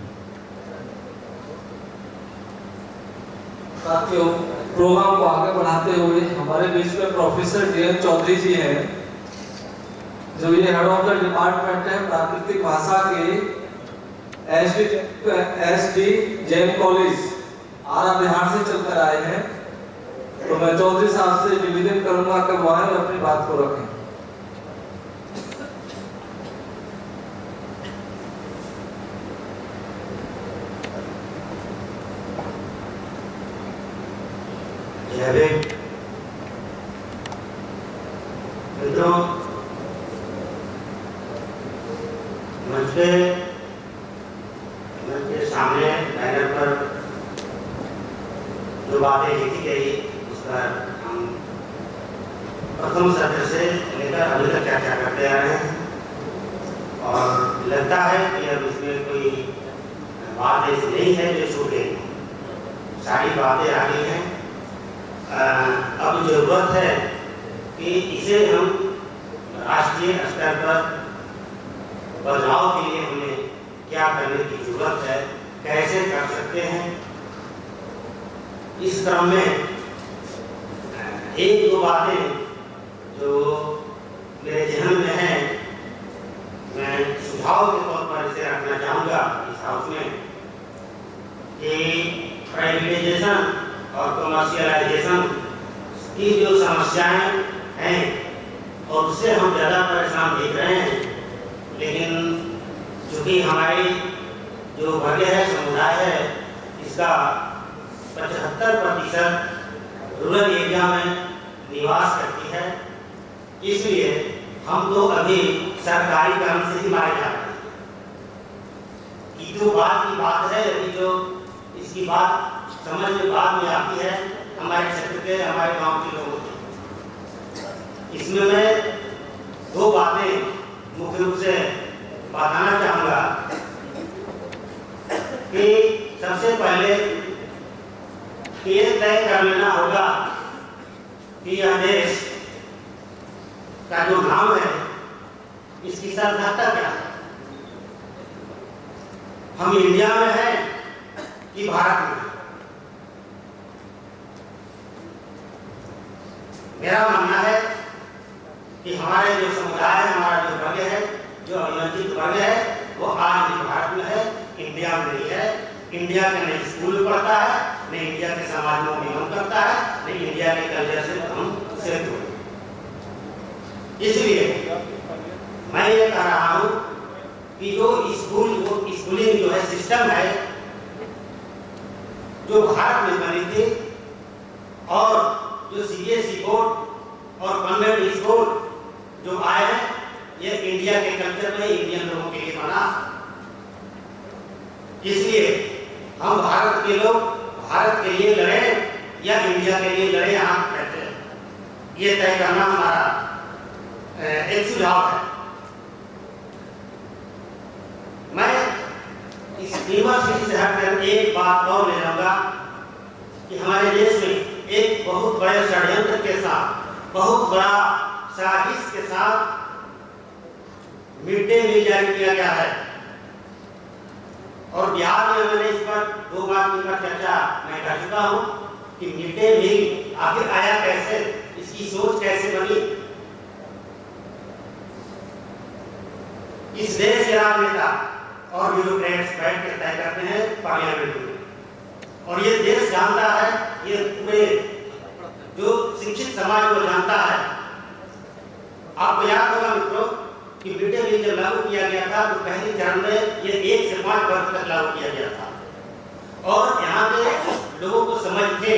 साथियों, प्रोग्राम को आगे बढ़ाते हुए हमारे बीच में प्रोफेसर डीएम चौधरी जी हैं, जो ये हेड ऑफ द डिपार्टमेंट है प्राकृतिक भाषा के एसडी जैन कॉलेज आरा बिहार से चलकर आए हैं। तो मैं चौधरी साहब से निवेदन करूंगा कि वो आए अपनी बात को रखें। मंच के सामने बैनर पर जो बातें लिखी गई उस पर हम प्रथम सत्र से लेकर अभी तक चर्चा करते आ रहे हैं और लगता है कि अब इसमें कोई बात ऐसी नहीं है जो छूटे, सारी बातें आ गई हैं। अब जरूरत है कि इसे हम राष्ट्रीय स्तर पर बदलाव के लिए हमें क्या करने की जरूरत है, कैसे कर सकते हैं। इस क्रम में एक दो बातें जो मेरे जहन में है, मैं सुझाव के तौर पर इसे रखना चाहूँगा इस हाउस में, कि प्राइवेटाइजेशन और कमर्शियलाइजेशन की जो समस्याएं हैं और उससे हम ज़्यादा परेशान देख रहे हैं, लेकिन चूँकि हमारी जो वर्ग है, समुदाय है, इसका 75% रूरल एरिया में निवास करती है, इसलिए हम तो अभी सरकारी काम से ही मारे जा रहे हैं। जो बात की बात है, अभी जो इसकी बात समझ में बाद में आती है हमारे क्षेत्र के, हमारे गांव के लोगों की। इसमें मैं दो बातें मुख्य रूप से बताना चाहूँगा कि सबसे पहले ये तय कर लेना होगा कि यह देश का जो नाम है, इसकी सार्थकता क्या है। हम इंडिया में हैं कि भारत में? मेरा मानना है कि हमारे जो समुदाय है, हमारा जो वर्ग है, जो अभिवंचित वर्ग है, वो आज भी भारत में है, इंडिया में नहीं है। इंडिया के नहीं स्कूल में पढ़ता है, नहीं इंडिया के समाज में बिलोंग करता है, नहीं इंडिया के कल्चर से हम सेट हुए। इसलिए मैं ये कह रहा हूँ कि जो स्कूलिंग जो है सिस्टम है, जो भारत में बनी थी, और जो CBSE बोर्ड और कॉन्वेंट स्कूल जो आए हैं, ये इंडिया के कल्चर में इंडियन लोगों के लिए बना। इसलिए हम भारत के लोग भारत के लिए लड़े या इंडिया के लिए लड़े, हम कहते हैं, ये तय करना हमारा एक सुझाव है। मैं इस यूनिवर्सिटी से हटकर एक बात और ले जाऊंगा कि हमारे देश में एक बहुत बड़े षड्यंत्र के साथ, बहुत बड़ा साजिश के साथ मिड डे मील जारी किया गया है, और बिहार में मैंने इस पर 2 बार 3 बार चर्चा मैं कर चुका हूं कि मिड डे मील आखिर आया कैसे, इसकी सोच कैसे बनी। इस देश के राजनेता और ब्यूरोक्रेट्स बैठ कर तय करते हैं पार्लियामेंट में, और ये देश जानता है, ये पूरे जो शिक्षित समाज को जानता है। आपको याद होगा मित्रों कि मिड डे मील जब लागू किया गया था तो पहले चरण में ये 1 से 5 वर्ष तक लागू किया गया था, और यहाँ के लोगों को समझ थे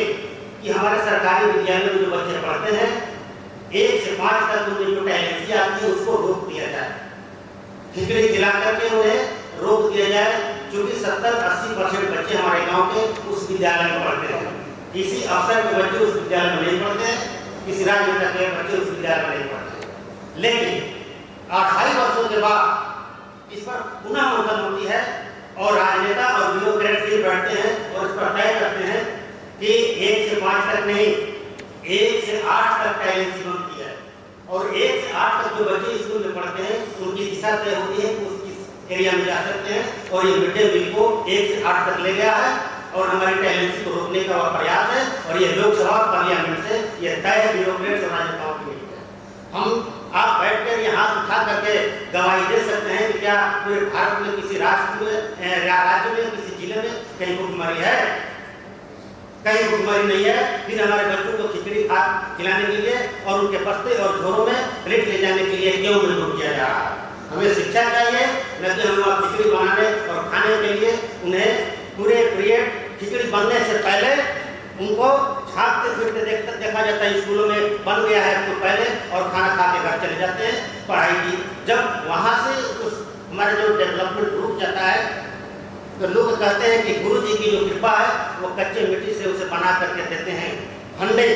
कि हमारे सरकारी विद्यालयों में जो बच्चे पढ़ते हैं 1 से 5 तक उनमें जो टैलेंसी आती है उसको रोक दिया जाए, खिचड़ी खिला करके उन्हें रोक दिया जाए, क्योंकि 70-80% बच्चे हमारे गांव के उस विद्यालय में पढ़ते हैं। किसी अफसर के बच्चे उस विद्यालय में नहीं पढ़ते, किसी राजनेता के बच्चे उस विद्यालय में नहीं पढ़ते। लेकिन 2.5 वर्षों के बाद इस पर पुनः मंथन होती है, और राजनेता और ब्यूरोक्रेट भी बैठते हैं और इस पर तय करते हैं कि 1 से 5 तक नहीं, 1 से 8 तक टैलेंसी बनती है, और 1 से 8 तक जो बच्चे स्कूल में पढ़ते हैं उनकी दिशा तय होती है कि उस एरिया में जा सकते हैं, और ये मिड डे मील को 1 से 8 तक ले गया है, और हमारी टैलेंसी को रोकने का वह प्रयास है, और ये लोकसभा पार्लियामेंट से ये तय है ब्यूरोक्रेट्स और राजनेताओं के लिए। हम आप बैठकर ये हाथ उठा करके गवाही दे सकते हैं कि क्या पूरे भारत में किसी राष्ट्र में, राज्य में, किसी जिले में कहीं भुखमरी है? कहीं भुखमरी नहीं है। फिर हमारे बच्चों को खिचड़ी खिलाने के लिए और उनके बस्ते और झोरों में प्लेट ले जाने के लिए क्यों मजबूर किया जा रहा है? हमें शिक्षा चाहिए, न कि हम खिचड़ी बनाने और खाने के लिए उन्हें पूरे पीरियड खिचड़ी बनने से पहले उनको झाँकते फिरते देखा जाता है स्कूलों में बन गया है तो पहले, और खाना खा के घर चले जाते हैं पढ़ाई की। जब वहाँ से हमारे जो डेवलपमेंट रुक जाता है तो लोग कहते हैं कि गुरु जी की जो कृपा है वो कच्चे मिट्टी से उसे बना करके देते हैं हंडे,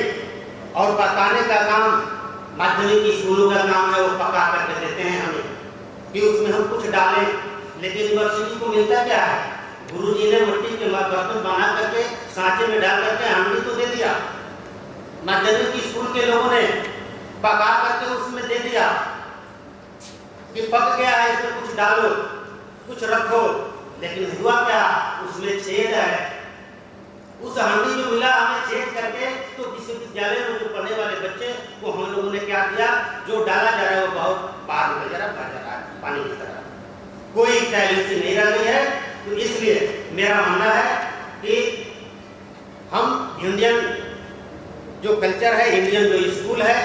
और पकाने का काम माध्यमिक स्कूलों का काम है, वो पका करके देते हैं हमें कि उसमें हम कुछ डालें। लेकिन यूनिवर्सिटी को मिलता क्या है? गुरु जी ने मिट्टी के बर्तन बना करके सांचे में डाल करके हांडी तो दे दिया, माध्यमिक स्कूल के लोगों ने पका करके उसमें दे दिया कि पक गया है, इसमें कुछ डालो, कुछ रखो, लेकिन हुआ क्या, उसमें छेद है। उस हांडी जो मिला हमें छेद करके, तो विश्वविद्यालय में जो पढ़ने वाले बच्चे को हम लोगों ने क्या किया, जो डाला जा रहा है वो बहुत बाहर निकल जा रहा है, बाहर जा रहा है पानी की तरह, कोई टैलेंसी नहीं रह गई है। तो इसलिए मेरा मानना है कि हम इंडियन जो कल्चर है, इंडियन जो स्कूल है,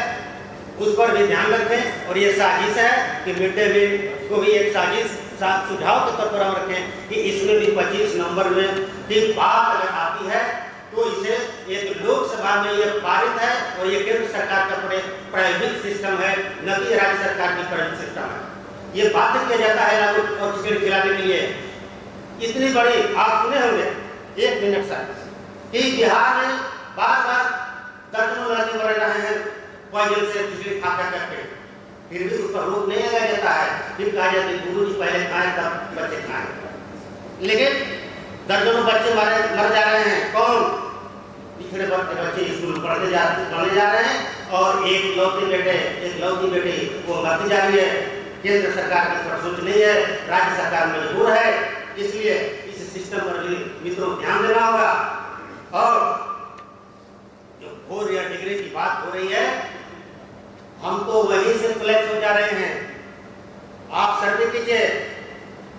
उस पर भी ध्यान रखें। और ये साजिश है कि मिड डे मील को भी एक साजिश सुझाव के तौर पर हम रखें कि इसमें भी 25 नंबर में की बात अगर आती है तो इसे एक लोकसभा में ये पारित है और ये केंद्र सरकार का प्रायोजित सिस्टम है, न कि राज्य सरकार की प्रायोजित सिस्टम है। ये बात किया जाता है लागू और क्रिकेट खिलाने के लिए। इतनी बड़ी आप सुने होंगे 1 मिनट सर कि बिहार में बार-बार दर्जनों लड़के मर रहे हैं पॉइजन से बिजली खा करके, फिर भी उस पर रोक नहीं लगाया जाता है। फिर कहा जाता है गुरु जी पहले खाएं तब बच्चे खाएं, लेकिन दर्जनों बच्चे मर जा रहे हैं। कौन? पिछड़े वर्ग के बच्चे स्कूल पढ़ने जा रहे हैं और एक लौती बेटी वो मरती जा रही है। केंद्र सरकार की तरफ सोच नहीं है, राज्य सरकार मजबूर है। इसलिए इस सिस्टम पर भी मित्रों ध्यान देना होगा। और जो 4 ईयर डिग्री की बात हो रही है, हम तो वहीं से फ्लैक्स हो जा रहे हैं। आप सर्वे कीजिए,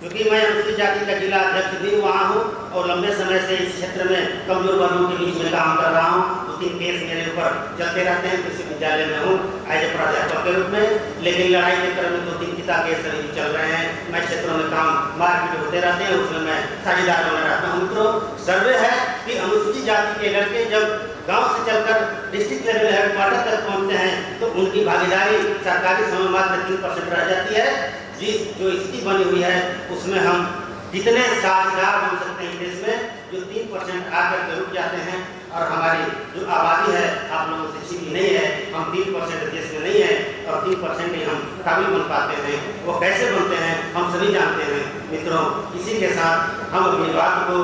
क्योंकि मैं अनुसूचित जाति का जिला अध्यक्ष भी वहाँ हूँ और लंबे समय से इस क्षेत्र में कमजोर वर्गों के बीच में काम कर रहा हूँ। 2-3 केस मेरे ऊपर चलते रहते हैं। कृषि विद्यालय में हूँ एज ए प्राध्यापक के रूप में, लेकिन लड़ाई के क्रम में 2-3 पिता केस अभी चल रहे हैं। मैं क्षेत्रों में काम मारपीट होते रहते हैं, उसमें मैं साझेदार बना रहता हूँ। मित्रों, सर्वे है कि अनुसूचित जाति के लड़के जब गांव से चलकर डिस्ट्रिक्ट लेवल हेडक्वार्टर तक पहुंचते हैं तो उनकी भागीदारी सरकारी समय मात्र 3% रह जाती है। जिस जो स्थिति बनी हुई है उसमें हम कितने साझेदार बन सकते हैं देश में, जो 3% आकर के रुक जाते हैं। और हमारी जो आबादी है आप लोगों से छिपी नहीं है, हम 3% देश में नहीं है और 3% ही हम काबिल बन पाते हैं। वो कैसे बनते हैं हम सभी जानते हैं। मित्रों, इसी के साथ हम अपनी बात को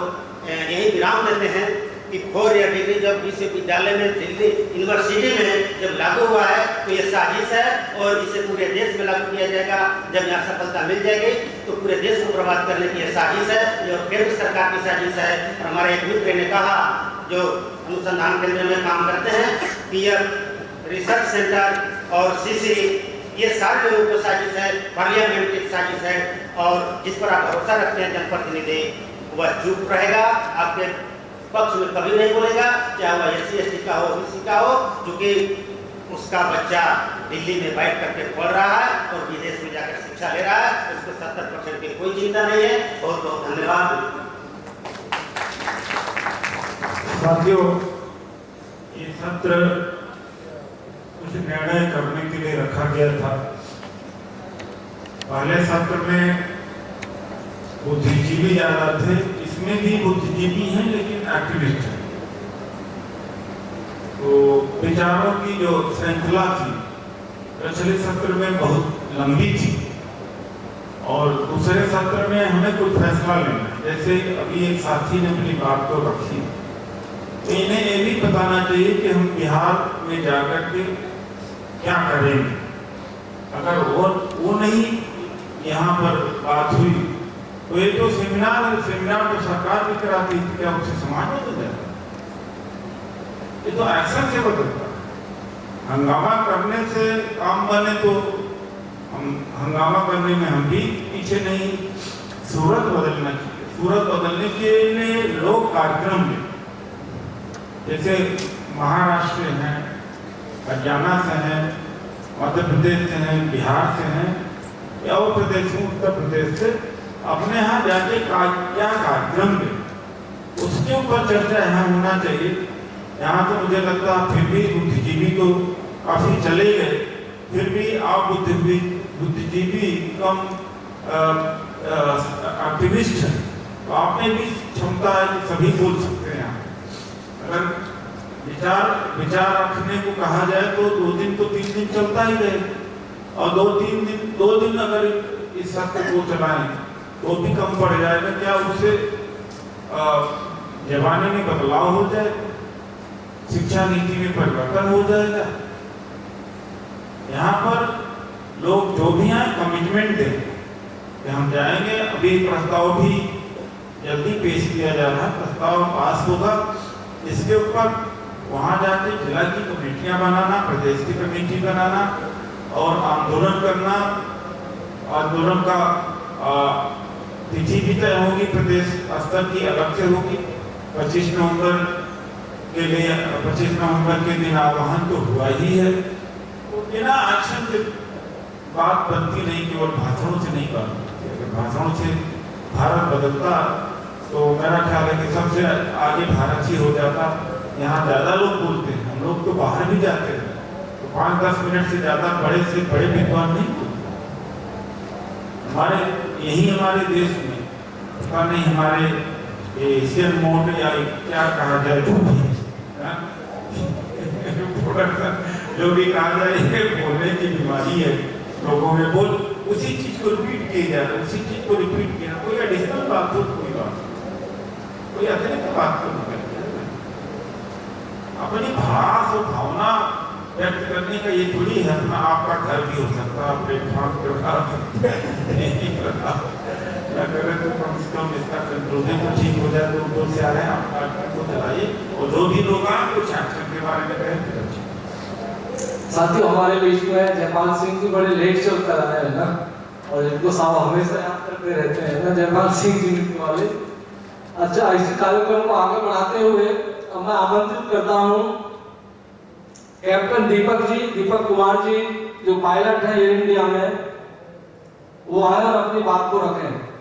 यही विराम देते हैं कि 4 ईयर डिग्री जब विश्वविद्यालय में दिल्ली यूनिवर्सिटी में जब लागू हुआ है तो ये साजिश है और इसे पूरे देश में लागू किया जाएगा। जब यहाँ सफलता मिल जाएगी तो पूरे देश को बर्बाद करने की यह साजिश है, ये केंद्र सरकार की साजिश है। और हमारे एक मित्र ने कहा जो अनुसंधान केंद्र में काम करते हैं, पीएम रिसर्च सेंटर और सीसी, ये सारे लोगों को साजिश है, पार्लियामेंट की साजिश है। और जिस पर आप भरोसा रखते हैं जनप्रतिनिधि, वह चुप रहेगा, आपके पक्ष में कभी नहीं बोलेगा, चाहे वह SC/ST का हो, OBC का हो, क्योंकि उसका बच्चा दिल्ली में बैठ करके पढ़ रहा है और विदेश में जाकर शिक्षा ले रहा है, उसको 70% की कोई चिंता नहीं है। बहुत बहुत धन्यवाद। साथियों, ये सत्र कुछ निर्णय करने के लिए रखा गया था। पहले सत्र में बुद्धिजीवी ज्यादा थे, इसमें भी बुद्धिजीवी हैं लेकिन एक्टिविस्ट हैं। तो विचारों की जो श्रृंखला थी पिछले सत्र में बहुत लंबी थी और दूसरे सत्र में हमें कुछ फैसला लेना है। जैसे अभी एक साथी ने अपनी बात तो रखी, तो इन्हें ये भी बताना चाहिए कि हम बिहार में जाकर के क्या करेंगे। अगर वो नहीं यहाँ पर बात हुई तो ये जो सेमिनार तो सरकार भी कराती थी, क्या उसे समाज बदल जाता? ये तो एक्शन से बदलता है। हंगामा करने से काम बने तो हम हंगामा करने में हम भी पीछे नहीं। सूरत बदलना चाहिए। सूरत बदलने के लिए लोग कार्यक्रम में, जैसे महाराष्ट्र हैं, हरियाणा से हैं, मध्य प्रदेश से हैं, बिहार से हैं या और प्रदेश में, उत्तर प्रदेश से, अपने यहाँ जाके क्या कार्यक्रम में उसके ऊपर चर्चा यहाँ होना चाहिए। यहाँ तो मुझे लगता है फिर भी बुद्धिजीवी तो काफी चले गए, फिर भी आप बुद्धिजीवी कम एक्टिविस्ट हैं, तो आप में भी क्षमता है कि सभी बोल सकते हैं। अगर विचार रखने को कहा जाए तो 2 दिन तो 3 दिन चलता ही रहे, और 2 दिन अगर इस सत्र को चलाएं तो भी कम पड़ जाएगा। क्या उससे जमाने में बदलाव हो जाएगा, शिक्षा नीति में परिवर्तन हो जाएगा। यहाँ पर लोग जो भी आए कमिटमेंट दें कि हम जाएंगे। अभी प्रस्ताव भी जल्दी पेश किया जा रहा है, प्रस्ताव पास होगा, इसके ऊपर वहाँ जाके जिला की कमेटियाँ बनाना, प्रदेश की कमेटी बनाना और आंदोलन करना। आंदोलन का तिथि भी तय होगी, प्रदेश स्तर की अलग से होगी। 25 नवंबर के लिए 25 नवंबर के दिन आह्वान तो हुआ ही है। तो बिना एक्शन से बात बनती नहीं, केवल भाषणों से नहीं बनती। अगर भाषणों से भारत बदलता तो मेरा ख्याल है कि सबसे आगे भारत ही हो जाता। यहाँ ज्यादा लोग बोलते हैं, हम लोग तो बाहर भी जाते हैं तो 5-10 मिनट से ज्यादा बड़े से बड़े विद्वान नहीं बोलते। हमारे यही हमारे देश में पता नहीं हमारे एशियन मोड या क्या कहा जाए जो भी कहा जाए, ये बोलने की बीमारी है लोगों में। बोल उसी चीज को रिपीट किया जा रहा है, उसी चीज को रिपीट किया। कोई एडिशनल बात हो, कोई बात कोई अतिरिक्त बात तो नहीं करती। अपनी भाष और भावना व्यक्त करने का ये थोड़ी है अपना आपका घर भी हो सकता है, प्लेटफॉर्म पे तो कम से कम इसका कंट्रोलिंग तो ठीक हो जाए। तो दूर से आ रहे हैं, आप को चलाइए और जो भी लोग आए कुछ एक्शन के बारे में कहें। साथियों, हमारे बीच में जयपाल सिंह जी बड़े लेट से उत्तर आ रहे हैं ना, और इनको साहब हमेशा याद करते रहते हैं ना, जयपाल सिंह जी वाले। अच्छा, इस कार्यक्रम को आगे बढ़ाते हुए मैं आमंत्रित करता हूं कैप्टन दीपक कुमार जी, जो पायलट है एयर इंडिया में, वो आए और अपनी बात को रखें।